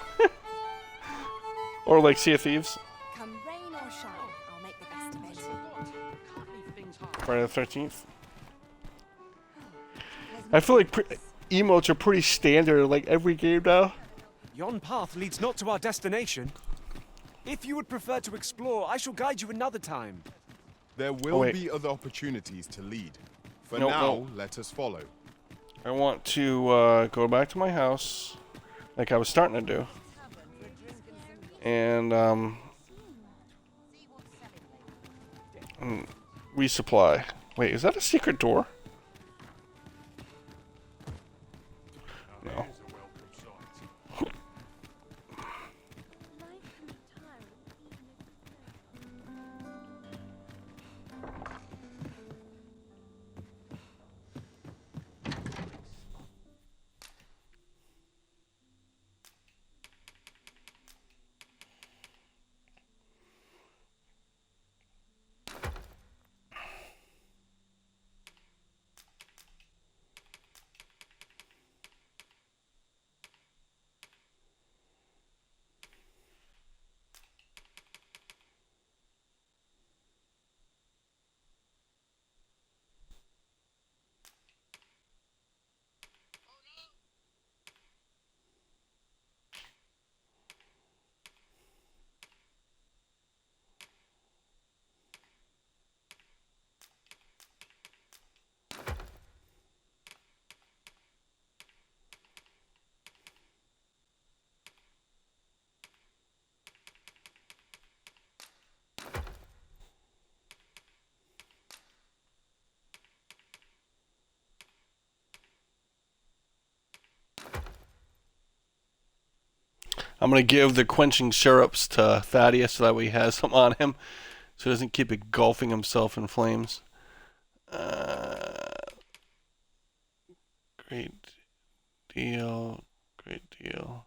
Speaker 1: or like Sea of Thieves.
Speaker 7: Come rain or shine, I'll make the best of it.
Speaker 1: Friday the 13th. I feel like emotes are pretty standard in like every game now.
Speaker 3: Yon path leads not to our destination. If you would prefer to explore, I shall guide you another time.
Speaker 2: There will be other opportunities to lead. For
Speaker 1: Nope,
Speaker 2: now,
Speaker 1: nope.
Speaker 2: let us follow.
Speaker 1: I want to go back to my house, like I was starting to do, and resupply. Wait, is that a secret door? No. I'm going to give the quenching syrups to Thaddeus so that way he has some on him so he doesn't keep engulfing himself in flames. Great deal. Great deal.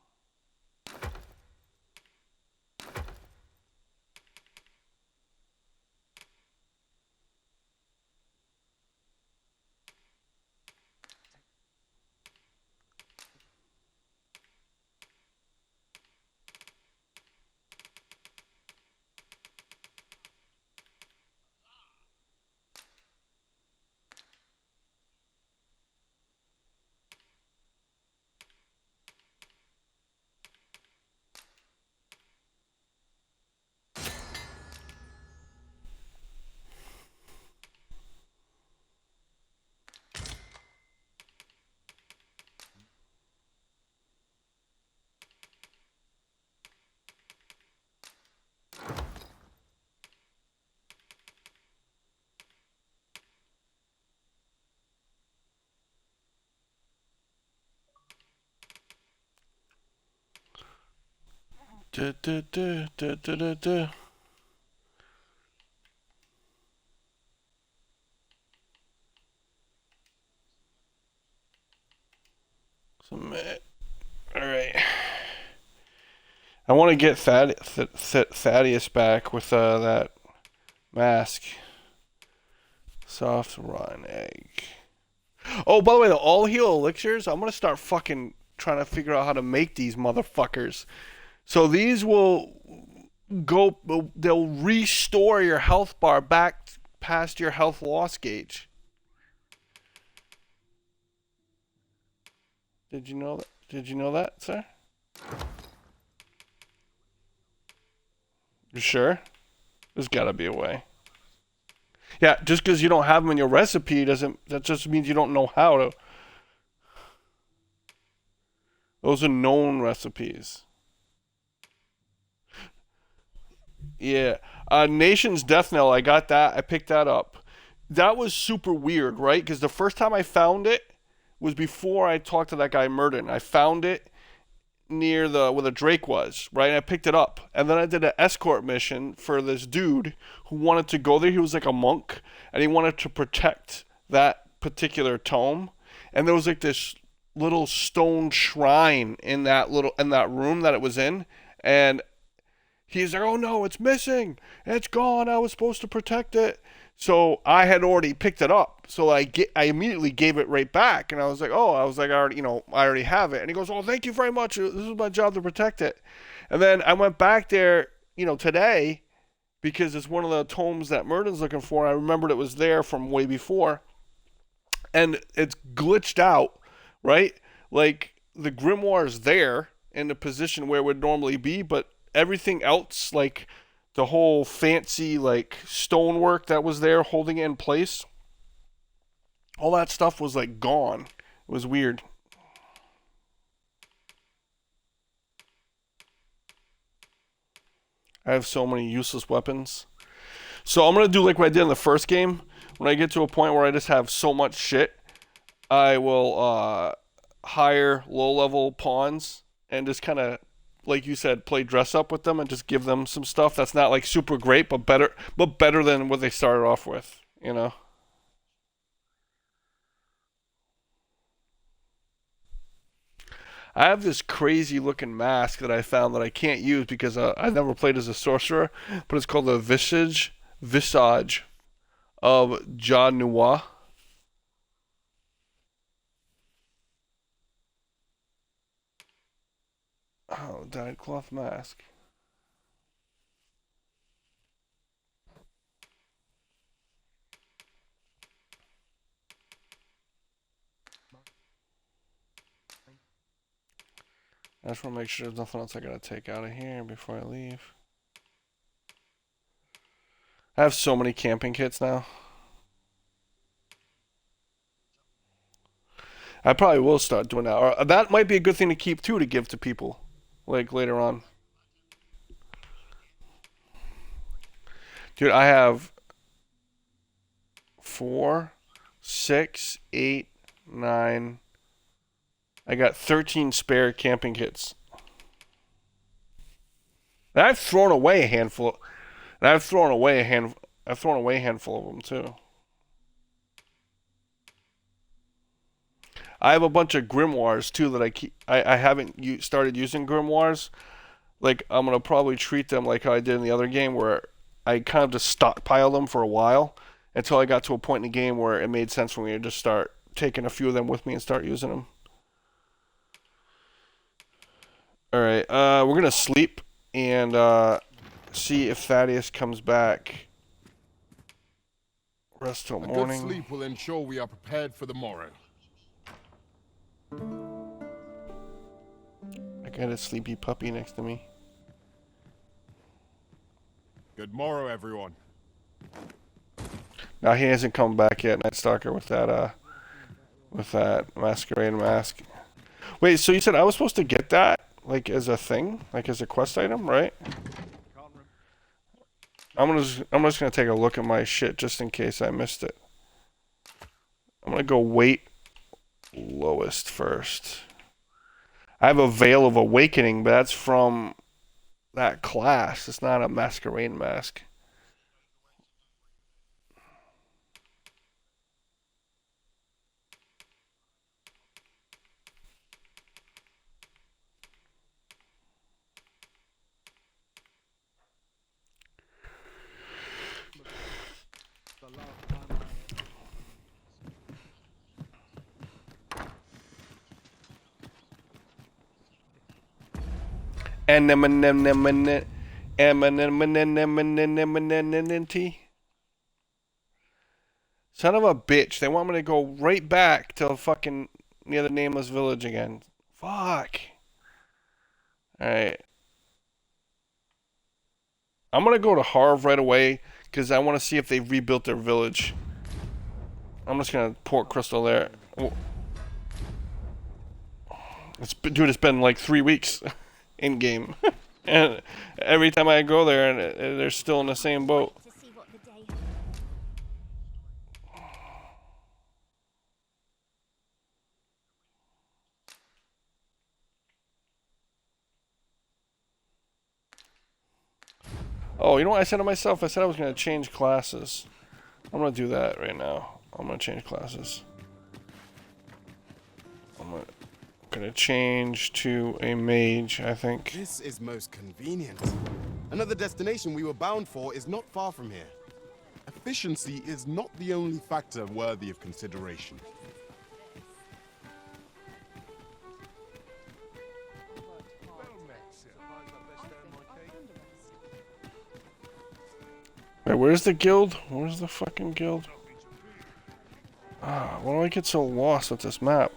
Speaker 1: Du, du, du, du, du, du, du. Alright. I want to get Thaddeus back with that mask. Soft rotten egg. Oh, by the way, the all heal elixirs, I'm going to start fucking trying to figure out how to make these motherfuckers. So these will go, they'll restore your health bar back past your health loss gauge. Did you know that? Did you know that, sir? You sure? There's gotta be a way. Yeah, just because you don't have them in your recipe that just means you don't know how to. Those are known recipes. Yeah. Nation's Death Knell, I got that. I picked that up. That was super weird, right? Because the first time I found it was before I talked to that guy Murden. I found it near where the Drake was, right? And I picked it up. And then I did an escort mission for this dude who wanted to go there. He was like a monk, and he wanted to protect that particular tome. And there was like this little stone shrine in that room that it was in. And he's like, oh no, it's missing. It's gone. I was supposed to protect it. So I had already picked it up. So I immediately gave it right back. And I was like, I already have it. And he goes, oh, thank you very much. This is my job to protect it. And then I went back there, today because it's one of the tomes that Murden's looking for. I remembered it was there from way before. And it's glitched out, right? Like the grimoire's there in the position where it would normally be, but everything else, like the whole fancy like stonework that was there holding it in place, all that stuff was like gone. It was weird. I have so many useless weapons. So I'm gonna do like what I did in the first game. When I get to a point where I just have so much shit, I will hire low-level pawns and just kind of, like you said, play dress up with them and just give them some stuff that's not like super great, but better than what they started off with, you know. I have this crazy looking mask that I found that I can't use because I never played as a sorcerer, but it's called the Visage of Janua. Oh, dyed cloth mask. I just want to make sure there's nothing else I gotta take out of here before I leave. I have so many camping kits now. I probably will start doing that. Or that might be a good thing to keep too, to give to people, like later on. Dude, I have 4, 6, 8, 9. I got 13 spare camping kits. And I've thrown away a handful. And I've thrown away a handful of them too. I have a bunch of grimoires too that I keep. I haven't started using grimoires. Like, I'm gonna probably treat them like how I did in the other game, where I kind of just stockpile them for a while until I got to a point in the game where it made sense for me to just start taking a few of them with me and start using them. All right, we're gonna sleep and see if Thaddeus comes back. Rest till morning.
Speaker 13: A good sleep will ensure we are prepared for the morrow.
Speaker 1: I got a sleepy puppy next to me.
Speaker 13: Good morrow, everyone.
Speaker 1: Now he hasn't come back yet, Night Stalker, with that masquerade mask. Wait, so you said I was supposed to get that, like, as a thing, like as a quest item, right? I'm just gonna take a look at my shit just in case I missed it. I'm gonna go weight lowest first. I have a Veil of Awakening, but that's from that class. It's not a masquerade mask. And son of a bitch, they want me to go right back to fucking near the nameless village again. Fuck. Alright. I'm gonna go to Harv right away because I want to see if they've rebuilt their village. I'm just gonna port crystal there. Dude, it's been like 3 weeks in game. And every time I go there, and they're still in the same boat. Oh, you know what I said to myself? I said I was going to change classes. I'm going to do that right now. I'm going to change classes. I'm going to change to a mage, I think.
Speaker 5: This is most convenient. Another destination we were bound for is not far from here.
Speaker 2: Efficiency is not the only factor worthy of consideration.
Speaker 1: Wait, where's the guild? Where's the fucking guild? Ah, why do I get so lost with this map?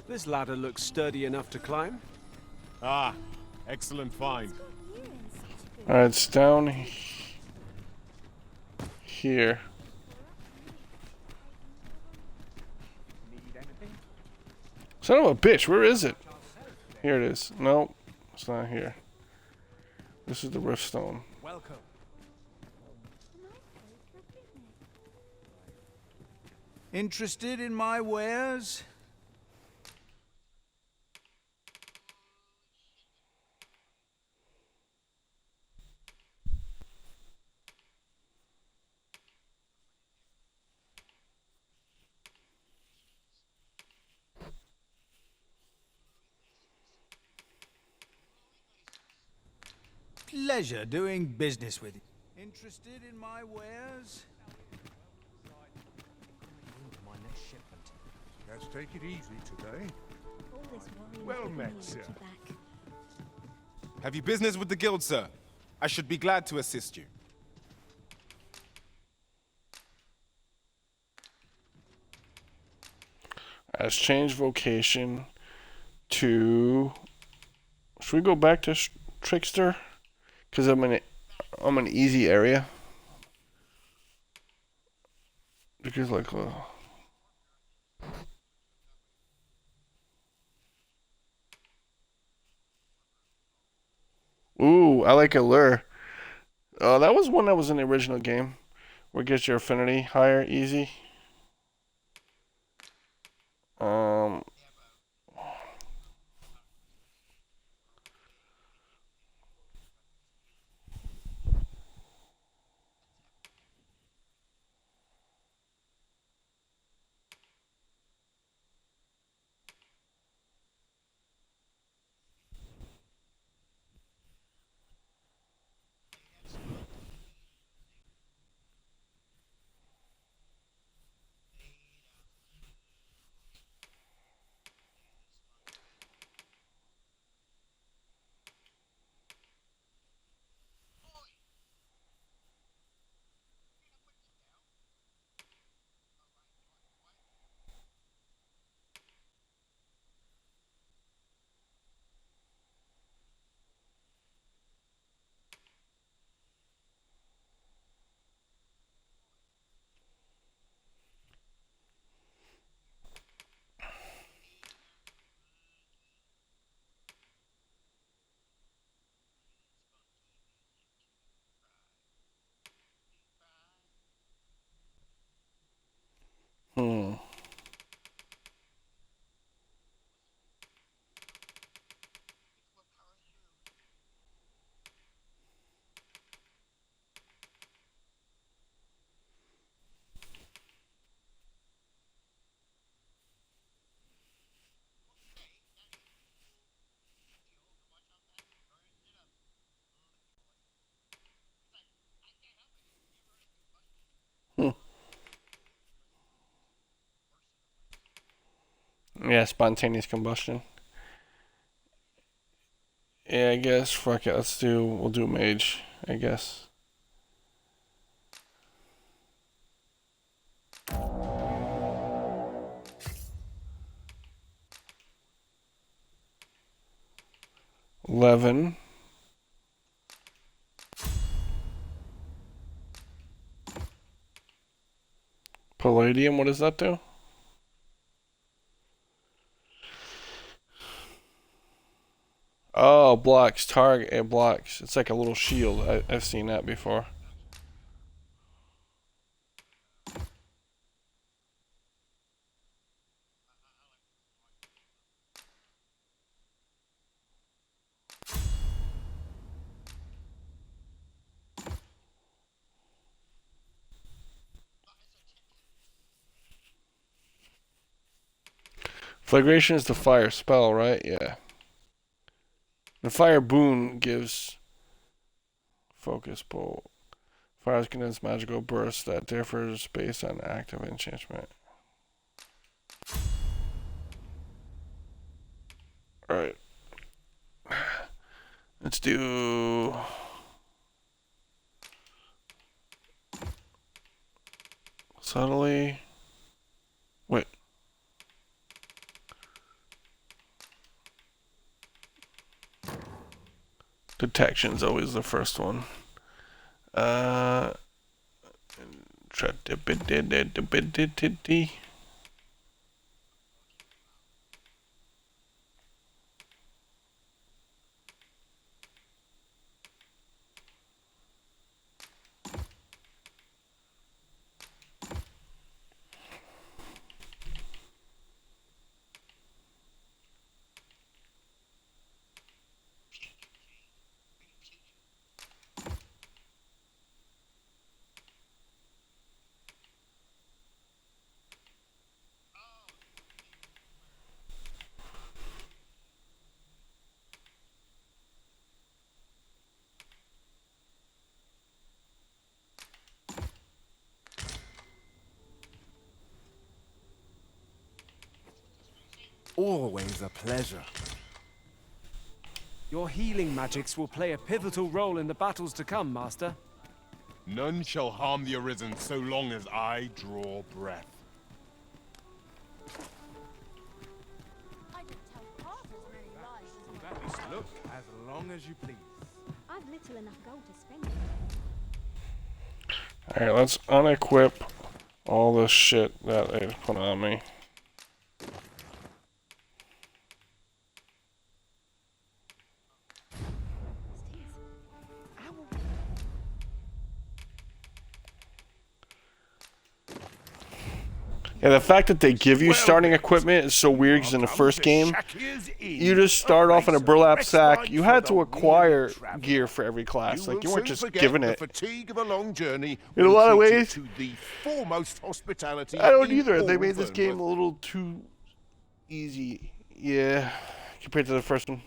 Speaker 3: This ladder looks sturdy enough to climb.
Speaker 2: Ah, excellent find.
Speaker 1: Alright, it's down here. Son of a bitch, where is it? Here it is. Nope, it's not here. This is the Riftstone.
Speaker 3: Welcome.
Speaker 8: Interested in my wares? Pleasure doing business with you. Interested in my wares?
Speaker 13: Let's take it easy today. Well met, sir.
Speaker 5: Have you business with the guild, sir? I should be glad to assist you.
Speaker 1: Has changed vocation to. Should we go back to Trickster? Because I'm in an easy area. Because like. Ooh, I like Allure. That was one that was in the original game. Where it gets your affinity higher, easy. Hmm. Yeah, spontaneous combustion. Yeah, I guess. Fuck it. We'll do mage, I guess. $11. Palladium, what does that do? Oh, blocks. Target, it blocks. It's like a little shield. I've seen that before. Flagration is the fire spell, right? Yeah. The fire boon gives focus bolt. Fires condense magical burst that differs based on active enchantment. Alright. Let's do subtly. Wait. Detection's always the first one.
Speaker 5: always a pleasure.
Speaker 3: Your healing magics will play a pivotal role in the battles to come, Master.
Speaker 2: None shall harm the Arisen so long as I draw breath.
Speaker 10: I didn't tell half as many lies as
Speaker 5: Look as long as you please.
Speaker 10: I've little enough gold to spend.
Speaker 1: Alright, let's unequip all this shit that they put on me. Yeah, the fact that they give you starting equipment is so weird because in the first game, you just start off in a burlap sack. You had to acquire gear for every class. Like, you weren't just given it.
Speaker 13: Fatigue of a long journey.
Speaker 1: In a lot of ways,
Speaker 13: to the foremost hospitality.
Speaker 1: I don't either. They made this game a little too easy. Yeah, compared to the first one.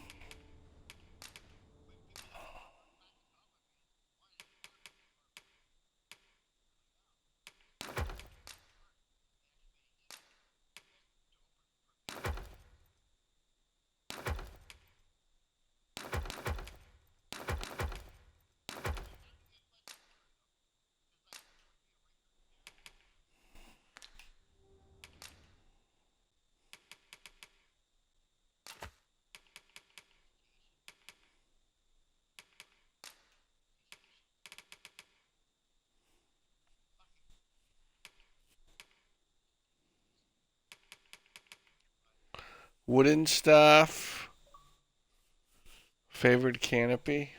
Speaker 1: Wooden staff. Favored canopy.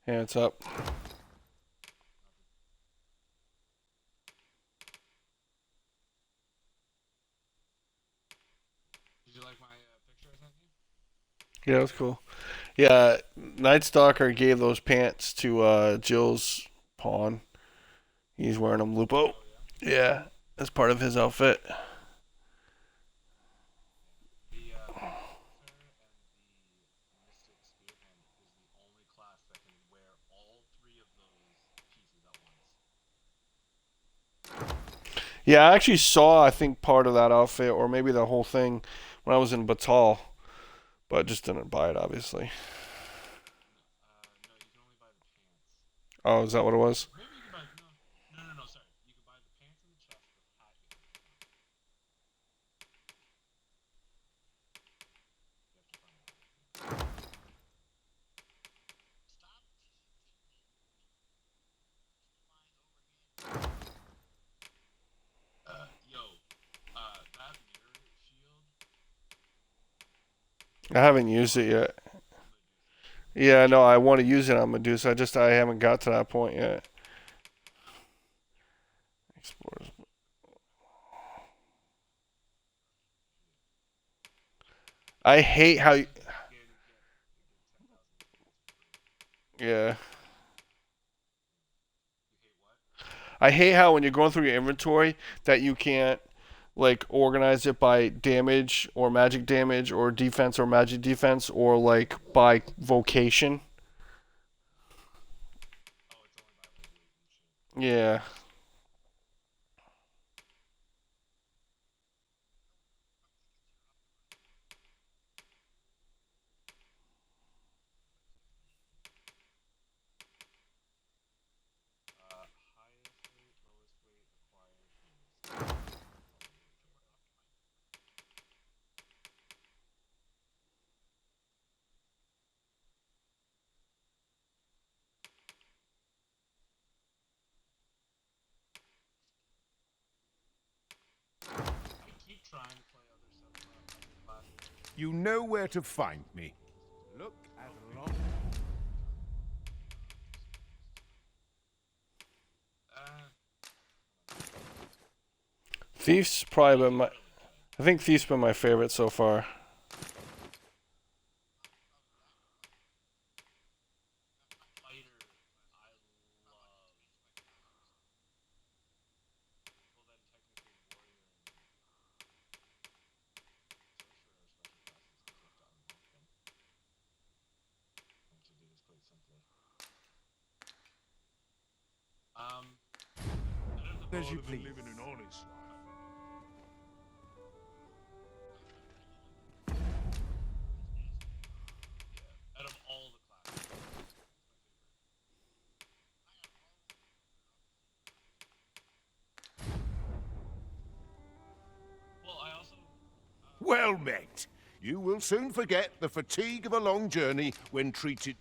Speaker 1: Yeah, it's up.
Speaker 12: Did you like my picture I sent you?
Speaker 1: Yeah, that's cool. Yeah, Night Stalker gave those pants to Jill's pawn. He's wearing them, Lupo. Yeah, that's part of his outfit. Yeah, I actually saw, I think, part of that outfit, or maybe the whole thing, when I was in Batal, but just didn't buy it, obviously. Oh, is that what it was? I haven't used it yet. Yeah, no, I want to use it on Medusa. I haven't got to that point yet. Explorers. I hate how. Yeah. I hate how when you're going through your inventory that you can't like organize it by damage or magic damage or defense or magic defense or like by vocation. Yeah.
Speaker 13: You know where to find me.
Speaker 5: Look as long.
Speaker 1: Thief's probably been my. I think Thief's been my favorite so far.
Speaker 13: As you please. Living an honest life. Well met. You will soon forget the fatigue of a long journey when treated...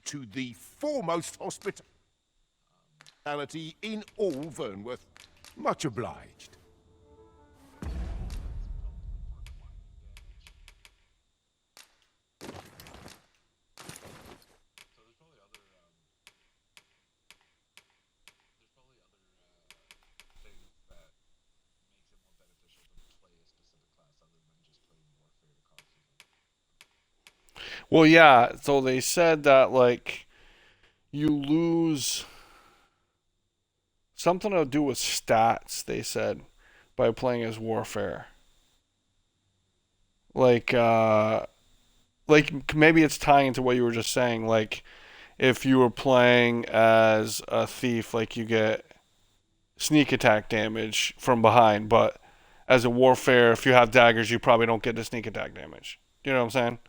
Speaker 13: to the foremost hospitality in all Vernworth. Much obliged.
Speaker 1: Well, yeah, so they said that, like, you lose something to do with stats, they said, by playing as Warfare. Like maybe it's tying into what you were just saying. Like, if you were playing as a thief, like, you get sneak attack damage from behind, but as a Warfare, if you have daggers, you probably don't get the sneak attack damage. You know what I'm saying?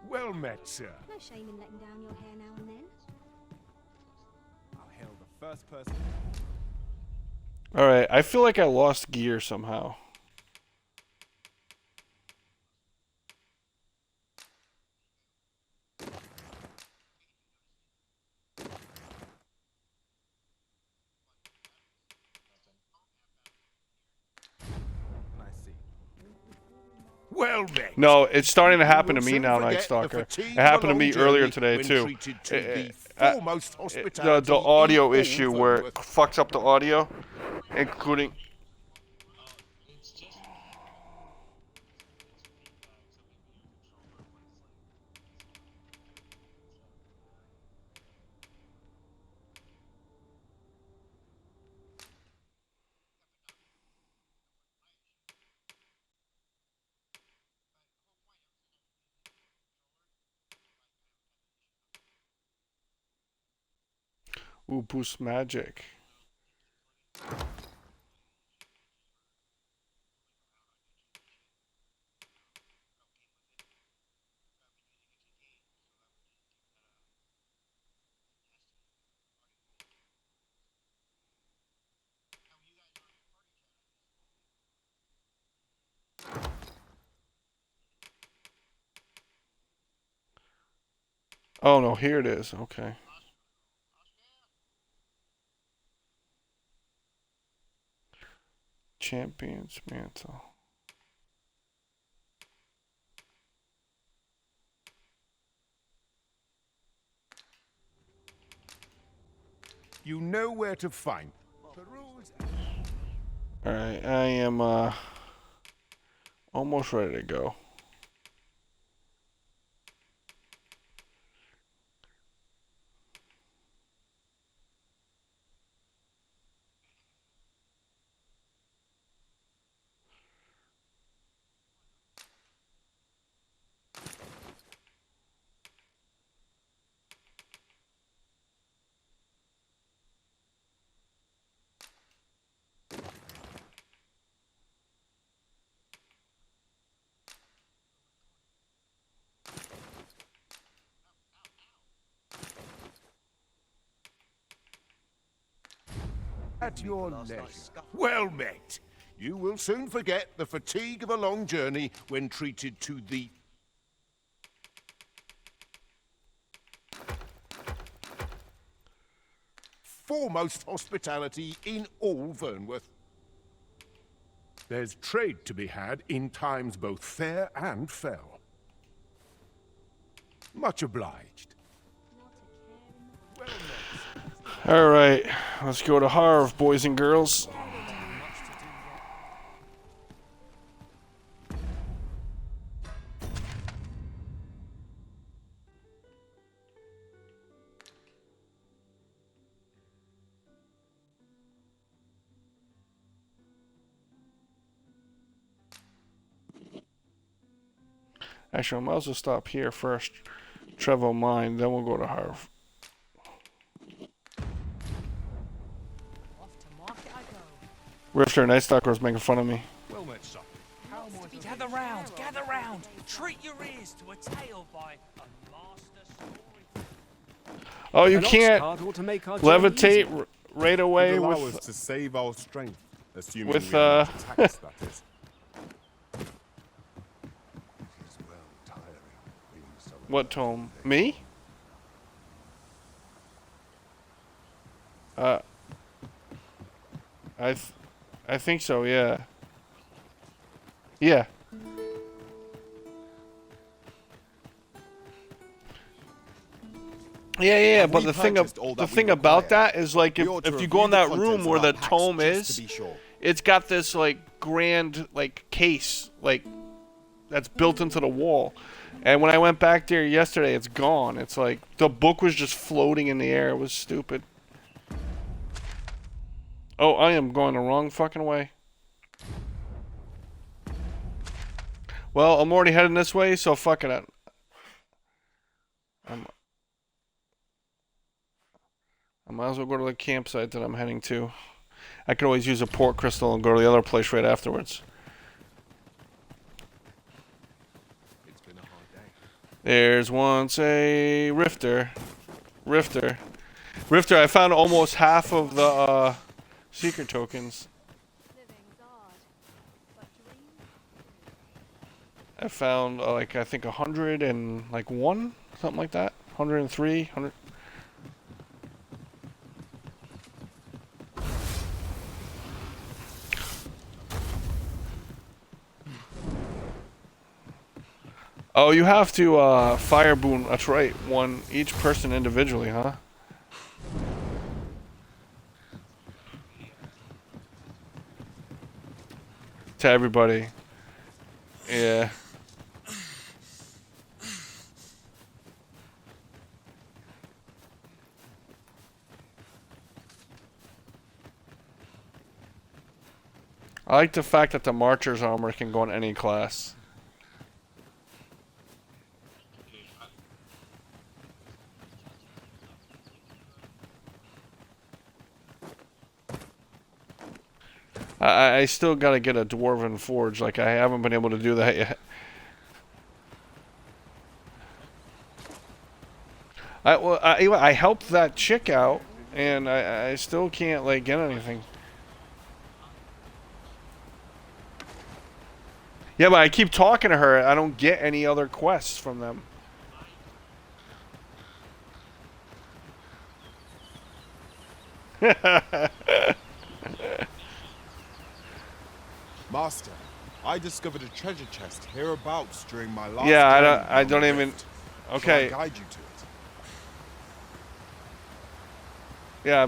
Speaker 13: Well met, sir.
Speaker 10: No shame in letting down your hair now and then.
Speaker 3: I'll hail the first person.
Speaker 1: Alright, I feel like I lost gear somehow.
Speaker 13: Well met.
Speaker 1: No, it's starting to happen to
Speaker 13: You
Speaker 1: me
Speaker 13: will
Speaker 1: now,
Speaker 13: soon
Speaker 1: Night
Speaker 13: forget
Speaker 1: Stalker.
Speaker 13: the
Speaker 1: It
Speaker 13: fatigue
Speaker 1: happened to
Speaker 13: of a
Speaker 1: me
Speaker 13: long
Speaker 1: earlier
Speaker 13: journey
Speaker 1: today,
Speaker 13: when
Speaker 1: too.
Speaker 13: treated to the foremost
Speaker 1: The
Speaker 13: hospitality
Speaker 1: audio
Speaker 13: in
Speaker 1: issue
Speaker 13: all
Speaker 1: where it
Speaker 13: Vernworth.
Speaker 1: fucks up the audio, including... Ooh, boost magic. Oh no, here it is. Okay. Champion's Mantle.
Speaker 13: You know where to find the rules.
Speaker 1: Alright, I am almost ready to go.
Speaker 13: At your leisure. Well met. You will soon forget the fatigue of a long journey when treated to the foremost hospitality in all Vernworth. There's trade to be had in times both fair and fell. Much obliged.
Speaker 1: Alright, let's go to Harv, boys and girls. Actually, I might as well stop here first. Trevo Mine, then we'll go to Harv. Rifter, Night Stalker was making fun of me.
Speaker 8: Well met, son.
Speaker 16: Gather round, gather round. Treat your ears to a tale by a master story.
Speaker 1: Oh, you
Speaker 3: An ox
Speaker 1: can't
Speaker 3: cart ought to make our journey
Speaker 1: levitate
Speaker 3: easier.
Speaker 1: right away
Speaker 2: Would allow
Speaker 1: with
Speaker 2: us to save our strength, assuming
Speaker 1: with,
Speaker 2: we are not attacked, that is.
Speaker 1: what tome? Me? I think so, yeah. Yeah. Yeah, but the thing about that is like if you go in that room where the tome is, it's got this like grand like case like that's built into the wall. And when I went back there yesterday, it's gone. It's like the book was just floating in the air. It was stupid. Oh, I am going the wrong fucking way. Well, I'm already heading this way, so fuck it. I might as well go to the campsite that I'm heading to. I could always use a port crystal and go to the other place right afterwards.
Speaker 2: It's been a hard day.
Speaker 1: There's once a Rifter. Rifter, I found almost half of the secret tokens. I found like I think 100 and like 1, something like that. 103, 100. Oh, you have to fire boon. That's right, one each person individually, huh? To everybody. Yeah. I like the fact that the Marcher's armor can go in any class. I still gotta get a Dwarven Forge, like I haven't been able to do that yet. I helped that chick out, and I still can't like get anything. Yeah, but I keep talking to her. I don't get any other quests from them.
Speaker 2: Master, I discovered a treasure chest hereabouts during my last
Speaker 1: Yeah, I don't even. Okay.
Speaker 2: Shall I guide you to it?
Speaker 1: Yeah.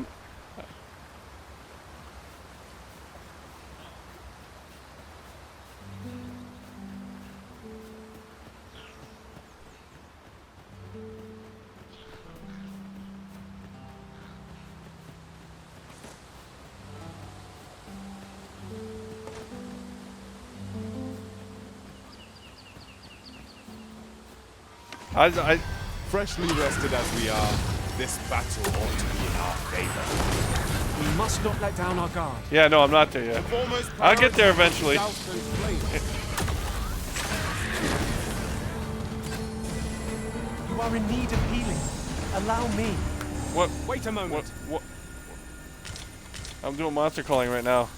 Speaker 2: Freshly rested as we are, this battle ought to be in our favor.
Speaker 3: We must not let down our guard.
Speaker 1: Yeah, no, I'm not there yet. I'll get there eventually.
Speaker 3: You are in need of healing. Allow me.
Speaker 1: What?
Speaker 3: Wait a moment.
Speaker 1: What? I'm doing monster calling right now.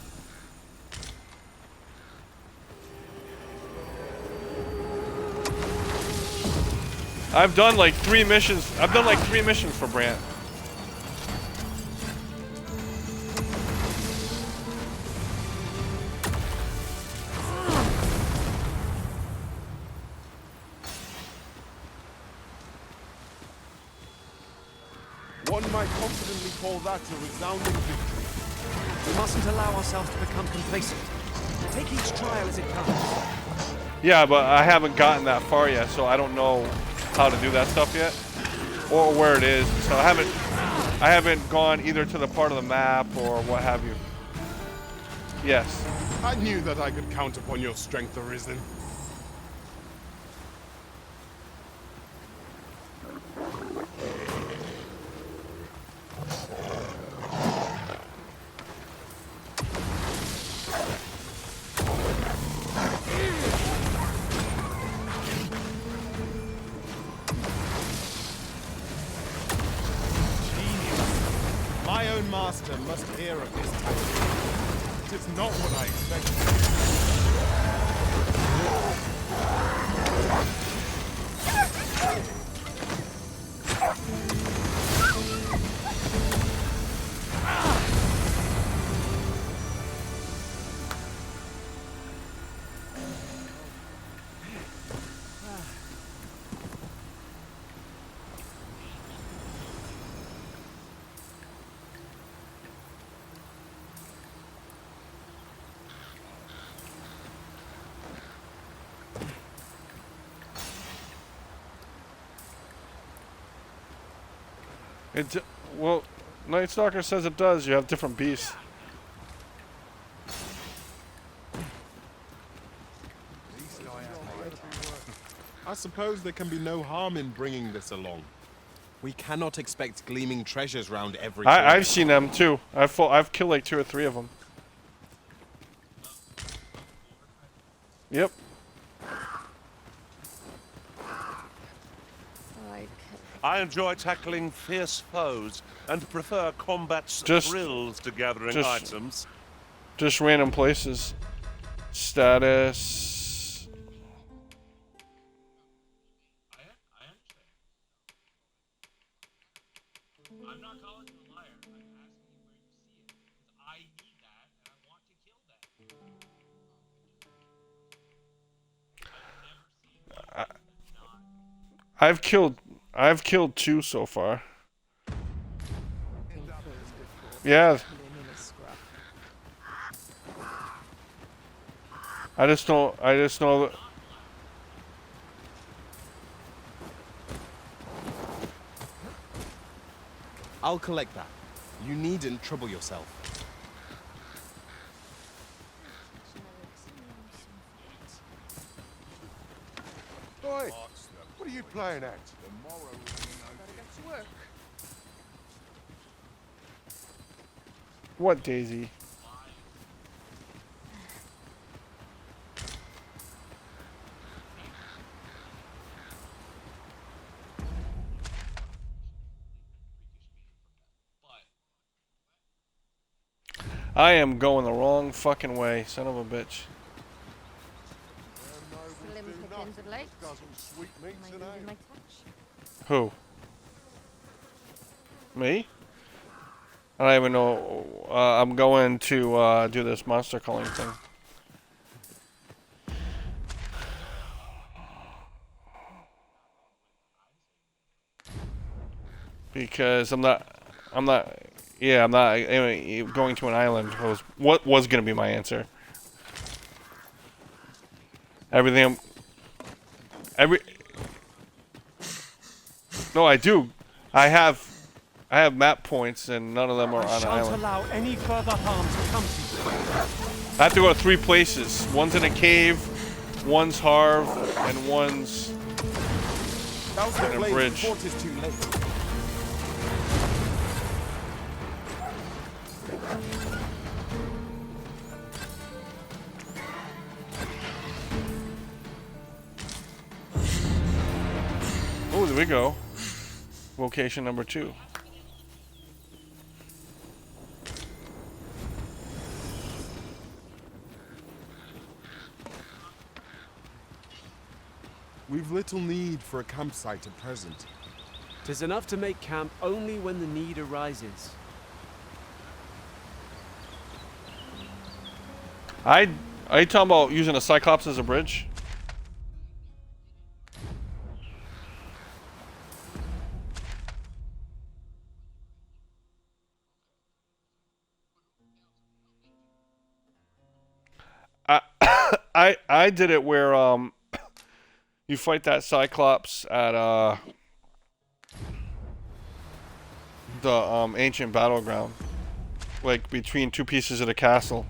Speaker 1: I've done like 3 missions. I've done like 3 missions for Brant.
Speaker 2: One might confidently call that a resounding victory.
Speaker 3: We mustn't allow ourselves to become complacent. Take each trial as it comes.
Speaker 1: Yeah, but I haven't gotten that far yet, so I don't know how to do that stuff yet, or where it is. So I haven't gone either to the part of the map or what have you. Yes.
Speaker 2: I knew that I could count upon your strength, Arisen. My own master must hear of this tactic. It is not what I expected.
Speaker 1: Well, Night Stalker says it does. You have different beasts.
Speaker 2: I suppose there can be no harm in bringing this along. We cannot expect gleaming treasures round every corner.
Speaker 1: I've seen them too. I've killed like 2 or 3 of them. Yep.
Speaker 20: I enjoy tackling fierce foes and prefer combat's thrills to gathering items.
Speaker 1: Just random places. Status.
Speaker 16: I'm not calling you a liar. I'm asking you where you see it, because I need that and I want to kill them.
Speaker 1: I've killed 2 so far. Yeah. I just know that.
Speaker 2: I'll collect that. You needn't trouble yourself.
Speaker 13: Oi, what are you playing at? Tomorrow we'll
Speaker 19: Get to work.
Speaker 1: What, Daisy? I am going the wrong fucking way, son of a bitch.
Speaker 19: Slim pickings of late.
Speaker 1: Who? Me? I don't even know. I'm going to do this monster calling thing. Because I'm not, anyway, going to an island was what was going to be my answer. No, I do. I have map points and none of them are on an island.
Speaker 3: Allow any further harm to come to you.
Speaker 1: I have to go to 3 places. One's in a cave, one's Harv, and one's in a bridge. Oh, there we go. Location number 2.
Speaker 2: We've little need for a campsite at present.
Speaker 3: 'Tis enough to make camp only when the need arises.
Speaker 1: Are you talking about using a Cyclops as a bridge? I did it where you fight that Cyclops at the ancient battleground, like between 2 pieces of the castle.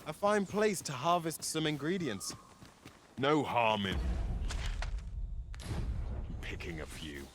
Speaker 2: A fine place to harvest some ingredients. No harm in picking a few.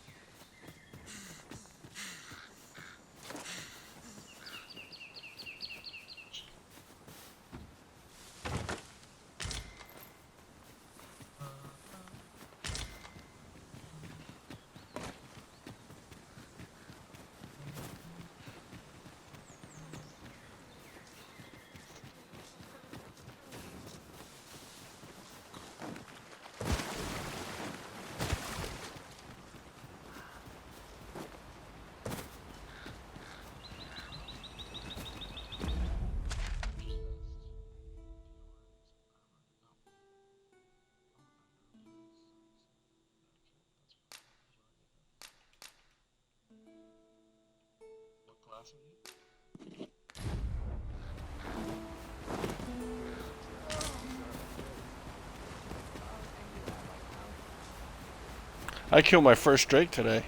Speaker 1: I killed my first drake today.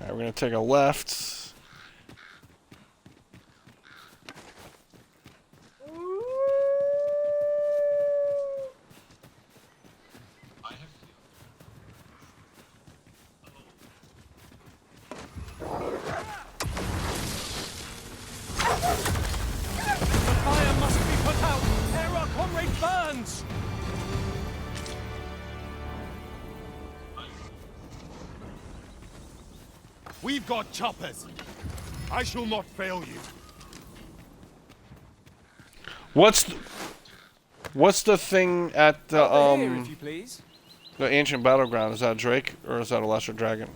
Speaker 1: Alright, we're gonna take a left.
Speaker 2: We've got choppers. I shall not fail you.
Speaker 1: What's the thing at the
Speaker 3: Here, if you please.
Speaker 1: the ancient battleground? Is that a drake or is that a lesser dragon?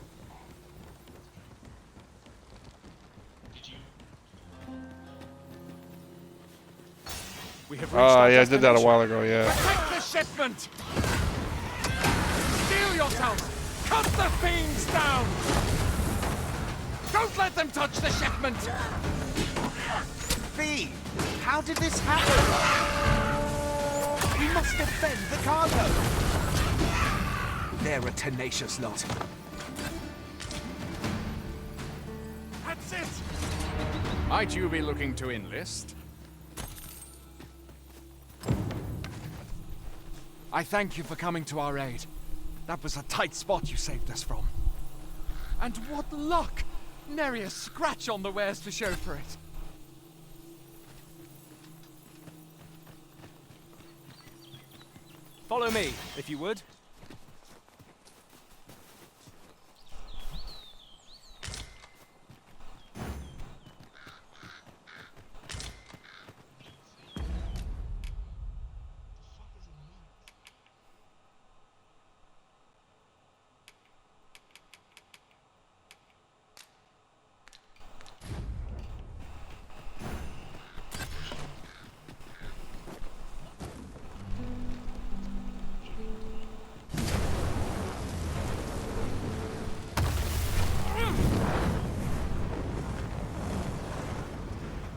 Speaker 3: We have
Speaker 1: Oh yeah, I did that a while ago. Yeah.
Speaker 3: Protect the shipment. Steel yourself. Cut the fiends down. Don't let them touch the shipment.
Speaker 11: Fee, how did this happen? We must defend the cargo. They're a tenacious lot.
Speaker 3: That's it.
Speaker 21: Might you be looking to enlist?
Speaker 3: I thank you for coming to our aid. That was a tight spot you saved us from. And what luck! Nary a scratch on the wares to show for it. Follow me, if you would.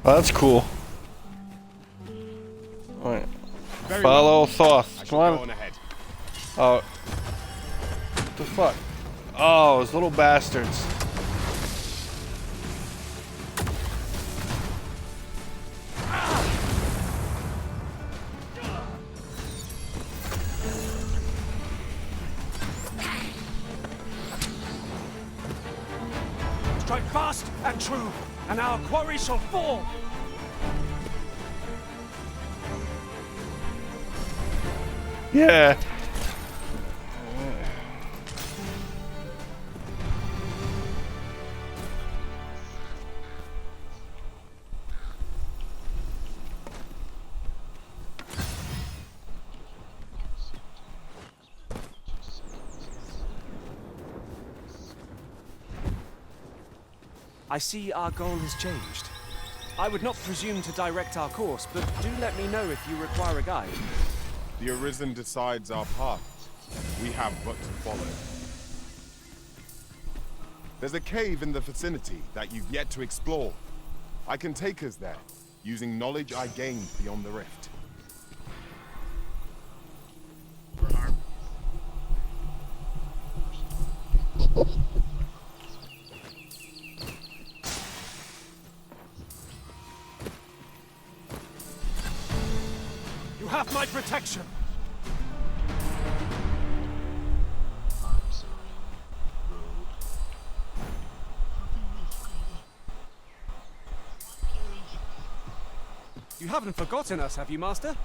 Speaker 1: Oh, that's cool. Alright. Follow Thoth. Come on. Oh. What the fuck? Oh, those little bastards.
Speaker 3: Strike fast and true, and our quarry shall fall.
Speaker 1: Yeah.
Speaker 3: I see our goal has changed. I would not presume to direct our course, but do let me know if you require a guide.
Speaker 2: The Arisen decides our path. We have but to follow. There's a cave in the vicinity that you've yet to explore. I can take us there, using knowledge I gained beyond the rift.
Speaker 3: You have my protection. You haven't forgotten us, have you, Master?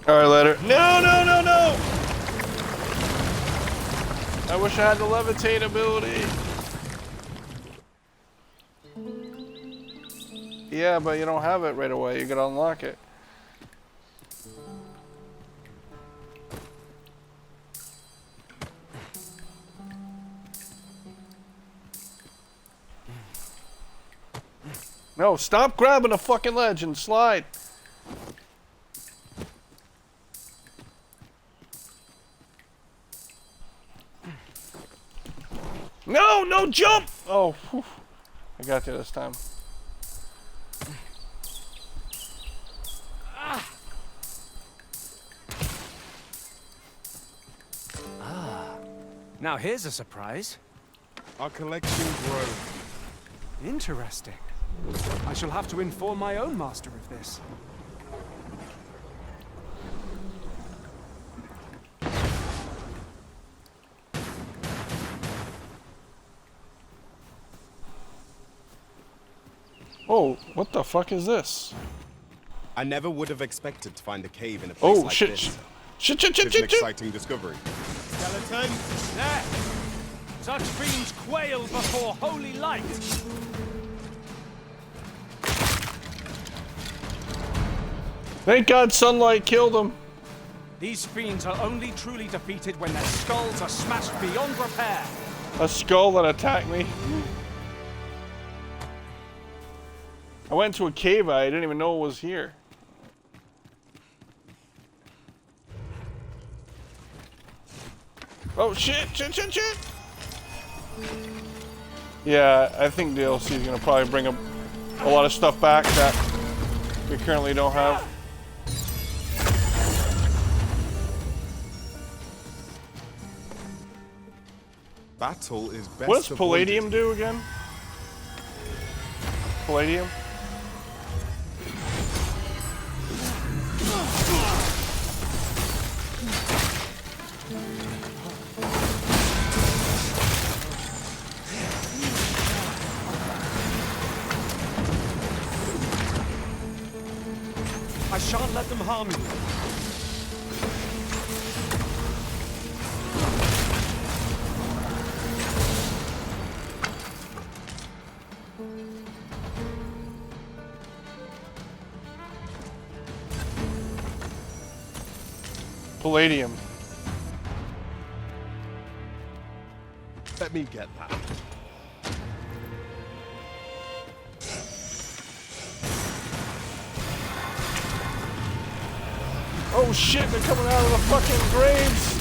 Speaker 1: Alright, later. No, no, no, no! I wish I had the levitate ability. Yeah, but you don't have it right away. You gotta unlock it. No, stop grabbing a fucking ledge and slide. No, no jump! Oh, whew. I got you this time.
Speaker 3: Now here's a surprise.
Speaker 2: Our collection grows.
Speaker 3: Interesting. I shall have to inform my own master of this.
Speaker 1: Oh, what the fuck is this?
Speaker 5: I never would have expected to find a cave in a place like
Speaker 1: shit.
Speaker 5: this.
Speaker 1: Shit.
Speaker 5: It's an exciting discovery.
Speaker 3: Skeleton, there! Such fiends quail before holy light!
Speaker 1: Thank God sunlight killed him.
Speaker 3: These fiends are only truly defeated when their skulls are smashed beyond repair.
Speaker 1: A skull that attacked me. I went to a cave I didn't even know it was here. Oh shit. Yeah, I think DLC is gonna probably bring a lot of stuff back that we currently don't have.
Speaker 5: Battle is best.
Speaker 1: What does Palladium do again? Palladium?
Speaker 3: I shan't let them harm you.
Speaker 1: Palladium.
Speaker 2: Let me get that.
Speaker 1: Oh shit, they're coming out of the fucking graves!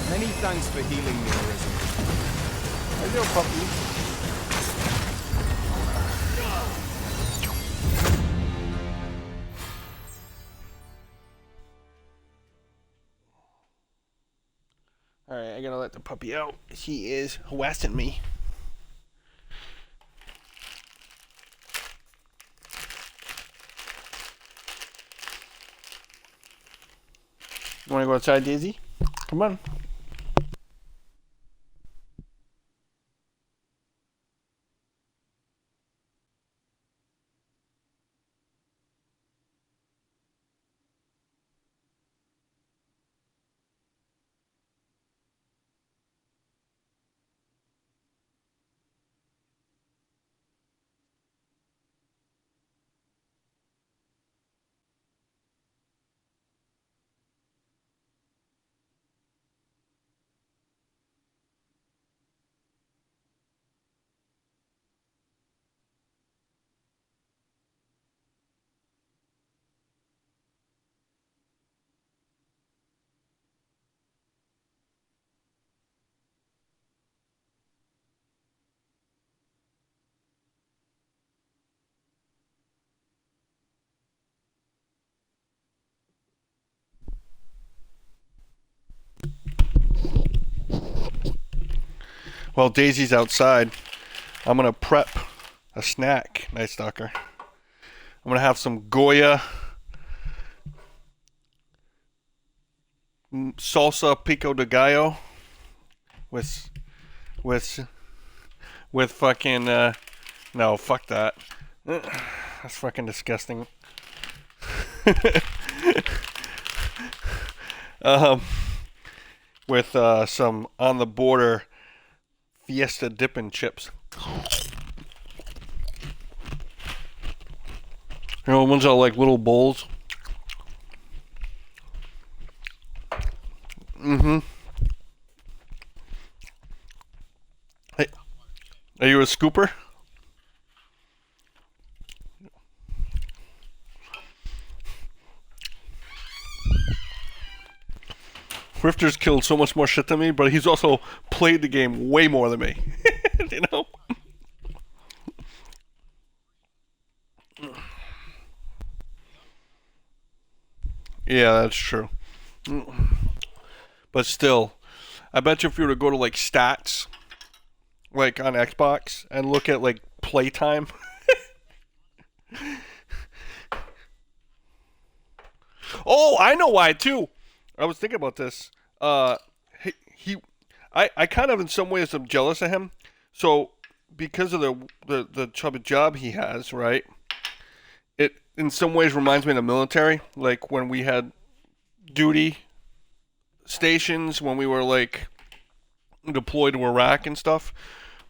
Speaker 5: Many thanks for healing me, Arisen.
Speaker 1: There you go, puppy. Alright, I gotta let the puppy out. He is harassing me. You wanna go outside, Daisy? Come on. While Daisy's outside, I'm going to prep a snack, Night Stalker. I'm going to have some Goya salsa pico de gallo with fucking no, fuck that. That's fucking disgusting. With some on the border Fiesta dipping chips. You know, the ones that are like little bowls. Mm-hmm. Hey, are you a scooper? Rifter's killed so much more shit than me, but he's also played the game way more than me. You know? Yeah, that's true. But still, I bet you if you were to go to like stats, like on Xbox, and look at like playtime. Oh, I know why too. I was thinking about this. I kind of in some ways am jealous of him. So because of the type of job he has, right? It in some ways reminds me of the military, like when we had duty stations, when we were like deployed to Iraq and stuff,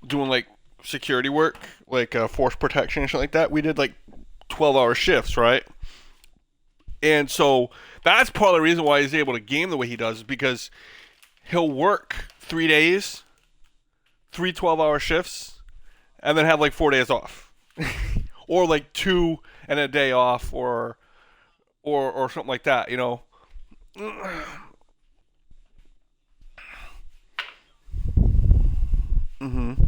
Speaker 1: doing like security work, like force protection and shit like that. We did like 12-hour shifts, right? And so that's part of the reason why he's able to game the way he does, is because he'll work 3 days, 3 12-hour shifts, and then have like 4 days off. Or like 2 and a day off, or something like that, you know. Mm-hmm.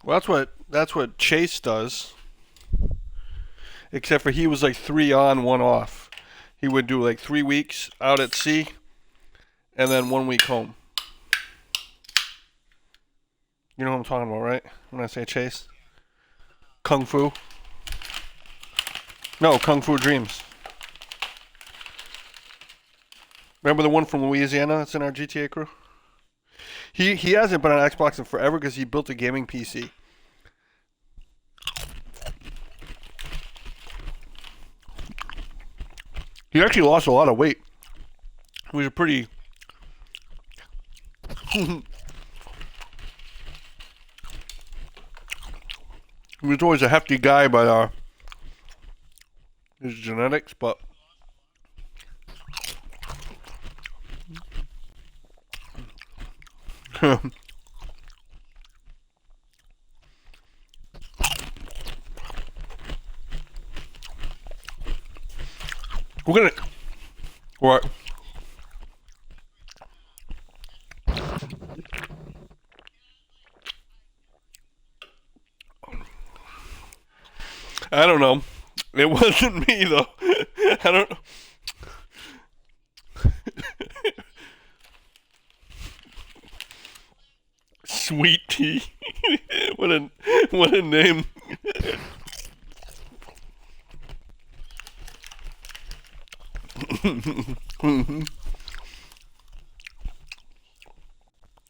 Speaker 1: Well, that's what Chase does. Except for he was like 3 on, 1 off. He would do like 3 weeks out at sea, and then 1 week home. You know what I'm talking about, right? When I say Chase? Kung Fu? No, Kung Fu Dreams. Remember the one from Louisiana that's in our GTA crew? He hasn't been on Xbox in forever because he built a gaming PC. He actually lost a lot of weight. He was a pretty... He was always a hefty guy by his genetics, but... We're gonna... What? I don't know. It wasn't me, though. I don't know. Sweet tea. What a name.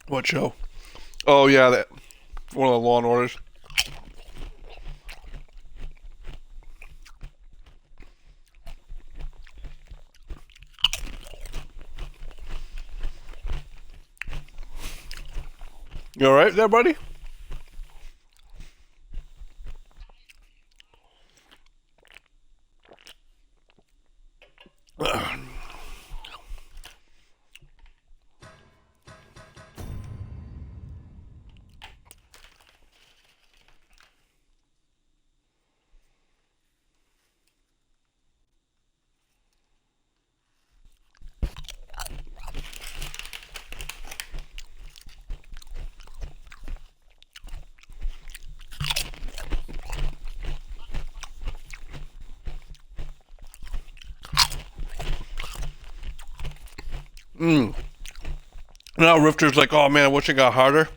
Speaker 1: What show? Oh yeah, that one of the Law and Orders. You all right there, buddy? Now Rifter's like, oh man, I wish it got harder.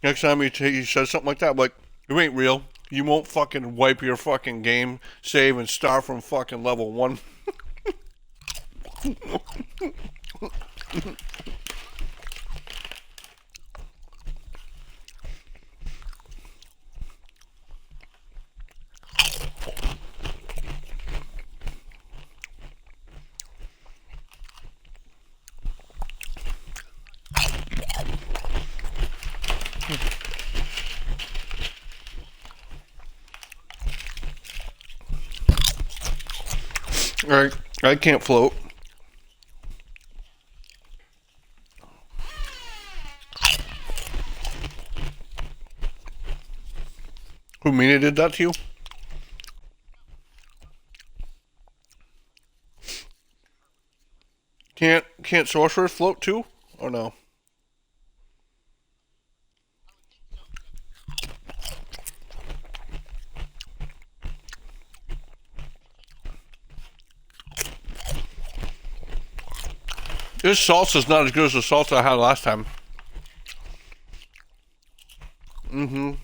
Speaker 1: Next time he says something like that, I'm like, you ain't real. You won't fucking wipe your fucking game, save, and start from fucking level 1. Alright, I can't float. Who, Mina did that to you? Can't sorcerers float too? Or no? This salsa's not as good as the salsa I had last time. The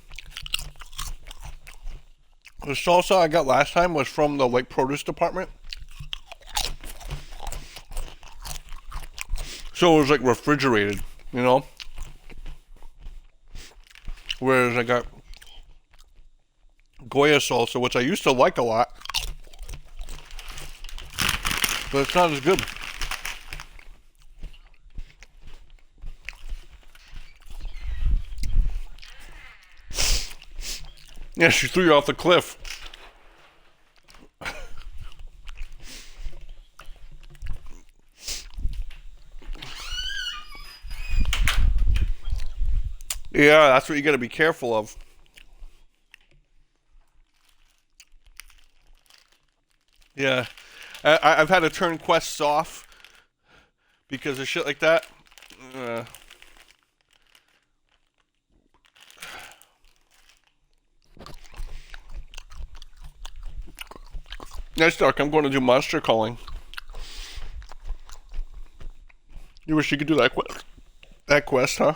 Speaker 1: salsa I got last time was from the produce department. So it was like refrigerated, you know? Whereas I got Goya salsa, which I used to like a lot. But it's not as good. Yeah, she threw you off the cliff. Yeah, that's what you gotta be careful of. Yeah. I've had to turn quests off because of shit like that. Nice Dark, I'm going to do monster calling. You wish you could do that quest, huh?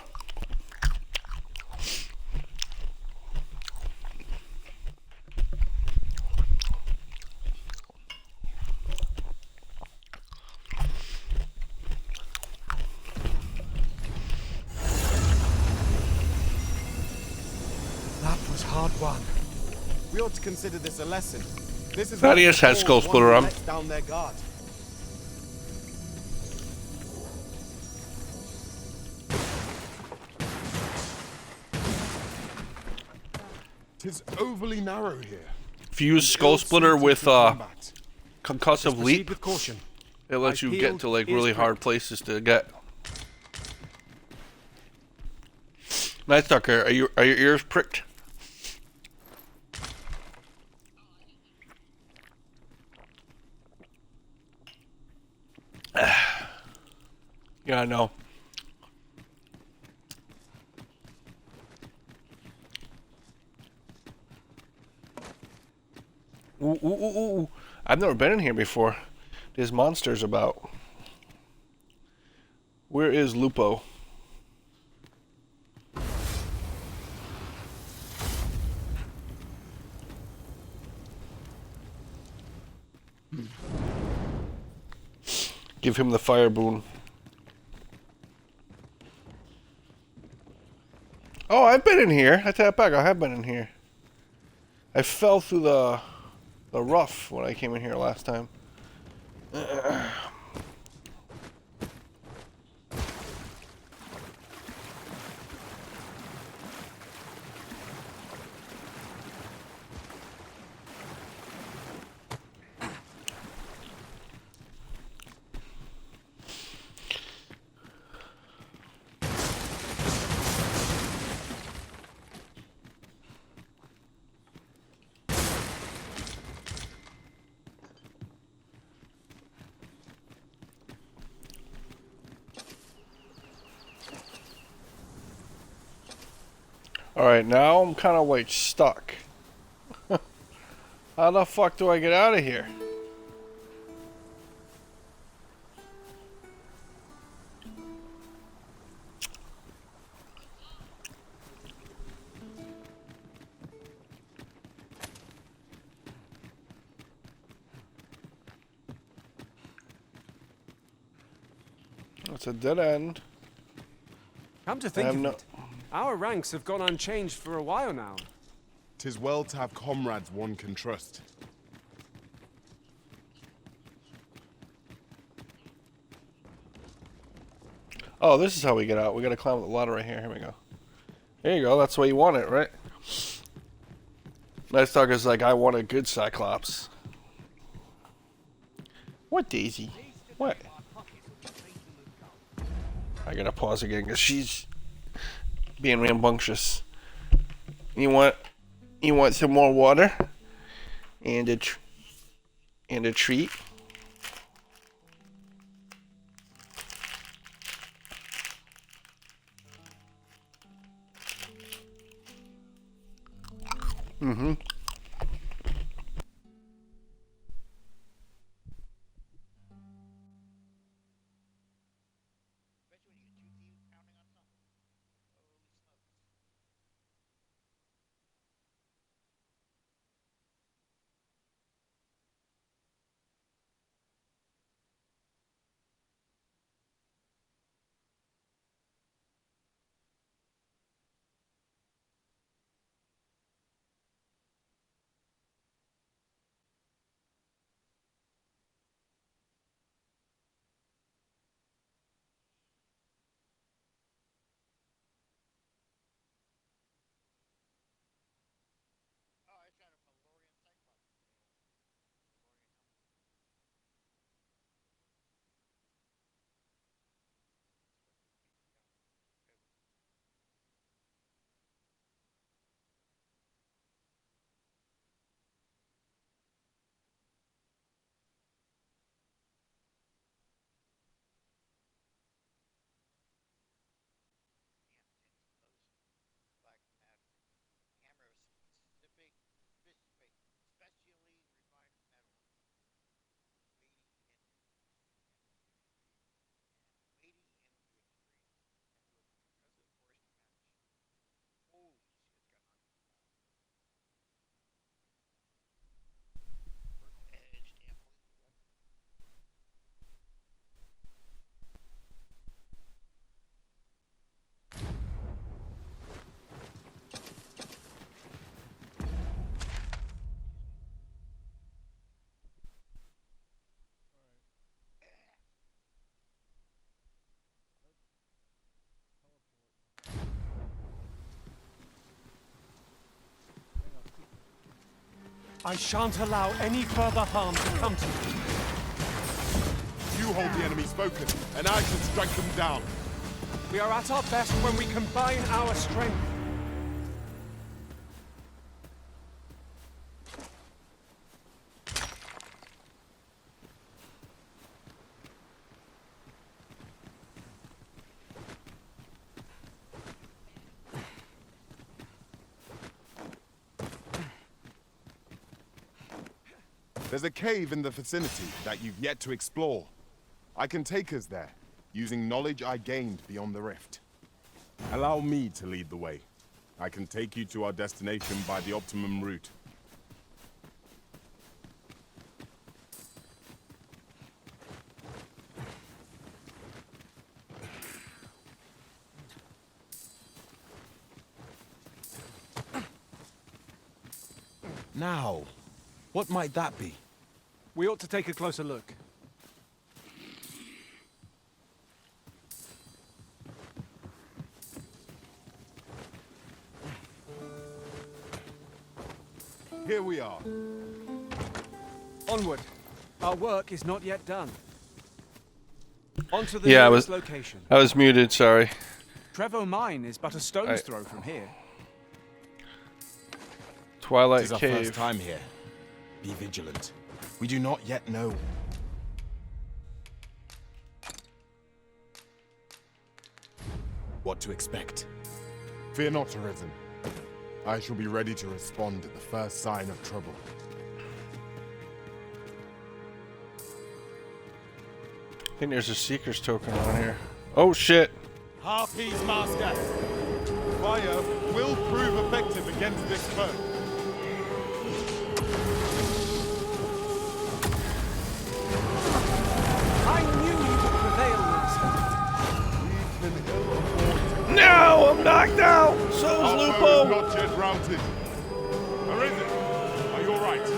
Speaker 5: That was hard won. We ought to consider this a lesson. This is
Speaker 1: Thaddeus has Skull Splitter on.
Speaker 5: Down their guard.
Speaker 2: Tis overly narrow here.
Speaker 1: Fuse Skull Splitter with concussive leap.
Speaker 3: With caution.
Speaker 1: It lets you get to like really hard places to get. Nice Dark, are your ears pricked? Yeah, I know. Ooh. I've never been in here before. There's monsters about. Where is Lupo? Give him the fire boon. Oh, I've been in here. I take it back. I have been in here. I fell through the rough when I came in here last time. Alright, now I'm kind of like stuck. How the fuck do I get out of here? It's a dead end.
Speaker 3: Come to think of it, our ranks have gone unchanged for a while now.
Speaker 2: 'Tis well to have comrades one can trust.
Speaker 1: Oh, this is how we get out. We gotta climb the ladder right here. Here we go. There you go. That's the way you want it, right? Nice Dog is like, I want a good Cyclops. What, Daisy? What? I gotta pause again because she's being rambunctious. You want some more water and a treat. Mm-hmm.
Speaker 3: I shan't allow any further harm to come to you.
Speaker 2: You hold the enemy spoken, and I shall strike them down.
Speaker 3: We are at our best when we combine our strength.
Speaker 2: There's a cave in the vicinity that you've yet to explore. I can take us there, using knowledge I gained beyond the rift. Allow me to lead the way. I can take you to our destination by the optimum route. Now, what might that be?
Speaker 3: We ought to take a closer look.
Speaker 2: Here we are.
Speaker 3: Onward. Our work is not yet done. Onto the
Speaker 1: nearest
Speaker 3: location.
Speaker 1: I was muted, sorry.
Speaker 3: Trevo Mine is but a stone's throw from here.
Speaker 1: Twilight
Speaker 2: This is
Speaker 1: Cave.
Speaker 2: our first time here. Be vigilant. We do not yet know. What to expect. Fear not, Arisen. I shall be ready to respond at the first sign of trouble.
Speaker 1: I think there's a Seeker's token on here. Oh shit!
Speaker 2: Harpies, Master! Fire will prove effective against this foe.
Speaker 3: I knew you would prevail, Master.
Speaker 1: fuck now! So's
Speaker 2: Our
Speaker 1: Lupo!
Speaker 2: foe is not yet routed. Arisen, are you alright? The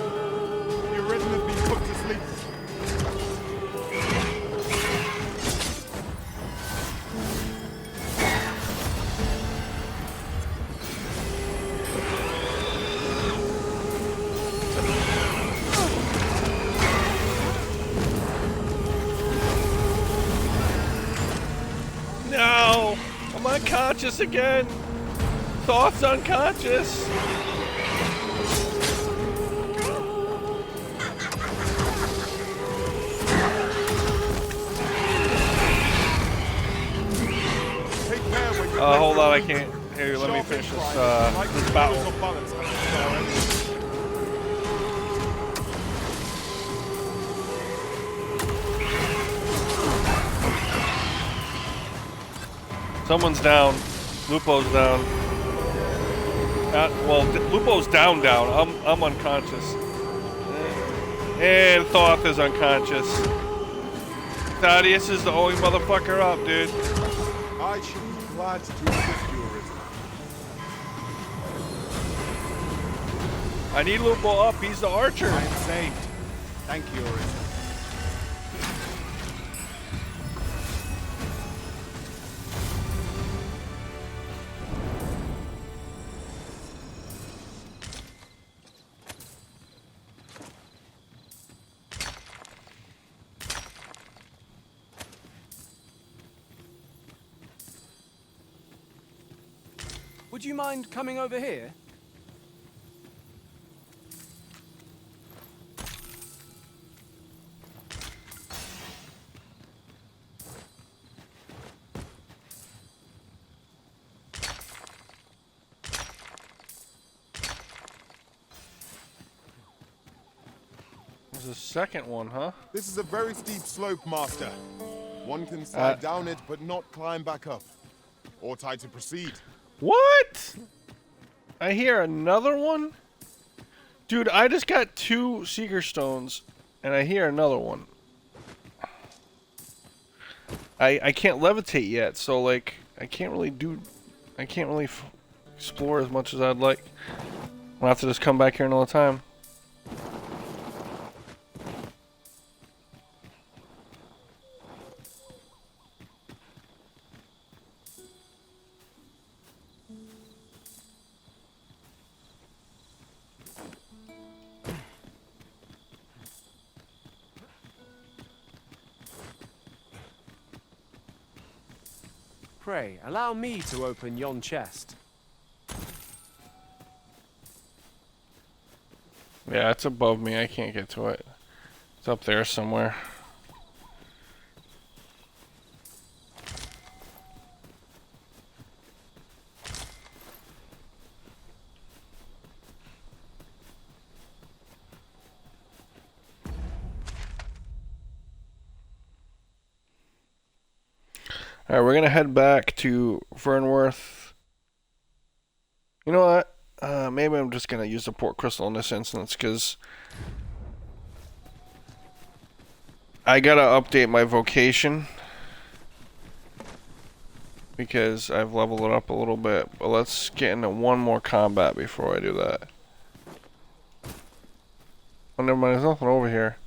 Speaker 2: Arisen has been put to sleep.
Speaker 1: No! I'm unconscious again! Thought's unconscious! Hold on, I can't. Here, let me finish this battle. Someone's down. Lupo's down. Well, Lupo's down. I'm unconscious. And Thoth is unconscious. Thaddeus is the only motherfucker up, dude.
Speaker 2: I should be glad to assist you, Arisen.
Speaker 1: I need Lupo up. He's the archer.
Speaker 2: I am saved. Thank you, Arisen.
Speaker 3: Would you mind coming over here?
Speaker 1: There's a second one, huh?
Speaker 2: This is a very steep slope, Master. One can slide down it, but not climb back up. Or try to proceed.
Speaker 1: What? I hear another one? Dude, I just got 2 Seeker Stones, and I hear another one. I can't levitate yet, so, like, I can't really explore as much as I'd like. I'll have to just come back here another time.
Speaker 3: Pray, allow me to open yon chest.
Speaker 1: Yeah, it's above me. I can't get to it. It's up there somewhere. Alright, we're gonna head back to Vernworth. You know what? Maybe I'm just gonna use the Port Crystal in this instance, because I gotta update my vocation, because I've leveled it up a little bit. But let's get into one more combat before I do that. Oh, never mind, there's nothing over here.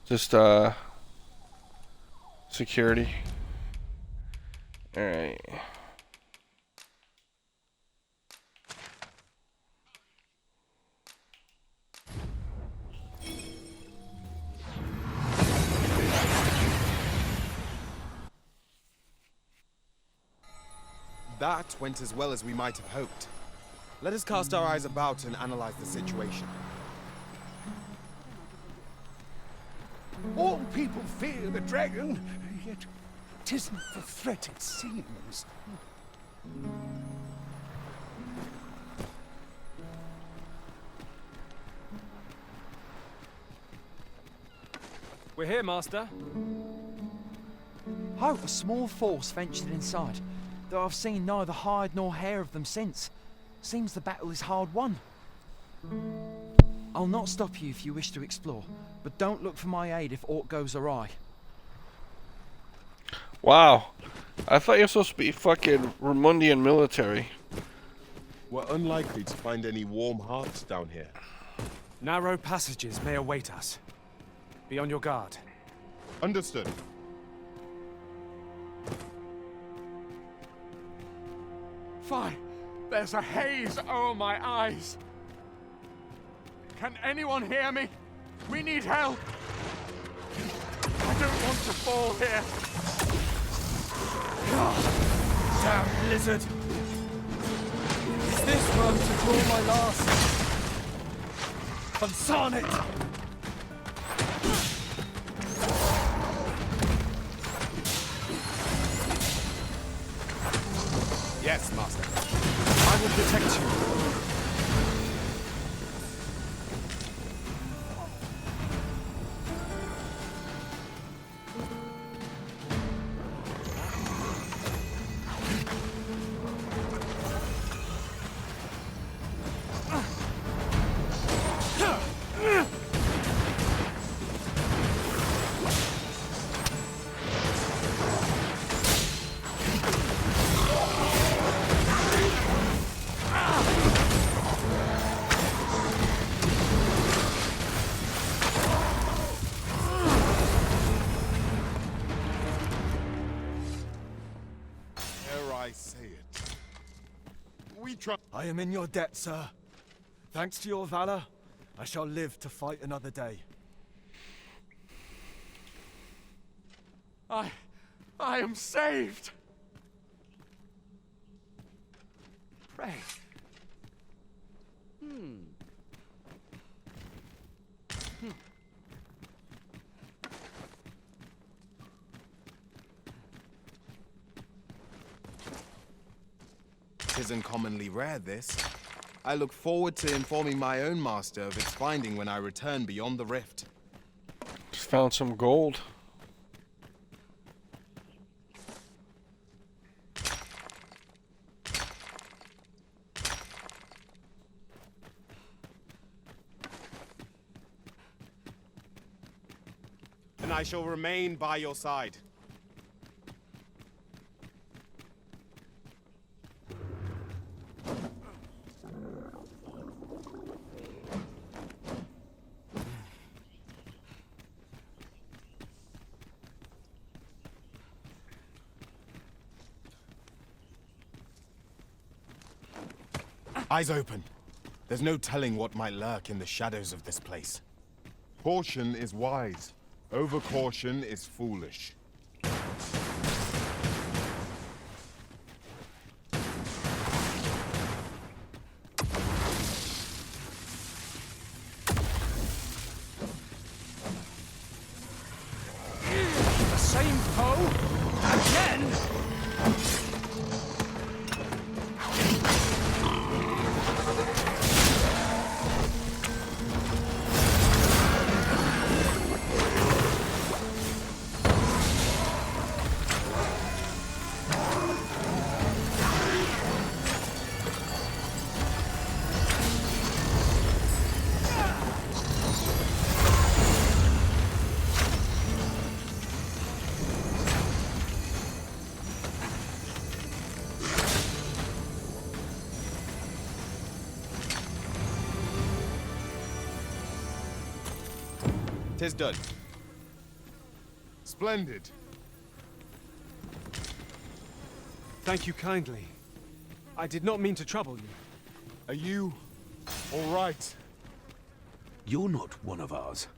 Speaker 1: Just security. Alright.
Speaker 5: That went as well as we might have hoped. Let us cast our eyes about and analyze the situation.
Speaker 21: All people fear the dragon, yet 'tisn't the threat it seems.
Speaker 3: We're here, Master.
Speaker 9: Hope a small force ventured inside, though I've seen neither hide nor hair of them since. Seems the battle is hard won. I'll not stop you if you wish to explore, but don't look for my aid if aught goes awry.
Speaker 1: Wow. I thought you were supposed to be fucking Ramundian military.
Speaker 2: We're unlikely to find any warm hearts down here.
Speaker 3: Narrow passages may await us. Be on your guard.
Speaker 2: Understood.
Speaker 21: Fine. There's a haze over my eyes. Can anyone hear me? We need help. I don't want to fall here.
Speaker 9: Damn blizzard! Is this where I'm to draw my last? Consign it!
Speaker 5: Yes, Master.
Speaker 3: I will protect you.
Speaker 2: I say it. We try.
Speaker 9: I am in your debt, sir. Thanks to your valor, I shall live to fight another day.
Speaker 21: I am saved. Pray.
Speaker 5: Isn't commonly rare, this. I look forward to informing my own master of its finding when I return beyond the rift.
Speaker 1: Just found some gold.
Speaker 2: And I shall remain by your side.
Speaker 5: Eyes open. There's no telling what might lurk in the shadows of this place.
Speaker 2: Caution is wise. Overcaution is foolish.
Speaker 3: The same foe? Again?
Speaker 5: Tis done.
Speaker 2: Splendid.
Speaker 3: Thank you kindly. I did not mean to trouble you.
Speaker 2: Are you all right?
Speaker 21: You're not one of ours.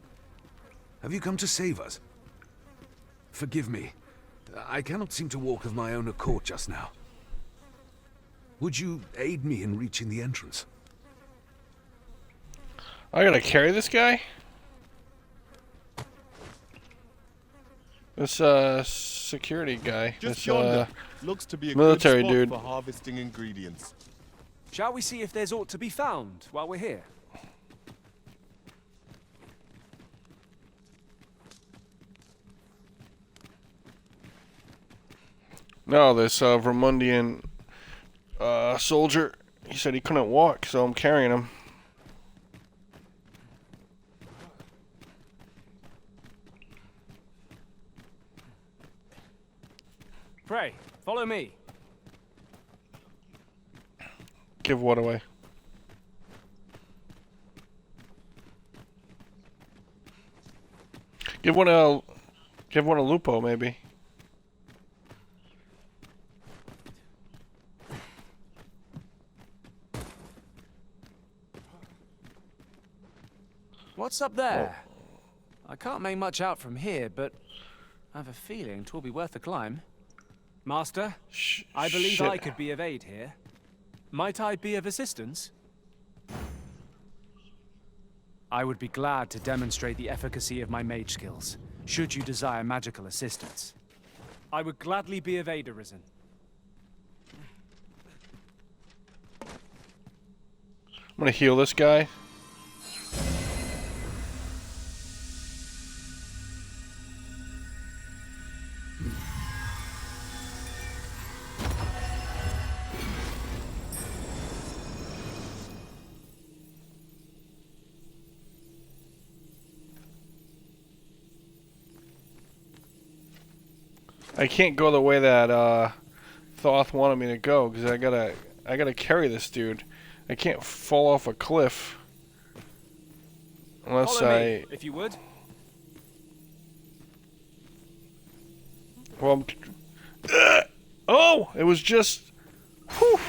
Speaker 21: Have you come to save us? Forgive me. I cannot seem to walk of my own accord just now. Would you aid me in reaching the entrance?
Speaker 1: I gotta carry this guy? This security guy.
Speaker 2: Just
Speaker 1: This
Speaker 2: yonder. Looks to be a
Speaker 1: military
Speaker 2: good spot
Speaker 1: dude.
Speaker 2: for harvesting ingredients.
Speaker 3: Shall we see if there's aught to be found while we're here?
Speaker 1: No, this Vermundian soldier, he said he couldn't walk, so I'm carrying him.
Speaker 3: Pray, follow me.
Speaker 1: Give what away? Give one a Lupo, maybe.
Speaker 3: What's up there? I can't make much out from here, but I have a feeling 'twill be worth the climb. Master, I believe
Speaker 1: shit.
Speaker 3: I could be of aid here. Might I be of assistance? I would be glad to demonstrate the efficacy of my mage skills, should you desire magical assistance. I would gladly be of aid, Arisen.
Speaker 1: I'm gonna heal this guy. I can't go the way that Thoth wanted me to go because I gotta carry this dude. I can't fall off a cliff unless
Speaker 3: Follow me, if you would.
Speaker 1: Well, oh, it was just. Whew,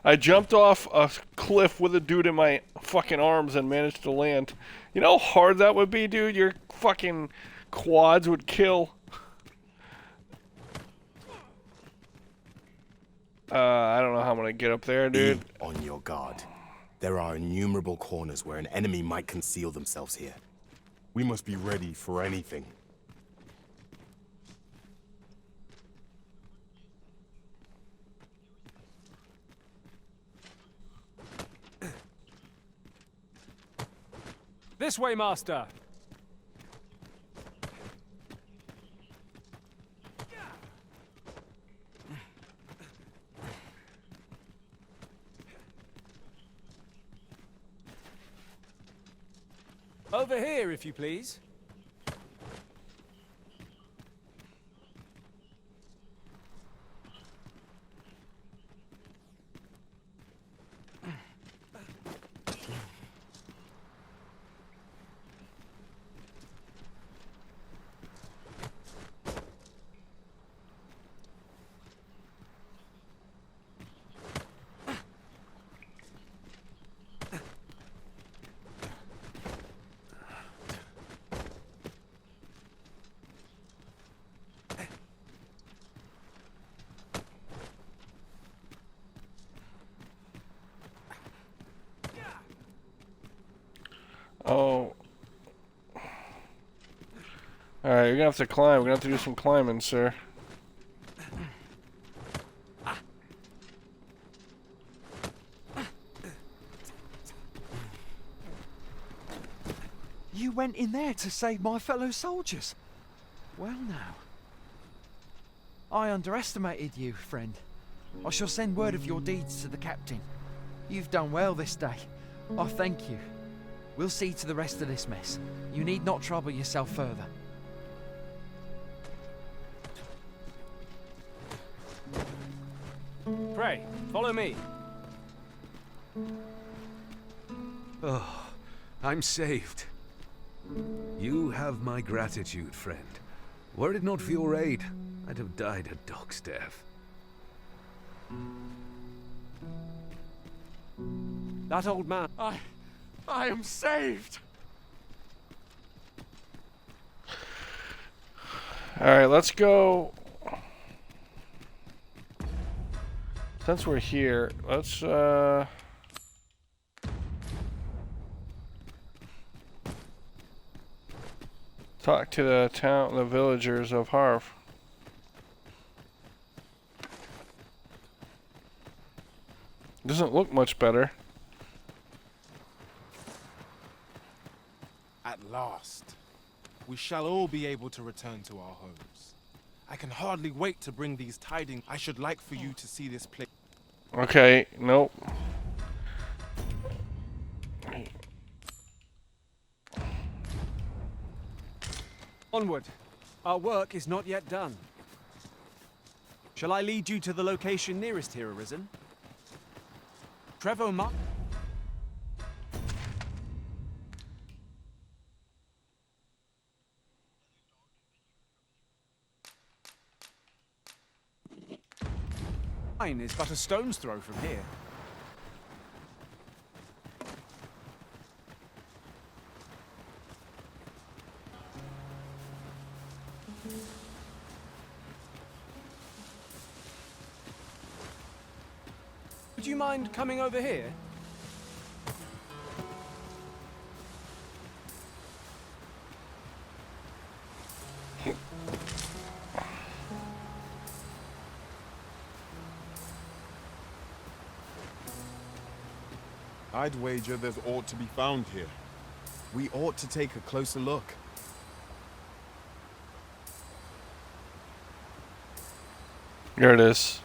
Speaker 1: I jumped off a cliff with a dude in my fucking arms and managed to land. You know how hard that would be, dude? Your fucking quads would kill. I don't know how I'm gonna get up there, dude.
Speaker 5: Be on your guard. There are innumerable corners where an enemy might conceal themselves here. We must be ready for anything.
Speaker 3: This way, Master. Over here, if you please.
Speaker 1: Oh. Alright, you're gonna have to climb. We're gonna have to do some climbing, sir.
Speaker 9: You went in there to save my fellow soldiers. Well now. I underestimated you, friend. I shall send word of your deeds to the captain. You've done well this day. I thank you. We'll see to the rest of this mess. You need not trouble yourself further.
Speaker 3: Pray, follow me.
Speaker 21: Oh, I'm saved. You have my gratitude, friend. Were it not for your aid, I'd have died a dog's death.
Speaker 3: That old man.
Speaker 5: I am saved!
Speaker 1: Alright, let's go. Since we're here, let's talk to the villagers of Harv. Doesn't look much better.
Speaker 2: At last, we shall all be able to return to our homes. I can hardly wait to bring these tidings. I should like for you to see this place.
Speaker 1: Okay, nope.
Speaker 3: Onward. Our work is not yet done. Shall I lead you to the location nearest here, Arisen? Trevor Mine is but a stone's throw from here. Would you mind coming over here?
Speaker 2: I'd wager there's aught to be found here.
Speaker 5: We ought to take a closer look.
Speaker 1: Here it is.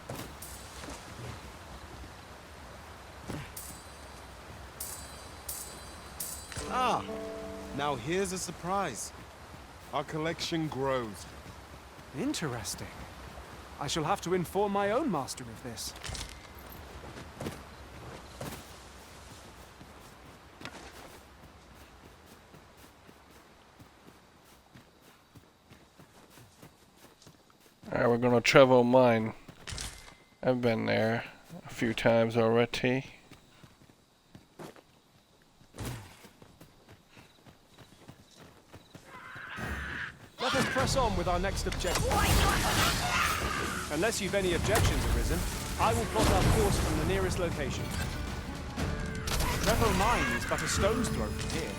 Speaker 5: Ah, now here's a surprise.
Speaker 2: Our collection grows.
Speaker 3: Interesting. I shall have to inform my own master of this.
Speaker 1: Alright, we're gonna Trevo Mine. I've been there a few times already.
Speaker 3: Let us press on with our next objective. Unless you've any objections, Arisen, I will plot our course from the nearest location. Trevor Mine is but a stone's throw from here.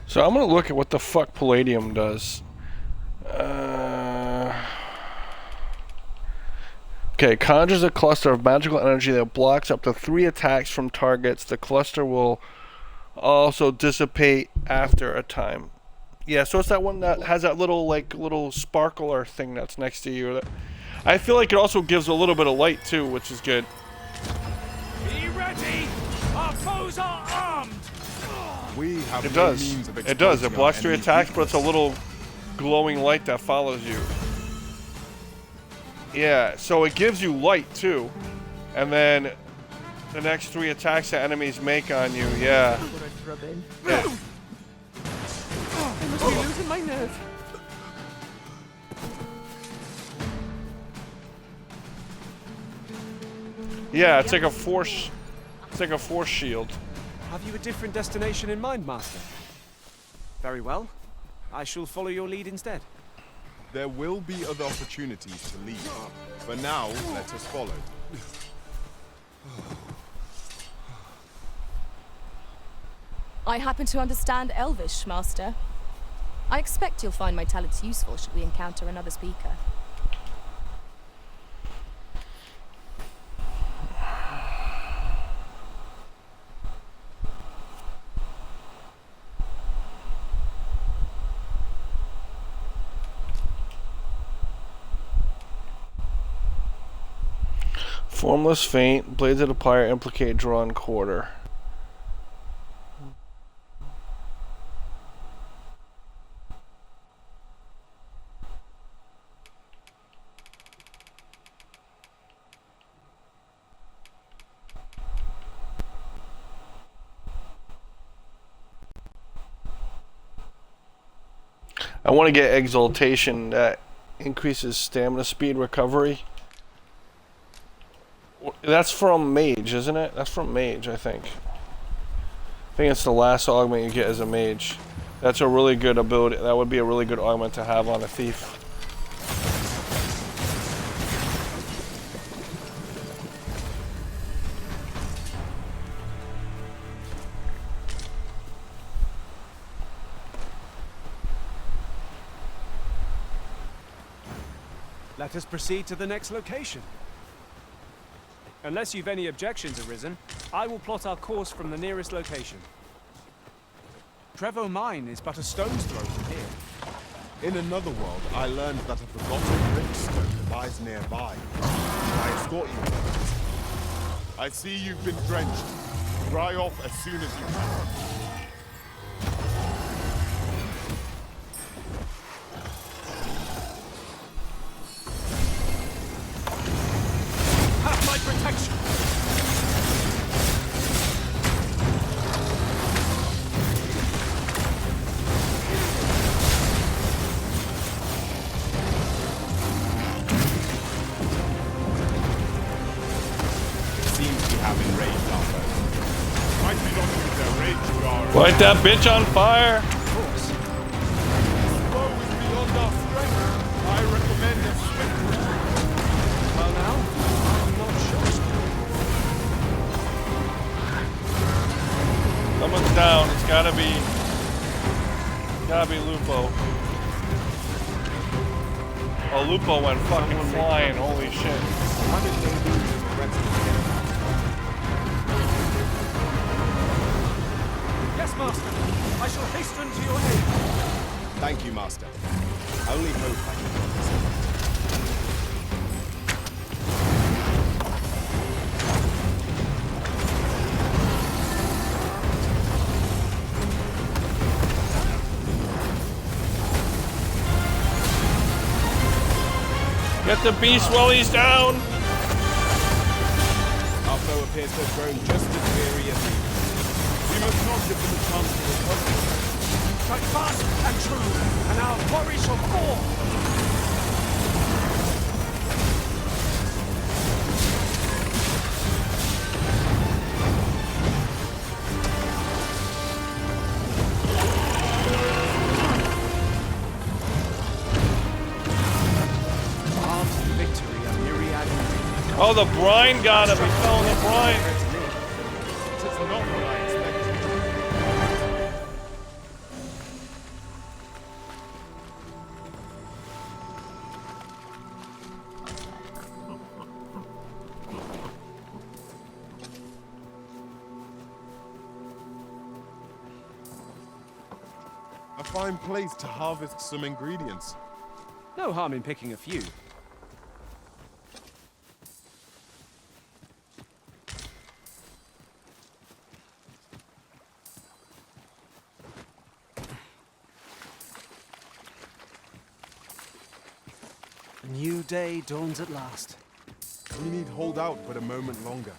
Speaker 1: So I'm gonna look at what the fuck Palladium does. Okay, conjures a cluster of magical energy that blocks up to 3 attacks from targets. The cluster will also dissipate after a time. Yeah, so it's that one that has that little little sparkler thing that's next to you. I feel like it also gives a little bit of light too, which is good.
Speaker 8: Be ready! Our foes are armed!
Speaker 2: We have
Speaker 1: It
Speaker 2: no
Speaker 1: does.
Speaker 2: means of
Speaker 1: It does. It
Speaker 2: exposing
Speaker 1: blocks
Speaker 2: our
Speaker 1: 3
Speaker 2: enemy's
Speaker 1: attacks, but
Speaker 2: weakness.
Speaker 1: it's a little glowing light that follows you. Yeah, so it gives you light too. And then the next 3 attacks that enemies make on you, yeah.
Speaker 9: I must be losing my nerve.
Speaker 1: Yeah, it's like a force shield.
Speaker 3: Have you a different destination in mind, Master? Very well. I shall follow your lead instead.
Speaker 2: There will be other opportunities to lead. For now, let us follow.
Speaker 14: I happen to understand Elvish, Master. I expect you'll find my talents useful should we encounter another speaker.
Speaker 1: Formless feint, blades of the pyre implicate drawn quarter. I want to get exaltation that increases stamina speed recovery. That's from Mage, isn't it? That's from Mage, I think. I think it's the last augment you get as a Mage. That's a really good ability. That would be a really good augment to have on a Thief.
Speaker 3: Let us proceed to the next location. Unless you've any objections, Arisen, I will plot our course from the nearest location. Trevo Mine is but a stone's throw from here.
Speaker 2: In another world, I learned that a forgotten brimstone lies nearby. I escort you to it. I see you've been drenched. Dry off as soon as you can.
Speaker 3: Have my protection!
Speaker 1: Light that bitch on fire!
Speaker 2: I recommend a swift retreat.
Speaker 3: Well now, I'm not sure.
Speaker 1: Someone's down. It's gotta be Lupo. Oh, Lupo went fucking flying. Holy shit.
Speaker 3: Yes, Master. I shall hasten to your aid.
Speaker 5: Thank you, Master. I only hope I can help this.
Speaker 1: Get the beast while he's down!
Speaker 5: Our foe appears to have grown just as weary as we.
Speaker 2: We must not give them a chance to recover.
Speaker 3: Strike fast and true, and our quarry shall fall!
Speaker 1: Oh, the brine got him. He fell in the brine.
Speaker 2: It is not what I expected. A fine place to harvest some ingredients.
Speaker 3: No harm in picking a few. A new day dawns at last.
Speaker 2: We need hold out but a moment longer.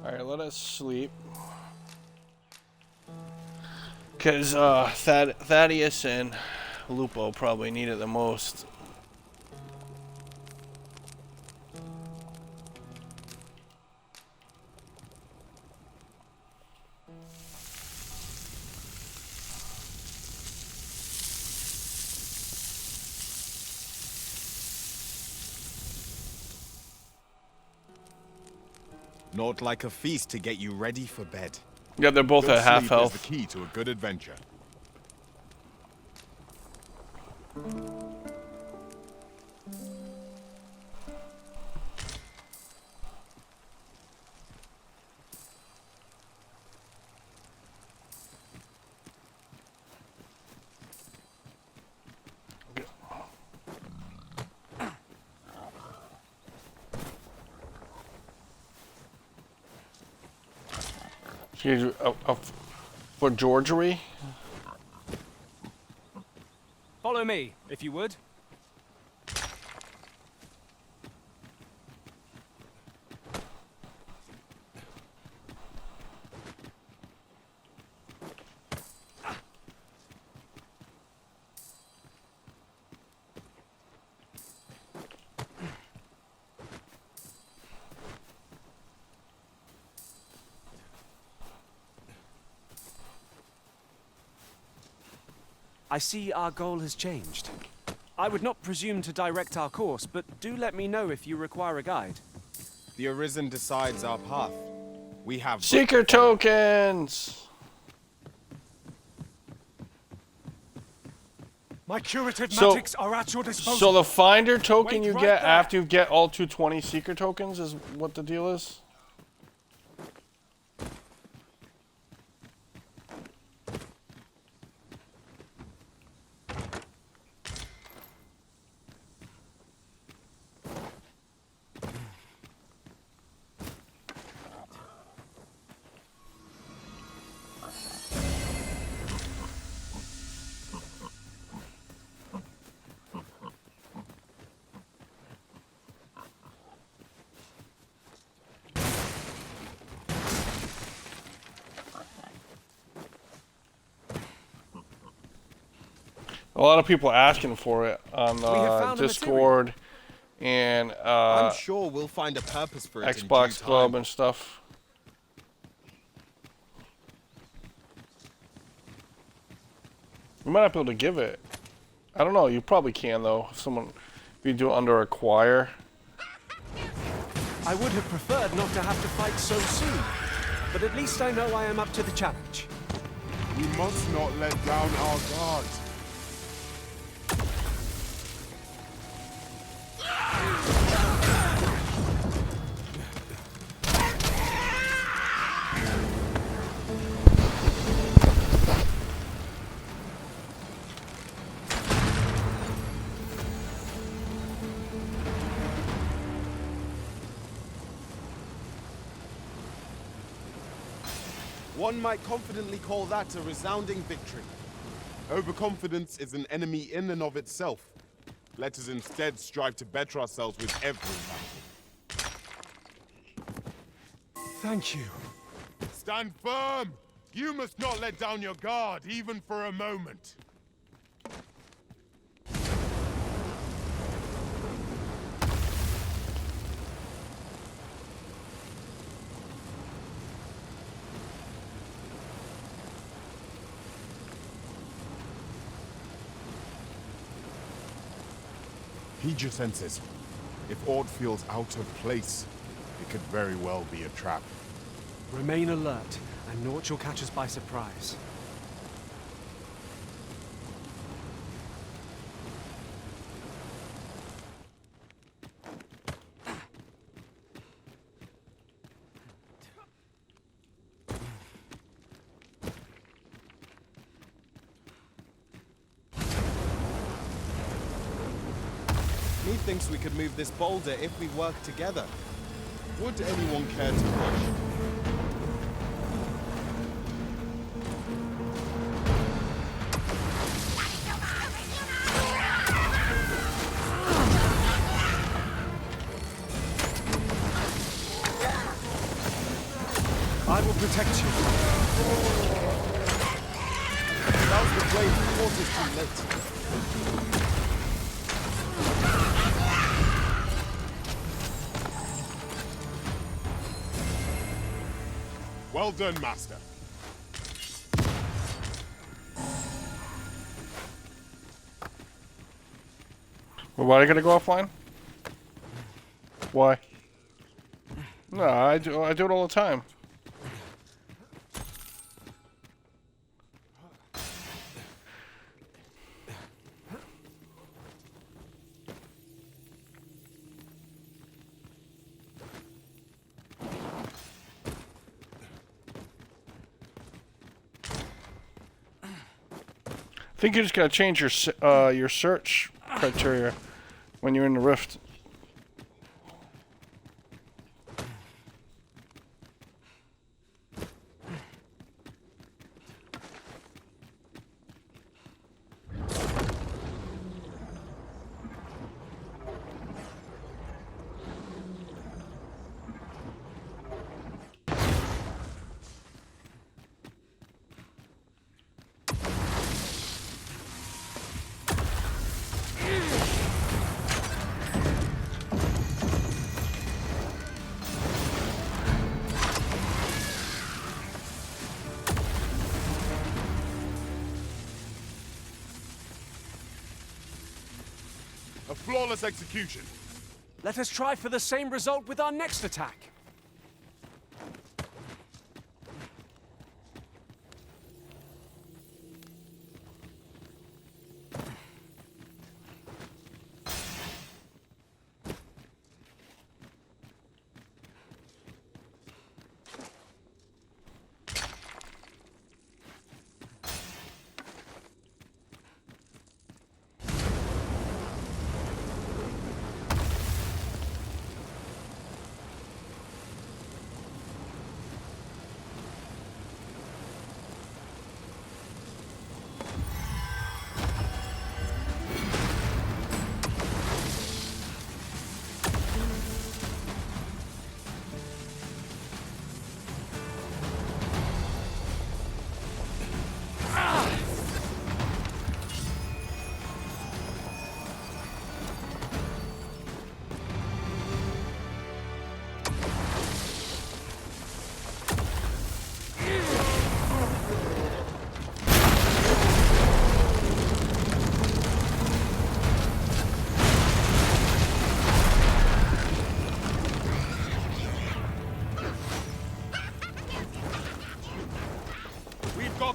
Speaker 1: Alright, let us sleep. Because Thaddeus and Lupo probably need it the most.
Speaker 5: Not like a feast to get you ready for bed.
Speaker 1: Yeah, they're both
Speaker 2: Good
Speaker 1: at half
Speaker 2: sleep
Speaker 1: health.
Speaker 2: is the key to a good adventure.
Speaker 1: For Georgery?
Speaker 3: Follow me, if you would. I see our goal has changed. I would not presume to direct our course, but do let me know if you require a guide.
Speaker 5: The Arisen decides our path. We have
Speaker 1: Seeker tokens!
Speaker 3: My curative magics are at your disposal.
Speaker 1: So the finder token
Speaker 3: Wait
Speaker 1: you
Speaker 3: right
Speaker 1: get
Speaker 3: there.
Speaker 1: after you get all 220 seeker tokens is what the deal is? A lot of people asking for it on Discord and
Speaker 5: I'm sure we'll find a purpose for it
Speaker 1: Xbox
Speaker 5: in due
Speaker 1: Club
Speaker 5: time.
Speaker 1: and stuff. You might not be able to give it. I don't know. You probably can though. If you do it under acquire.
Speaker 3: I would have preferred not to have to fight so soon, but at least I know I am up to the challenge.
Speaker 2: We must not let down our guard.
Speaker 5: One might confidently call that a resounding victory.
Speaker 2: Overconfidence is an enemy in and of itself. Let us instead strive to better ourselves with every battle.
Speaker 3: Thank you.
Speaker 2: Stand firm! You must not let down your guard, even for a moment. Heed your senses. If aught feels out of place, it could very well be a trap.
Speaker 3: Remain alert, and naught shall catch us by surprise.
Speaker 5: Methinks we could move this boulder if we work together. Would anyone care to push?
Speaker 3: I will protect you.
Speaker 5: Now's the blade before it is too late.
Speaker 2: Well done, Master.
Speaker 1: Well, why are you gonna go offline? Why? No, I do it all the time. I think you just gotta change your search criteria when you're in the Rift.
Speaker 2: A flawless execution.
Speaker 3: Let us try for the same result with our next attack.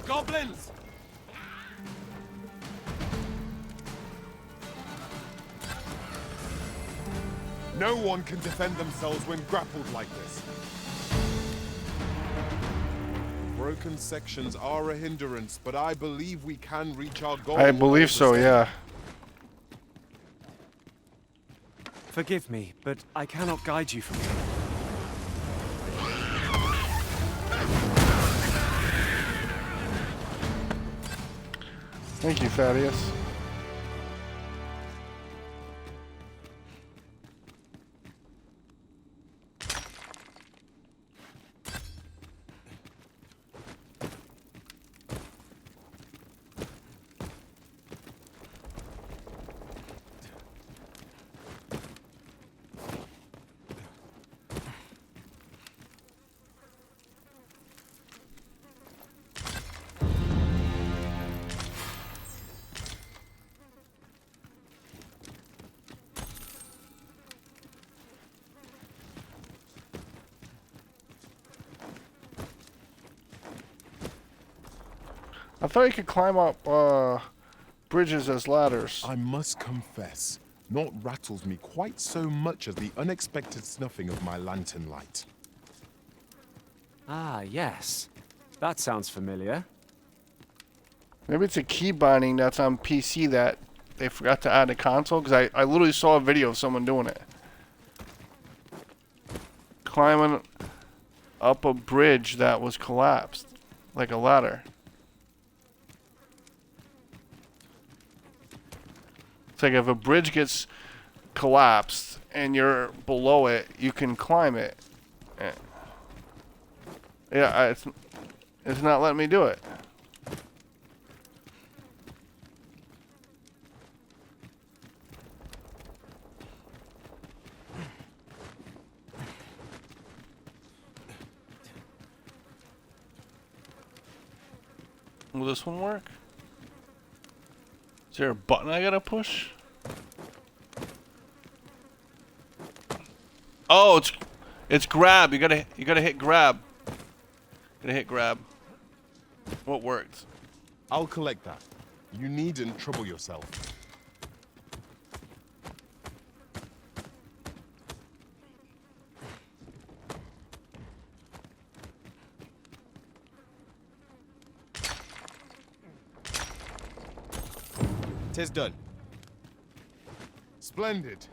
Speaker 2: Goblins! No one can defend themselves when grappled like this. Broken sections are a hindrance, but I believe we can reach our goal.
Speaker 1: I believe so, yeah.
Speaker 3: Forgive me, but I cannot guide you from here.
Speaker 1: Thank you, Thaddeus. I thought you could climb up bridges as ladders.
Speaker 2: I must confess, naught rattles me quite so much as the unexpected snuffing of my lantern light.
Speaker 3: Ah, yes. That sounds familiar.
Speaker 1: Maybe it's a key binding that's on PC that they forgot to add to console, because I literally saw a video of someone doing it. Climbing up a bridge that was collapsed, like a ladder. It's like if a bridge gets collapsed and you're below it, you can climb it. Yeah, it's not letting me do it. Will this one work? Is there a button I gotta push? Oh, it's grab. You gotta hit grab. Gotta hit grab. What worked?
Speaker 2: I'll collect that. You needn't trouble yourself.
Speaker 5: Tis done.
Speaker 2: Splendid.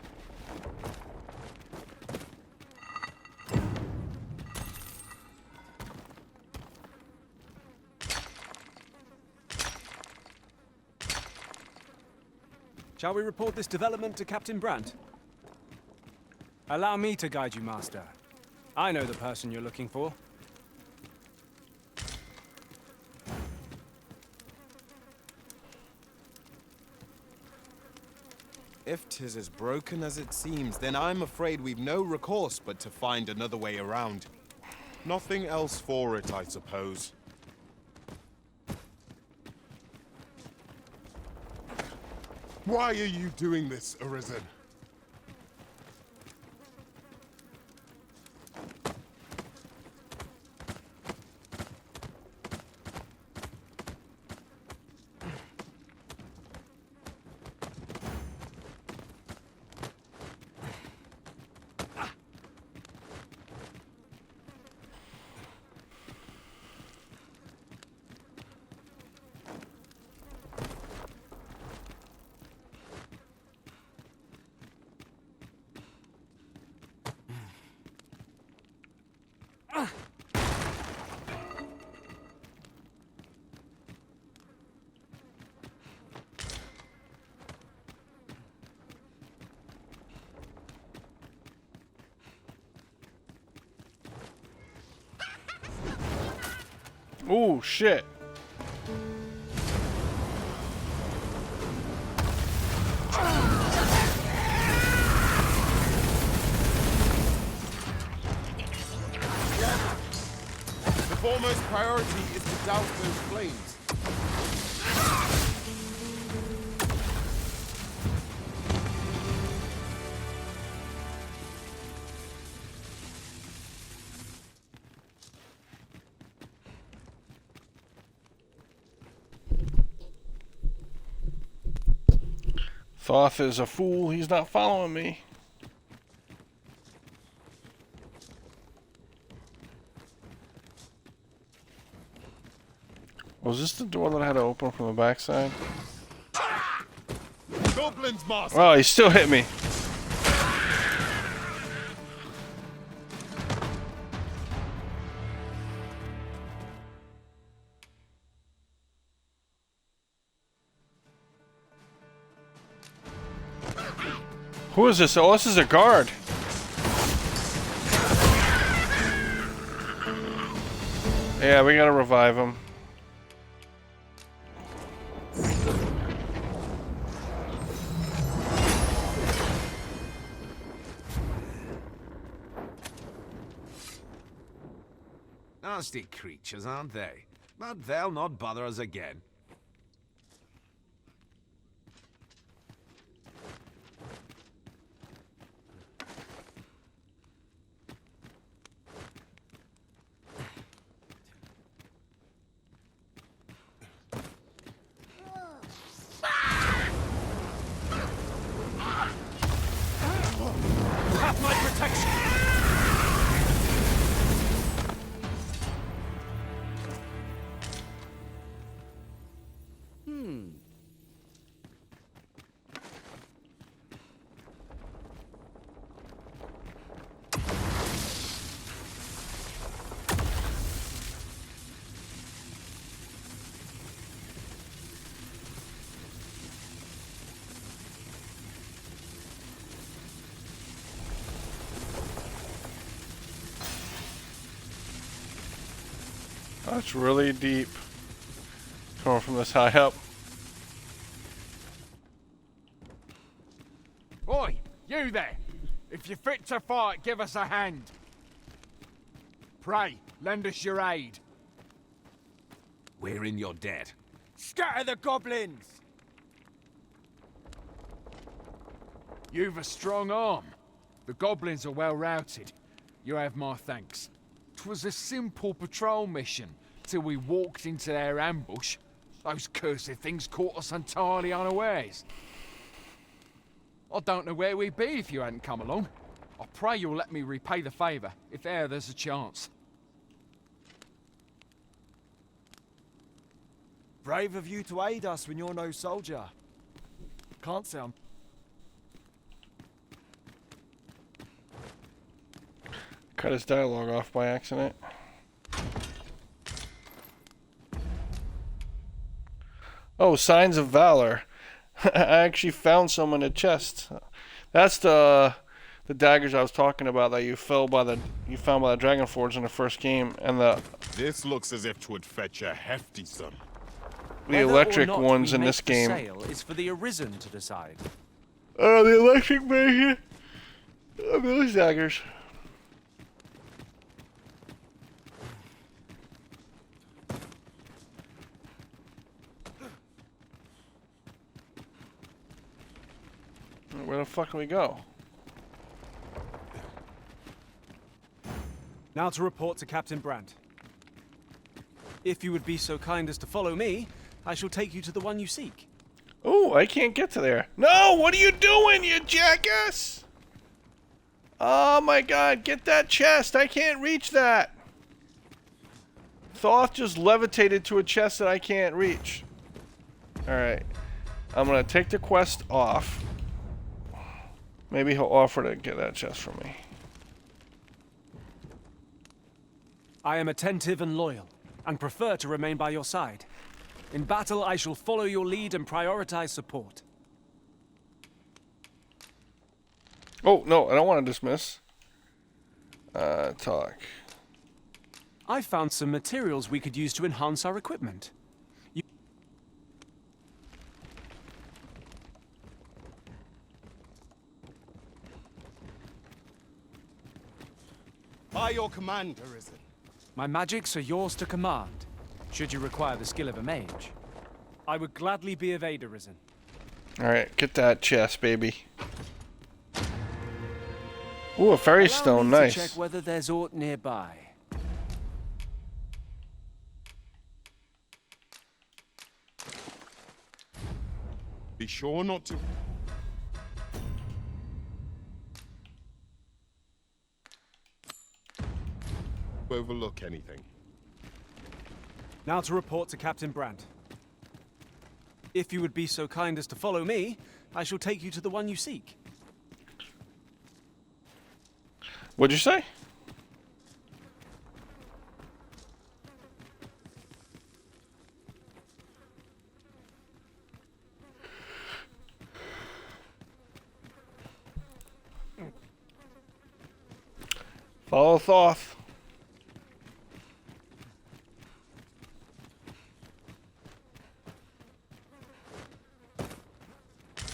Speaker 3: Shall we report this development to Captain Brandt? Allow me to guide you, Master. I know the person you're looking for.
Speaker 5: If 'tis as broken as it seems, then I'm afraid we've no recourse but to find another way around.
Speaker 2: Nothing else for it, I suppose. Why are you doing this, Arisen?
Speaker 1: Ooh, shit.
Speaker 2: The foremost priority is to douse those flames.
Speaker 1: Thoth is a fool. He's not following me. Was this the door that I had to open from the backside?
Speaker 2: Goblins, master.
Speaker 1: Oh, he still hit me. Who is this? Oh, this is a guard. Yeah, we gotta revive him.
Speaker 21: Nasty creatures, aren't they? But they'll not bother us again.
Speaker 3: Have my protection!
Speaker 1: That's really deep. Coming from this high up.
Speaker 9: Oi, you there! If you're fit to fight, give us a hand. Pray, lend us your aid.
Speaker 21: We're in your debt.
Speaker 9: Scatter the goblins! You've a strong arm. The goblins are well routed. You have my thanks. 'Twas a simple patrol mission, till we walked into their ambush. Those cursed things caught us entirely unawares. I don't know where we'd be if you hadn't come along. I pray you'll let me repay the favour, if e'er there's a chance.
Speaker 6: Brave of you to aid us when you're no soldier. Can't say I'm...
Speaker 1: Cut his dialogue off by accident. Oh, signs of valor. I actually found some in a chest. That's the daggers I was talking about that you found by the Dragon Forge in the first game, and
Speaker 2: This looks as if 'twould fetch a hefty sum.
Speaker 1: The electric ones in this game.
Speaker 3: Sale is for the Arisen to decide.
Speaker 1: The electric version of those daggers. Where the fuck do we go?
Speaker 3: Now to report to Captain Brandt. If you would be so kind as to follow me, I shall take you to the one you seek.
Speaker 1: Oh, I can't get to there. No, what are you doing, you jackass? Oh my god, get that chest. I can't reach that. Thoth just levitated to a chest that I can't reach. Alright. I'm gonna take the quest off. Maybe he'll offer to get that chest from me.
Speaker 3: I am attentive and loyal, and prefer to remain by your side. In battle, I shall follow your lead and prioritize support.
Speaker 1: Oh, no, I don't want to dismiss. Talk.
Speaker 3: I found some materials we could use to enhance our equipment.
Speaker 5: By your command, Arisen.
Speaker 3: My magics are yours to command, should you require the skill of a mage. I would gladly be of aid, Arisen.
Speaker 1: Alright, get that chest, baby. Ooh, a fairy stone,
Speaker 3: Allow me
Speaker 1: nice.
Speaker 3: to check whether there's aught nearby.
Speaker 2: Be sure not to... overlook anything.
Speaker 3: Now to report to Captain Brandt. If you would be so kind as to follow me, I shall take you to the one you seek.
Speaker 1: What'd you say? Follow Thoth.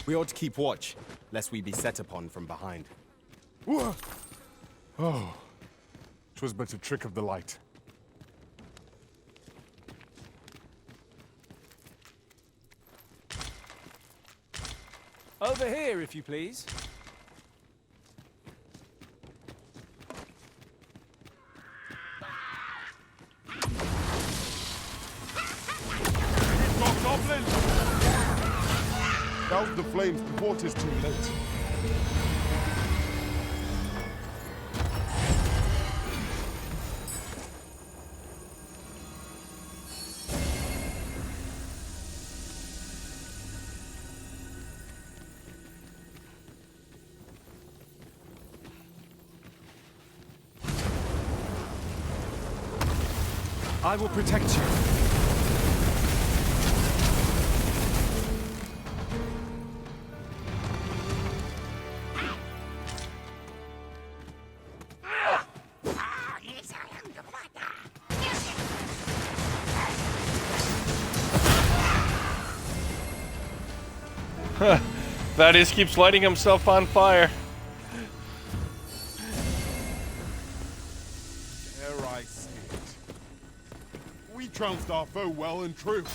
Speaker 5: We ought to keep watch, lest we be set upon from behind.
Speaker 2: Whoa. Oh, 'twas but a trick of the light.
Speaker 3: Over here, if you please.
Speaker 2: Goblin! Douse the flames before 'tis too late.
Speaker 3: I will protect you.
Speaker 1: Thaddeus keeps lighting himself on fire.
Speaker 2: Dare I say it? We trounced our foe well and true.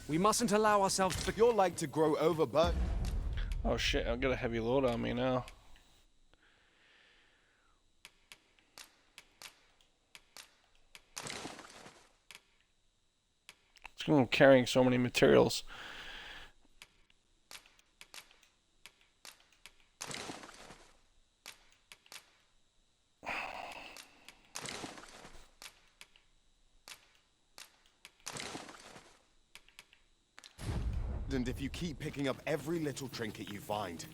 Speaker 3: We mustn't allow ourselves to...
Speaker 5: You're like to grow overburdened.
Speaker 1: Oh shit, I'll get a heavy load on me now. I'm carrying so many materials.
Speaker 5: And if you keep picking up every little trinket you find.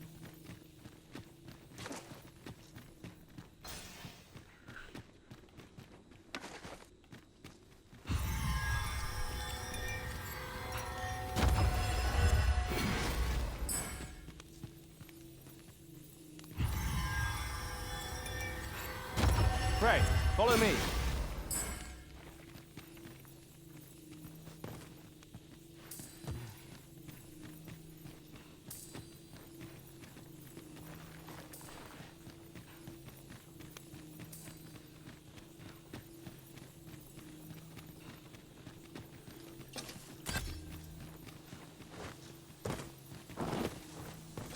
Speaker 3: Pray, follow me.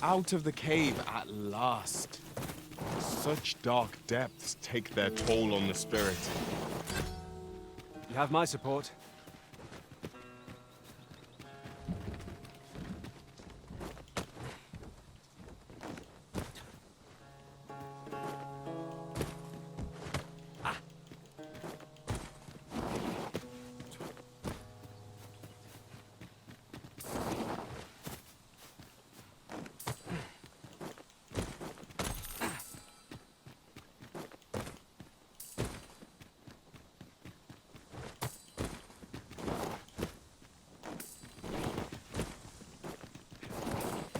Speaker 2: Out of the cave at last. Such dark depths take their toll on the spirit.
Speaker 3: You have my support.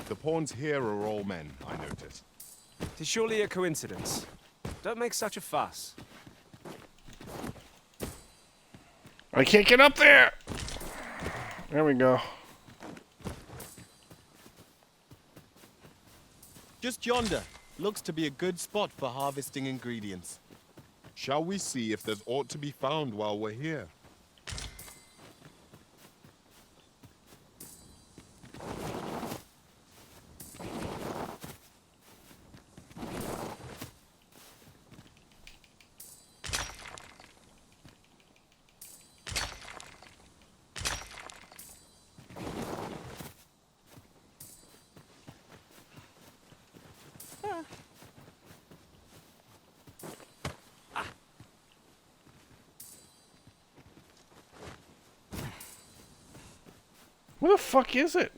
Speaker 2: The pawns here are all men, I notice.
Speaker 3: 'Tis surely a coincidence. Don't make such a fuss.
Speaker 1: I can't get up there! There we go.
Speaker 5: Just yonder. Looks to be a good spot for harvesting ingredients.
Speaker 2: Shall we see if there's aught to be found while we're here?
Speaker 1: Where the fuck is it?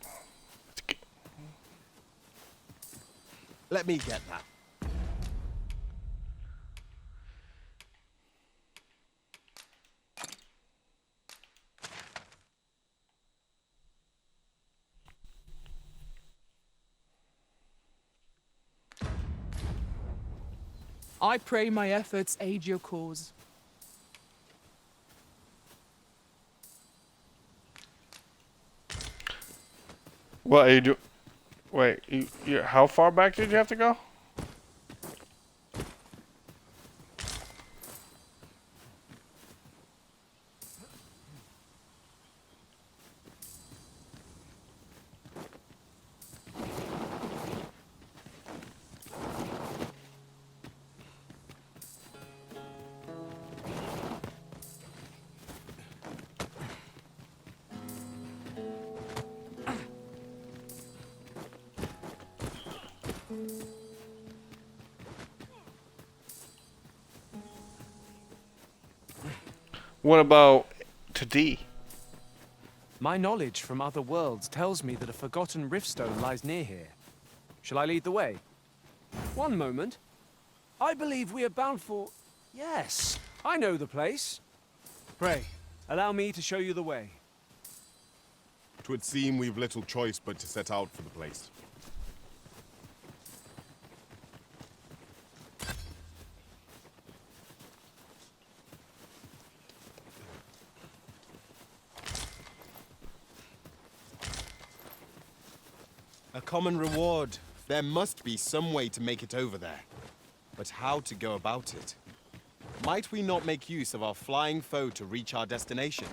Speaker 5: Let me get that.
Speaker 4: I pray my efforts aid your cause.
Speaker 1: What are you do? Wait, you how far back did you have to go? What about to D?
Speaker 3: My knowledge from other worlds tells me that a forgotten riftstone lies near here. Shall I lead the way? One moment. I believe we are bound for... Yes, I know the place. Pray, allow me to show you the way.
Speaker 2: 'Twould seem we've little choice but to set out for the place.
Speaker 5: A common reward. There must be some way to make it over there. But how to go about it? Might we not make use of our flying foe to reach our destination?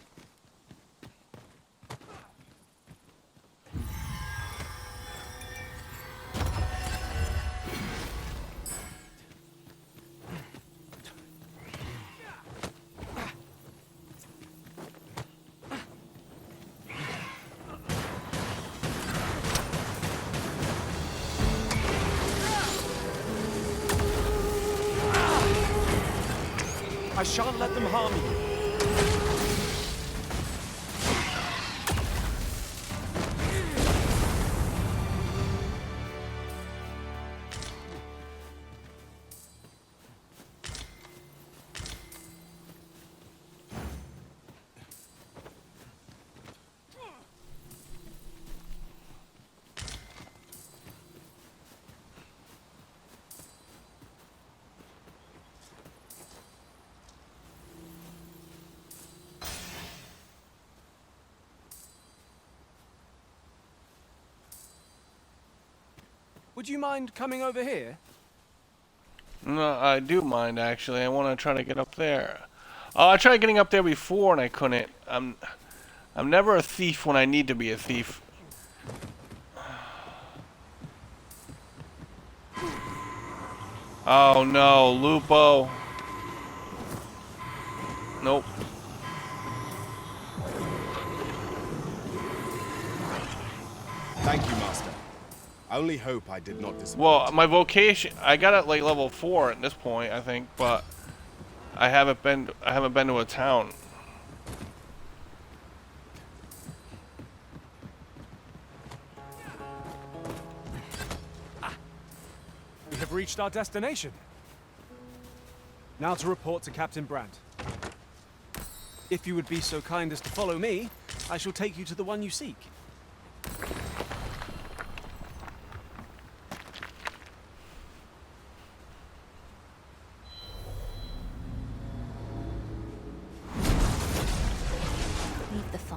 Speaker 3: I shan't let them harm you. Would you mind coming over here?
Speaker 1: No, I do mind actually. I want to try to get up there. Oh, I tried getting up there before and I couldn't. I'm never a thief when I need to be a thief. Oh no, Lupo. Nope.
Speaker 5: Thank you, Master. I only hope I did not disappoint.
Speaker 1: Well, my vocation, I got it like level 4 at this point, I think, but I haven't been to a town.
Speaker 3: We have reached our destination. Now to report to Captain Brandt. If you would be so kind as to follow me, I shall take you to the one you seek.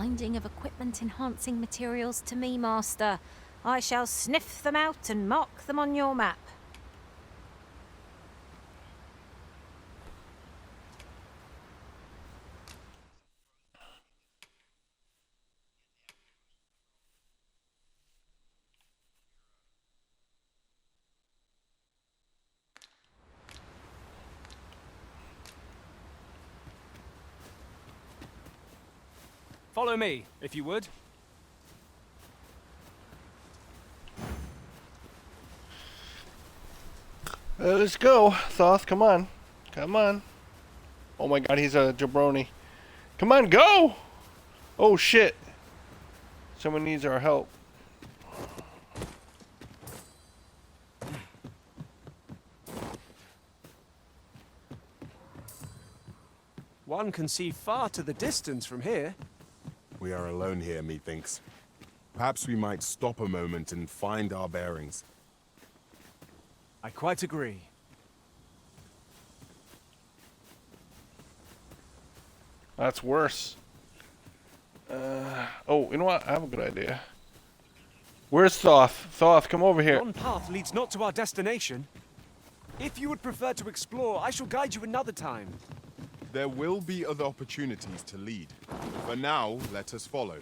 Speaker 15: finding of equipment-enhancing materials to me, Master. I shall sniff them out and mark them on your map.
Speaker 3: Follow me, if you would.
Speaker 1: Let's go, Thoth. Come on. Come on. Oh my god, he's a jabroni. Come on, go! Oh shit. Someone needs our help.
Speaker 3: One can see far to the distance from here.
Speaker 2: We are alone here, methinks. Perhaps we might stop a moment and find our bearings.
Speaker 3: I quite agree.
Speaker 1: That's worse. Oh, you know what? I have a good idea. Where's Thoth? Thoth, come over here.
Speaker 3: One path leads not to our destination. If you would prefer to explore, I shall guide you another time.
Speaker 2: There will be other opportunities to lead. For now, let us follow.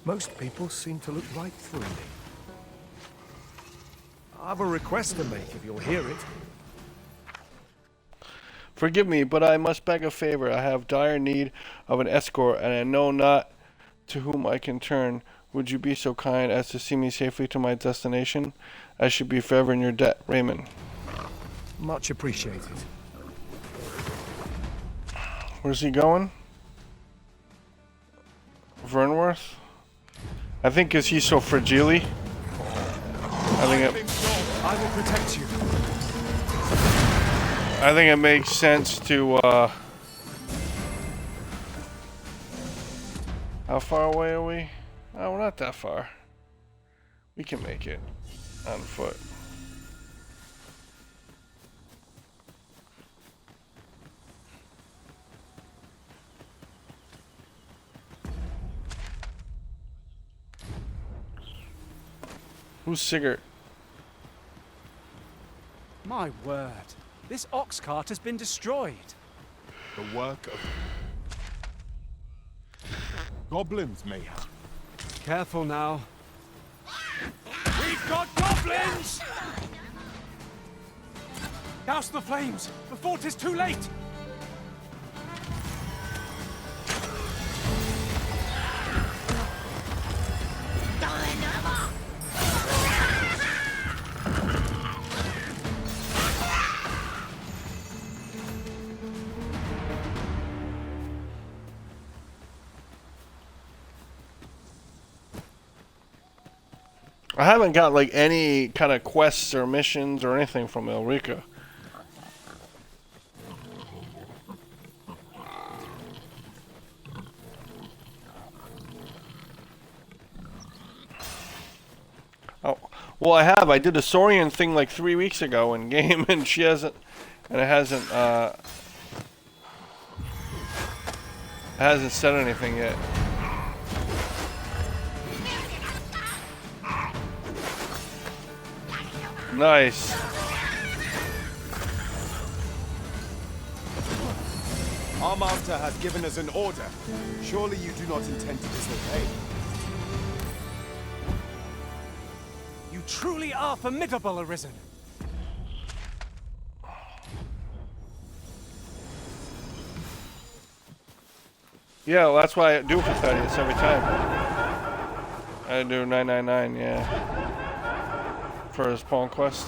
Speaker 21: Most people seem to look right through me. I have a request to make if you'll hear it.
Speaker 1: Forgive me, but I must beg a favor. I have dire need of an escort, and I know not to whom I can turn. Would you be so kind as to see me safely to my destination? I should be forever in your debt, Raymond.
Speaker 21: Much appreciated.
Speaker 1: Where's he going? Vernworth? I think because he's so fragile. I
Speaker 3: will protect you.
Speaker 1: I think it makes sense to, how far away are we? Oh, we're not that far. We can make it on foot. Who's Sigurd?
Speaker 3: My word. This ox cart has been destroyed.
Speaker 2: The work of goblins, mayhap.
Speaker 3: Careful now.
Speaker 8: We've got goblins!
Speaker 3: Douse the flames before 'tis too late!
Speaker 1: I haven't got like any kind of quests or missions or anything from Ulrika. Oh, well, I have. I did a Saurian thing like 3 weeks ago in game, and she hasn't, and it hasn't said anything yet. Nice.
Speaker 5: Our master has given us an order. Surely you do not intend to disobey.
Speaker 3: You truly are formidable, Arisen.
Speaker 1: Yeah, well, that's why I do for Thaddeus every time. I do 999, yeah. For his pawn quest.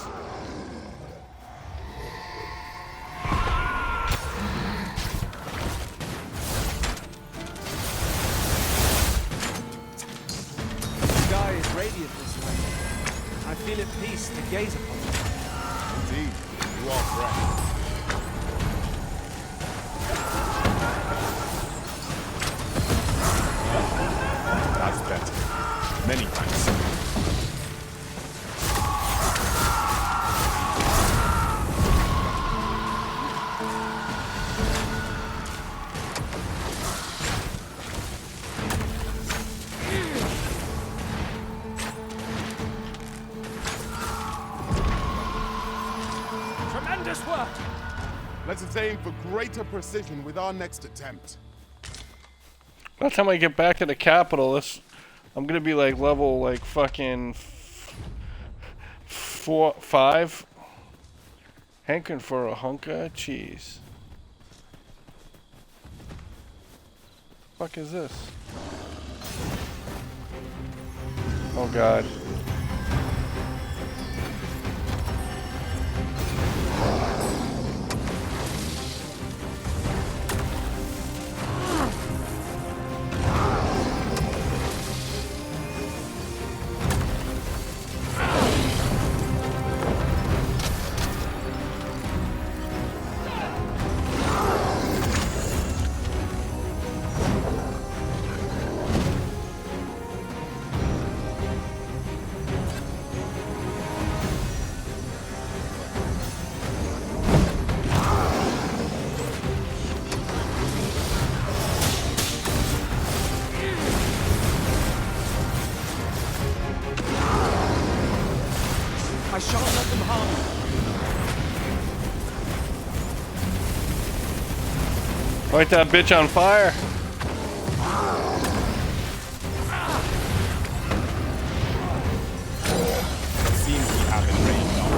Speaker 3: The sky is radiant this night. I feel at peace to gaze upon it.
Speaker 2: Indeed, you are correct. Many thanks.
Speaker 3: Tremendous work!
Speaker 2: Let us aim for greater precision with our next attempt.
Speaker 1: By the time I get back to the capital, I'm gonna be like level like fucking 4, 5. Hankering for a hunk of cheese. Fuck is this? Oh god.
Speaker 3: I shan't let them harm you.
Speaker 1: Light that bitch on fire.
Speaker 2: It seems we have been raised on.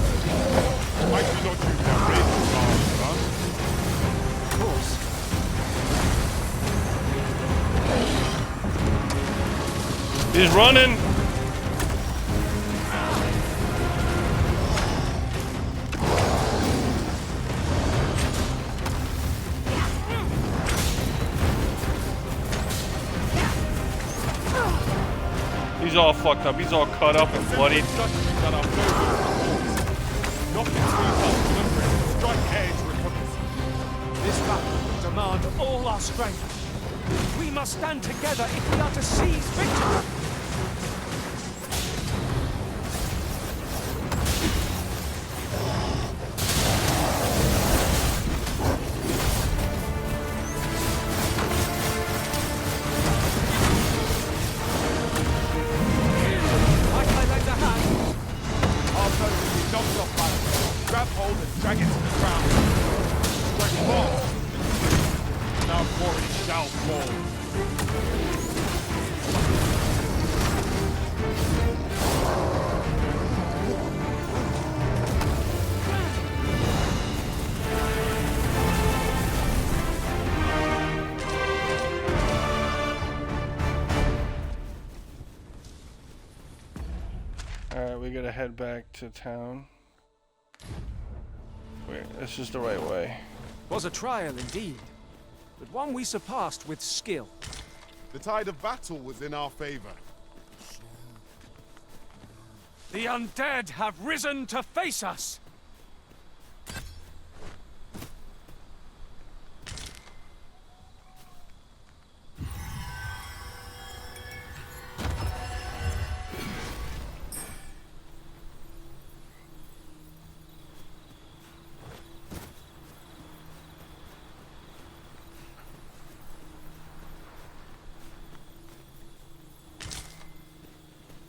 Speaker 2: Might we not use their raised arms, huh?
Speaker 3: Of course.
Speaker 1: He's running. He's all fucked up. He's all cut up and bloody.
Speaker 2: Not strike edge recovers.
Speaker 3: This battle will demand all our strength. We must stand together if we are to seize victory.
Speaker 2: Grab hold and drag it to the ground. Strike more. Now for it shall fall.
Speaker 1: Alright, we gotta head back to town. Wait, this is the right way.
Speaker 3: Was a trial indeed, but one we surpassed with skill.
Speaker 2: The tide of battle was in our favor.
Speaker 3: The undead have risen to face us!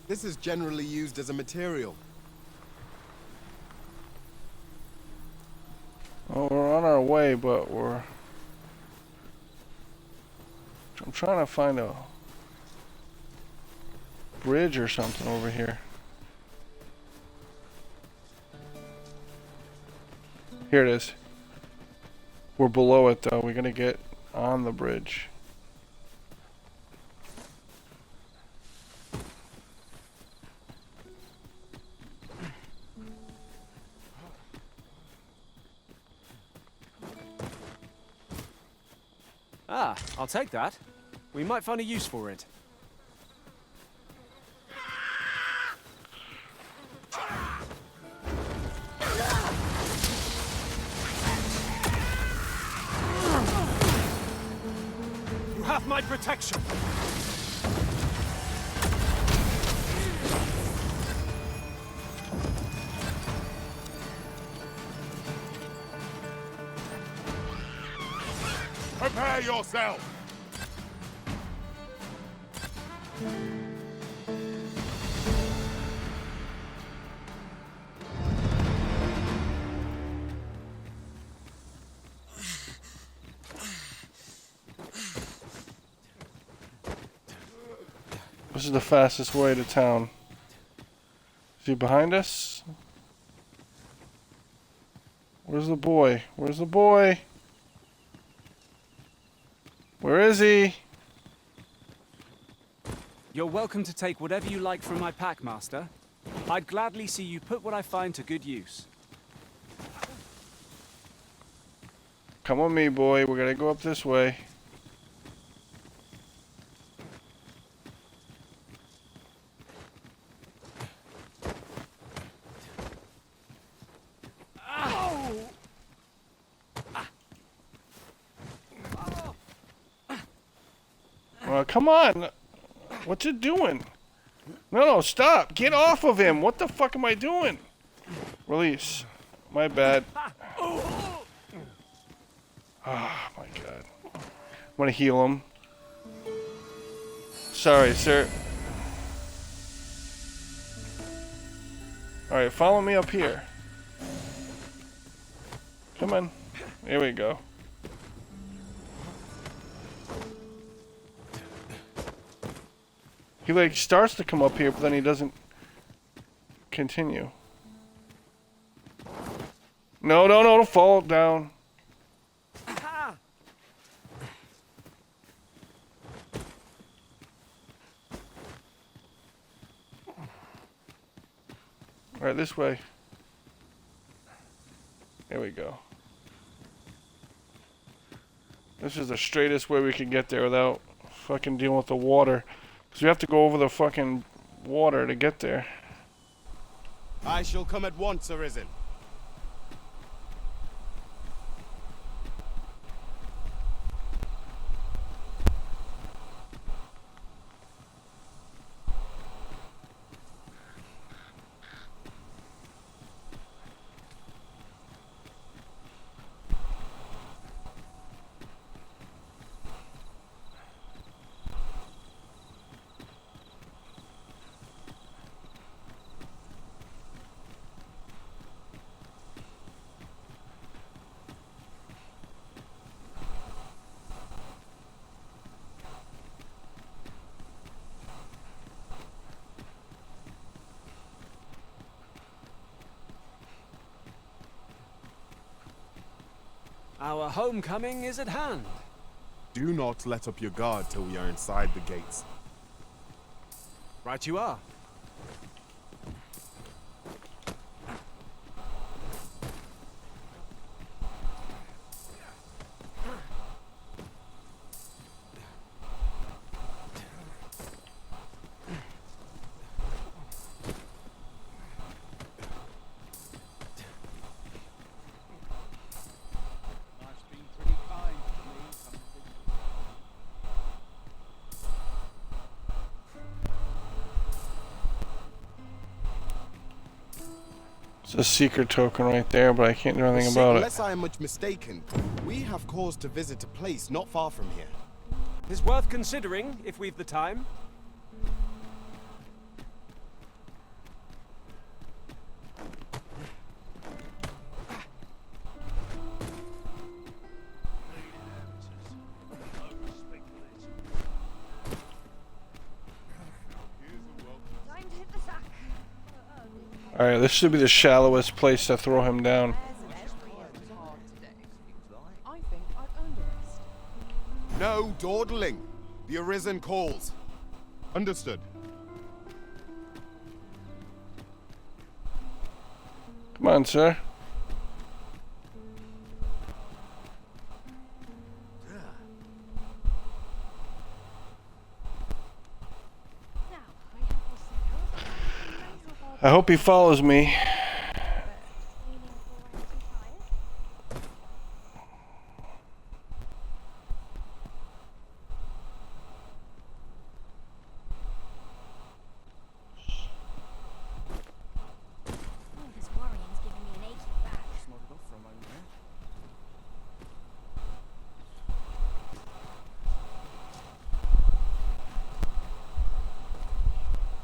Speaker 5: This is generally used as a material.
Speaker 1: Well, we're on our way, but I'm trying to find a bridge or something over here. Here it is. We're below it though. We're gonna get on the bridge.
Speaker 3: Ah, I'll take that. We might find a use for it. You have my protection.
Speaker 2: Prepare yourself!
Speaker 1: This is the fastest way to town. Is he behind us? Where's the boy? Where's the boy? Where is he?
Speaker 3: You're welcome to take whatever you like from my pack, Master. I'd gladly see you put what I find to good use.
Speaker 1: Come with me, boy. We're gonna go up this way. Come on! What you doing? No, stop! Get off of him! What the fuck am I doing? Release. My bad. Oh my god. I'm gonna heal him. Sorry, sir. Alright, follow me up here. Come on. Here we go. He like starts to come up here, but then he doesn't continue. No, don't fall down. Alright, this way. There we go. This is the straightest way we can get there without fucking dealing with the water. Because we have to go over the fucking water to get there.
Speaker 5: I shall come at once, Arisen.
Speaker 3: Our homecoming is at hand.
Speaker 2: Do not let up your guard till we are inside the gates.
Speaker 3: Right you are.
Speaker 1: It's a secret token right there, but I can't do anything about it.
Speaker 5: Unless I am much mistaken, we have cause to visit a place not far from here.
Speaker 3: It's worth considering if we've the time.
Speaker 1: Alright, this should be the shallowest place to throw him down.
Speaker 5: No dawdling. The Arisen calls.
Speaker 2: Understood.
Speaker 1: Come on, sir. I hope he follows me.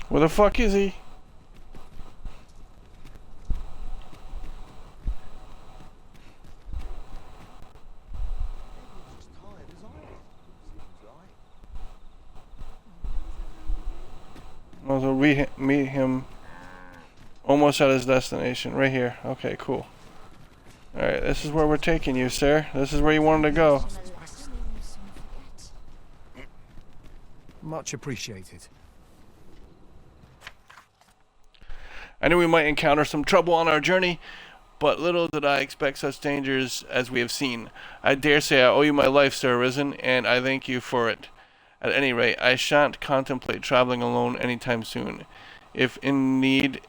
Speaker 1: Where the fuck is he? Might as well meet him almost at his destination. Right here. Okay, cool. Alright, this is where we're taking you, sir. This is where you wanted to go.
Speaker 6: Much appreciated.
Speaker 1: I knew we might encounter some trouble on our journey, but little did I expect such dangers as we have seen. I dare say I owe you my life, Sir Arisen, and I thank you for it. At any rate, I shan't contemplate traveling alone anytime soon. If indeed,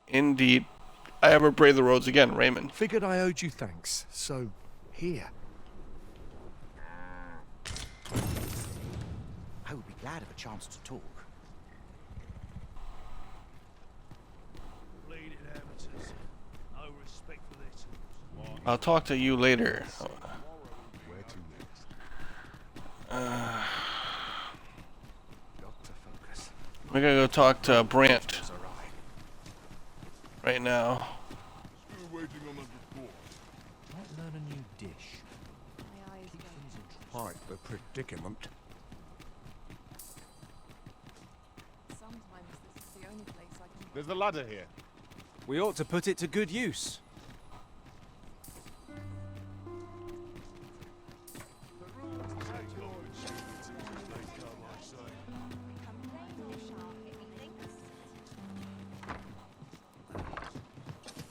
Speaker 1: indeed, I ever brave the roads again, Raymond.
Speaker 6: Figured I owed you thanks, so here.
Speaker 8: I would be glad of a chance to talk. Bleeding amateurs. No respect for their tools.
Speaker 1: I'll talk to you later. We gotta go talk to Brant right now.
Speaker 13: Waiting on a report.
Speaker 8: Might learn a new dish.
Speaker 11: Quite the predicament.
Speaker 19: Sometimes this is the only place I can...
Speaker 2: There's a ladder here.
Speaker 3: We ought to put it to good use.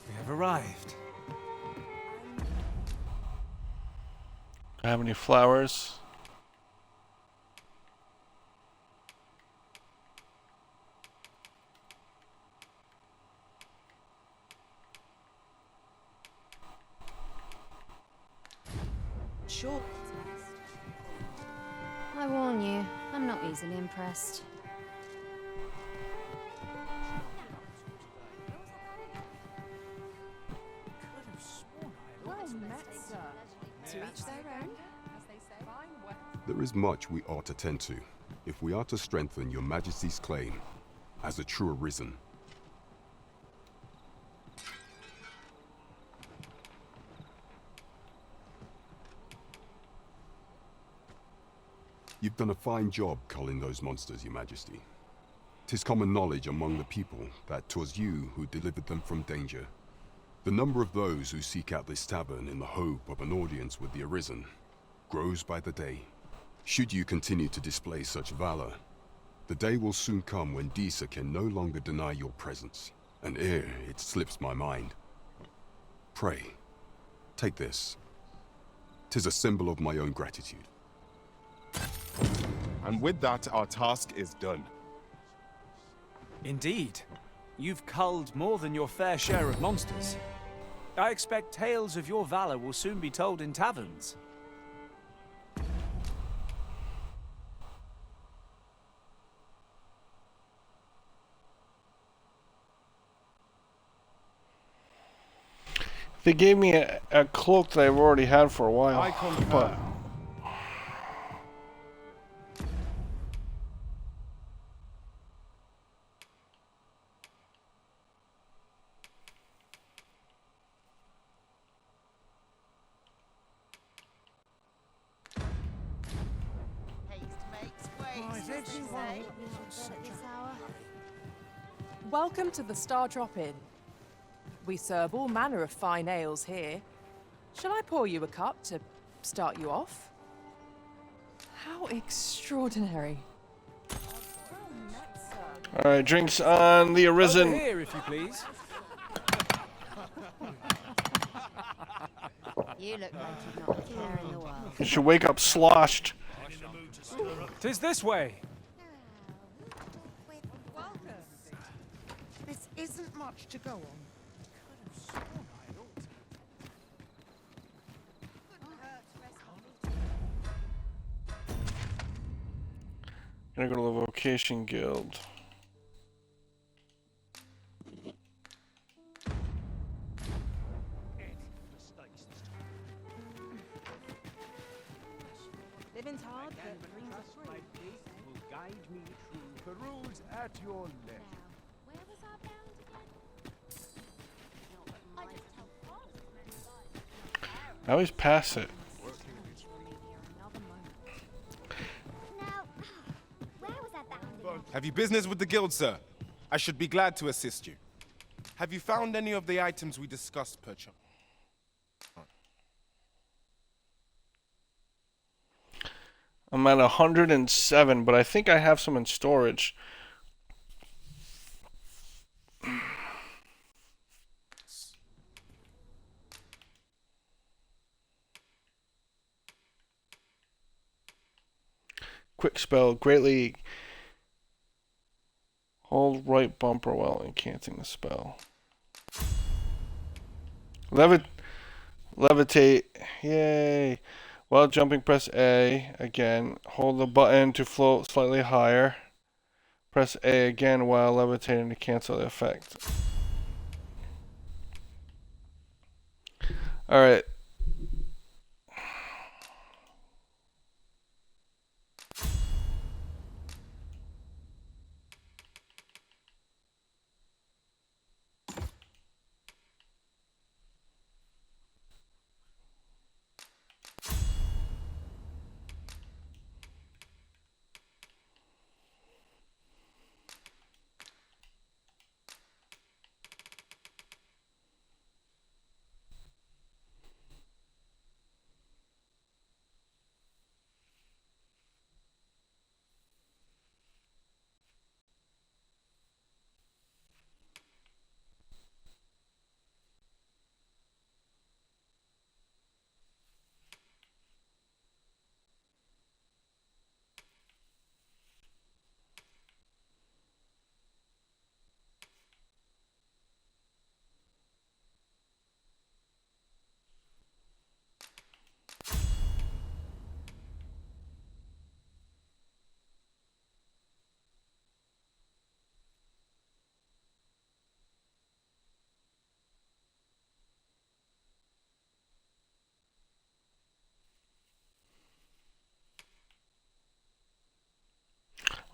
Speaker 3: We have arrived.
Speaker 1: Do I have any flowers?
Speaker 19: Sure.
Speaker 14: I warn you, I'm not easily impressed.
Speaker 19: Well met, sir. To each their own, as they say. Fine work.
Speaker 18: There is much we ought to tend to, if we are to strengthen your Majesty's claim as a true Arisen. You've done a fine job culling those monsters, Your Majesty. 'Tis common knowledge among the people that 'twas you who delivered them from danger. The number of those who seek out this tavern in the hope of an audience with the Arisen grows by the day. Should you continue to display such valor, the day will soon come when Disa can no longer deny your presence, and ere it slips my mind. Pray, take this. 'Tis a symbol of my own gratitude.
Speaker 2: And with that, our task is done.
Speaker 3: Indeed. You've culled more than your fair share of monsters. I expect tales of your valor will soon be told in taverns.
Speaker 1: They gave me a cloak that I've already had for a while.
Speaker 2: I concur.
Speaker 19: Welcome to the Star Drop Inn. We serve all manner of fine ales here. Shall I pour you a cup to start you off? How extraordinary.
Speaker 1: Alright, drinks on the Arisen.
Speaker 3: Over here, if you please.
Speaker 14: You look like you've not a care in the world.
Speaker 1: You should wake up sloshed.
Speaker 3: 'Tis this way.
Speaker 8: This isn't much to go on.
Speaker 1: Gonna go to the Vocation Guild.
Speaker 19: Living's hard, but dreams are free.
Speaker 8: Will guide me through
Speaker 21: Peruse at your leisure.
Speaker 14: Where was our bound again?
Speaker 1: I always pass it.
Speaker 5: Have you business with the guild, sir? I should be glad to assist you. Have you found any of the items we discussed, perchance?
Speaker 1: I'm at 107, but I think I have some in storage. Quick spell, greatly hold right bumper while incanting the spell. Levitate, yay. While jumping, press A again. Hold the button to float slightly higher. Press A again while levitating to cancel the effect. Alright.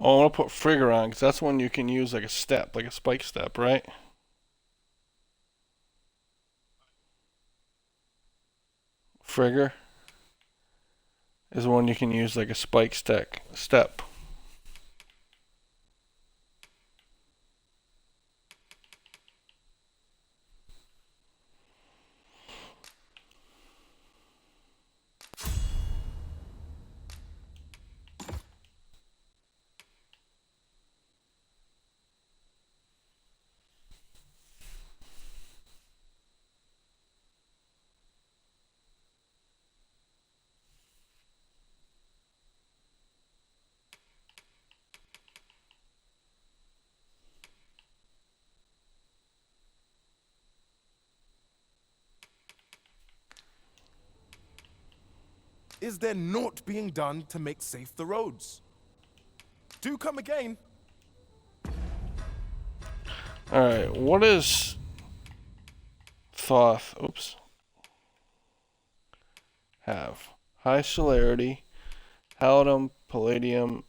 Speaker 1: Oh, I want to put Frigger on, because that's one you can use like a step, like a spike step, right? Frigger is one you can use like a spike step.
Speaker 5: Is there naught being done to make safe the roads? Do come again.
Speaker 1: Alright, what is Thoth? Oops. Have high celerity, halidum, palladium.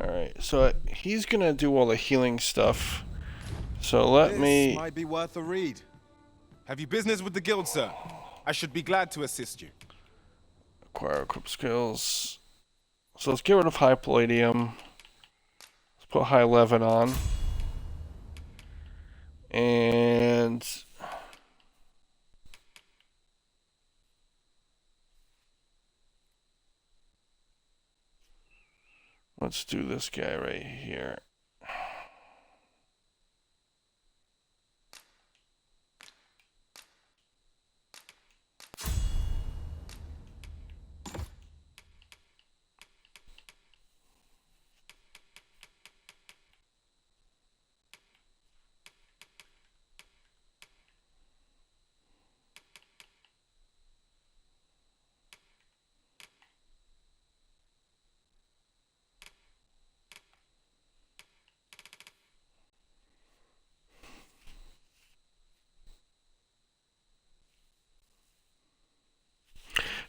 Speaker 1: Alright, so he's gonna do all the healing stuff. So let me.
Speaker 5: This might be worth a read. Have you business with the guild, sir? I should be glad to assist you.
Speaker 1: Acquire equip skills. So let's get rid of high palladium. Let's put high leaven on. And let's do this guy right here.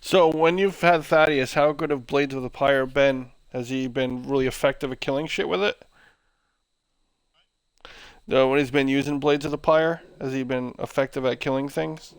Speaker 1: So when you've had Thaddeus, how good have Blades of the Pyre been? Has he been really effective at killing shit with it? No, when he's been using Blades of the Pyre, has he been effective at killing things?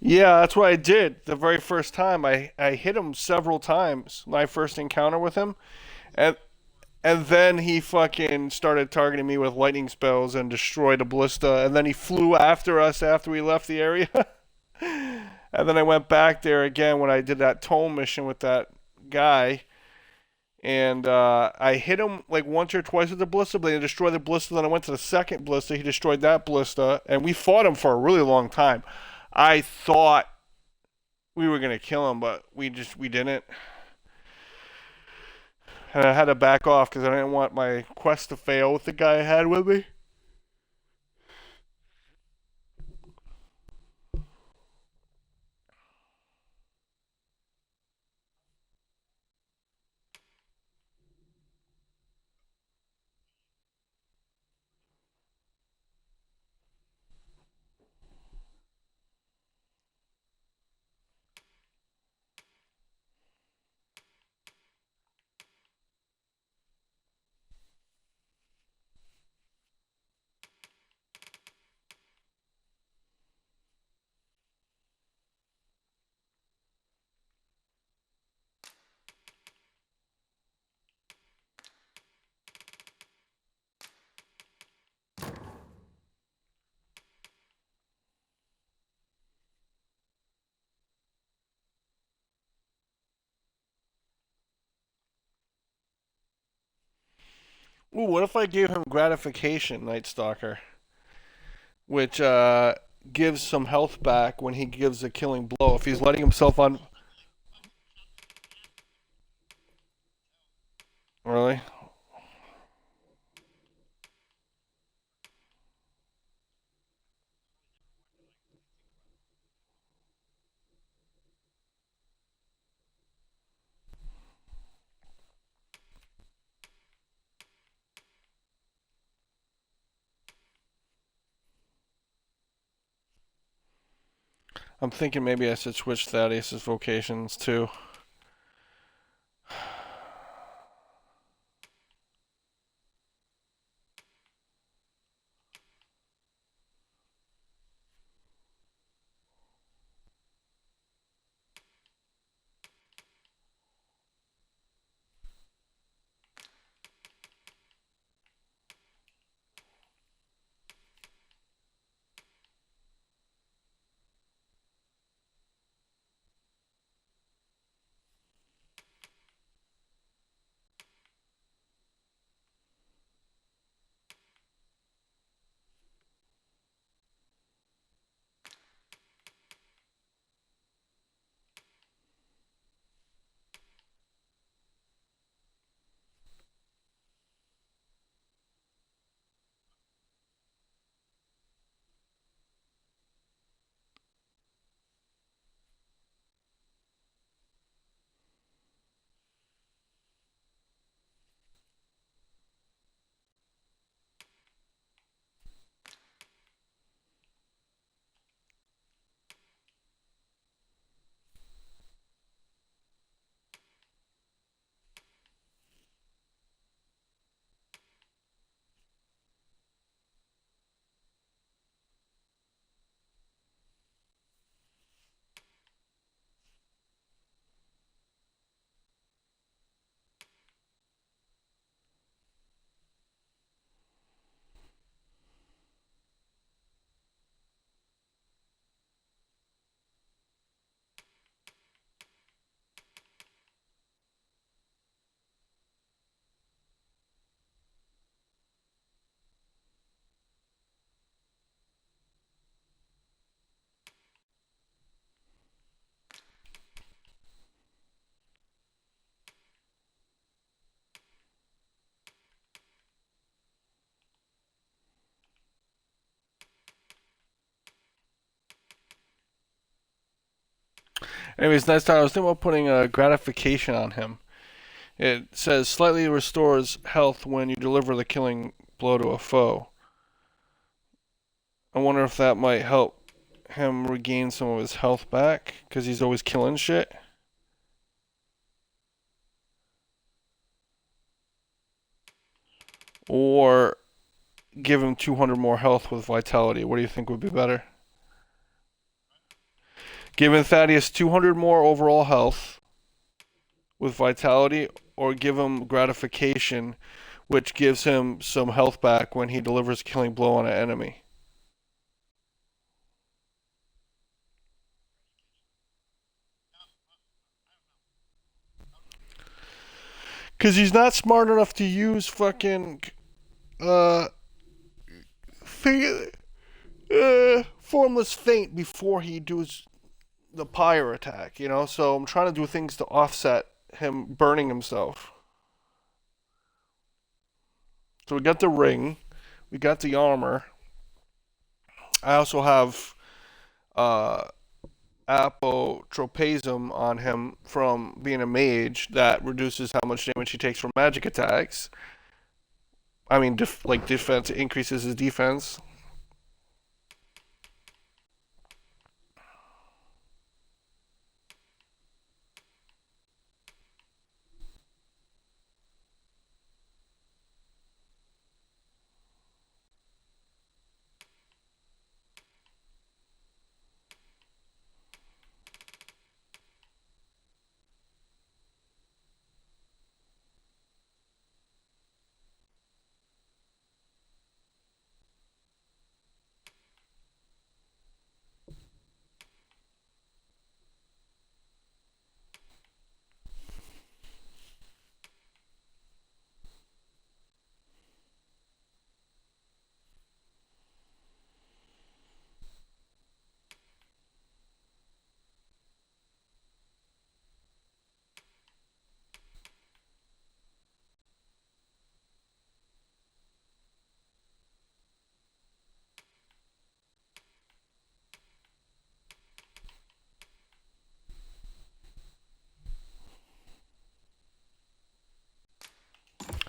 Speaker 1: Yeah, that's what I did. The very first time, I hit him several times. My first encounter with him, and then he fucking started targeting me with lightning spells and destroyed a ballista. And then he flew after us after we left the area. And then I went back there again when I did that toll mission with that guy. And I hit him like once or twice with the ballista, but he destroyed the ballista. Then I went to the second ballista. He destroyed that ballista. And we fought him for a really long time. I thought we were going to kill him, but we didn't. And I had to back off because I didn't want my quest to fail with the guy I had with me. Ooh, what if I gave him gratification, Night Stalker? Which gives some health back when he gives a killing blow. If he's letting himself on... Really? I'm thinking maybe I should switch Thaddeus' vocations too. Anyways, next time I was thinking about putting a gratification on him. It says slightly restores health when you deliver the killing blow to a foe. I wonder if that might help him regain some of his health back, because he's always killing shit. Or give him 200 more health with vitality. What do you think would be better? Giving Thaddeus 200 more overall health with vitality, or give him gratification, which gives him some health back when he delivers a killing blow on an enemy. Because he's not smart enough to use fucking formless feint before he does the pyre attack, you know? So I'm trying to do things to offset him burning himself. So we got the ring, we got the armor. I also have apotropasm on him from being a mage that reduces how much damage he takes from magic attacks. I mean, defense, it increases his defense.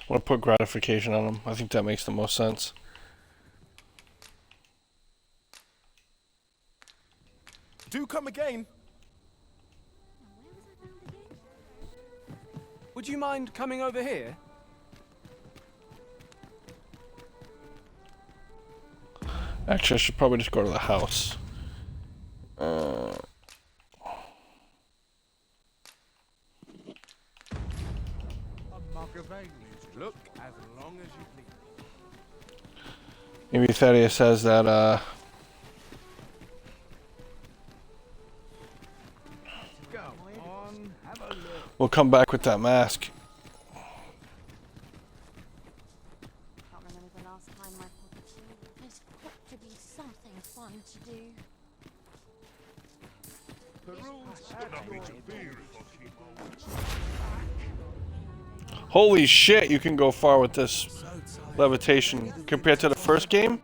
Speaker 1: I want to put gratification on him. I think that makes the most sense.
Speaker 3: Do come again. Would you mind coming over here?
Speaker 1: Actually, I should probably just go to the house.
Speaker 13: Look, as long as you please.
Speaker 1: Maybe Thaddeus says that,
Speaker 13: Go on, have a look.
Speaker 1: we'll come back with that mask.
Speaker 15: Can't remember the last time my pockets were. There's got to be something fun to do.
Speaker 1: Holy shit, you can go far with this levitation compared to the first game.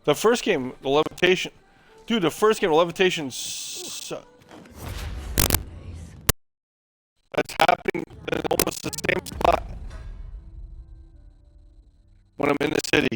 Speaker 1: The first game, the levitation... Dude, the first game, the levitation... It's happening in almost the same spot when I'm in the city.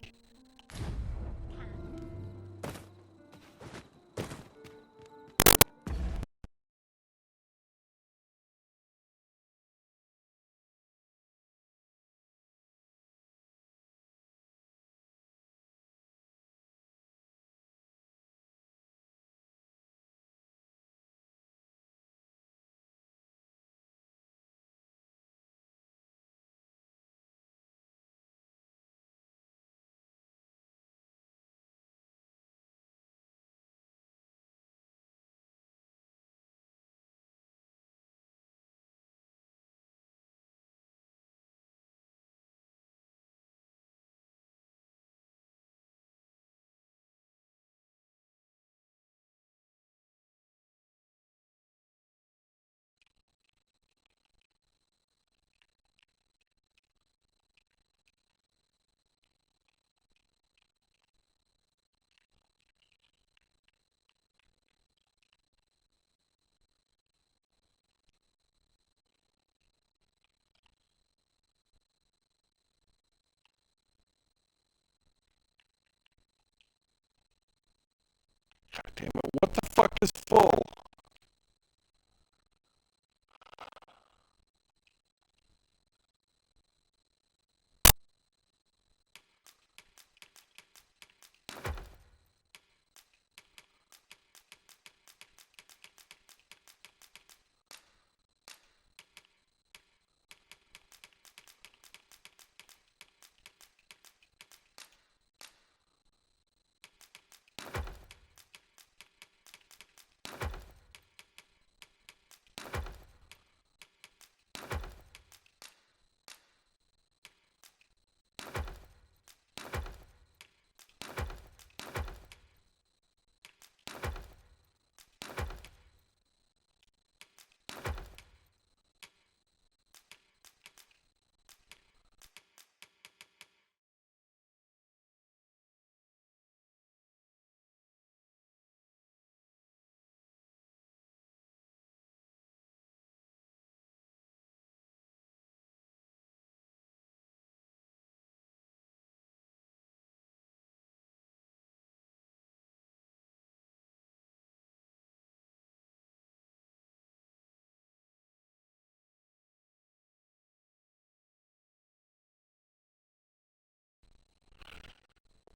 Speaker 1: What the fuck is full?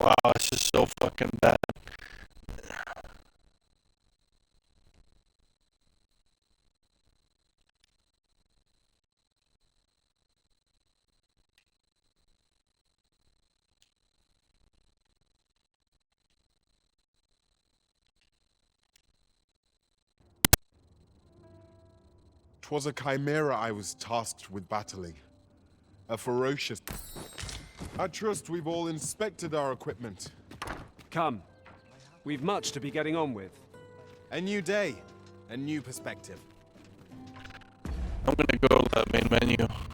Speaker 1: Wow, this is so fucking bad.
Speaker 2: "'Twas a chimera I was tasked with battling. A ferocious... I trust we've all inspected our equipment.
Speaker 3: Come. We've much to be getting on with.
Speaker 5: A new day. A new perspective.
Speaker 1: I'm gonna go to that main menu.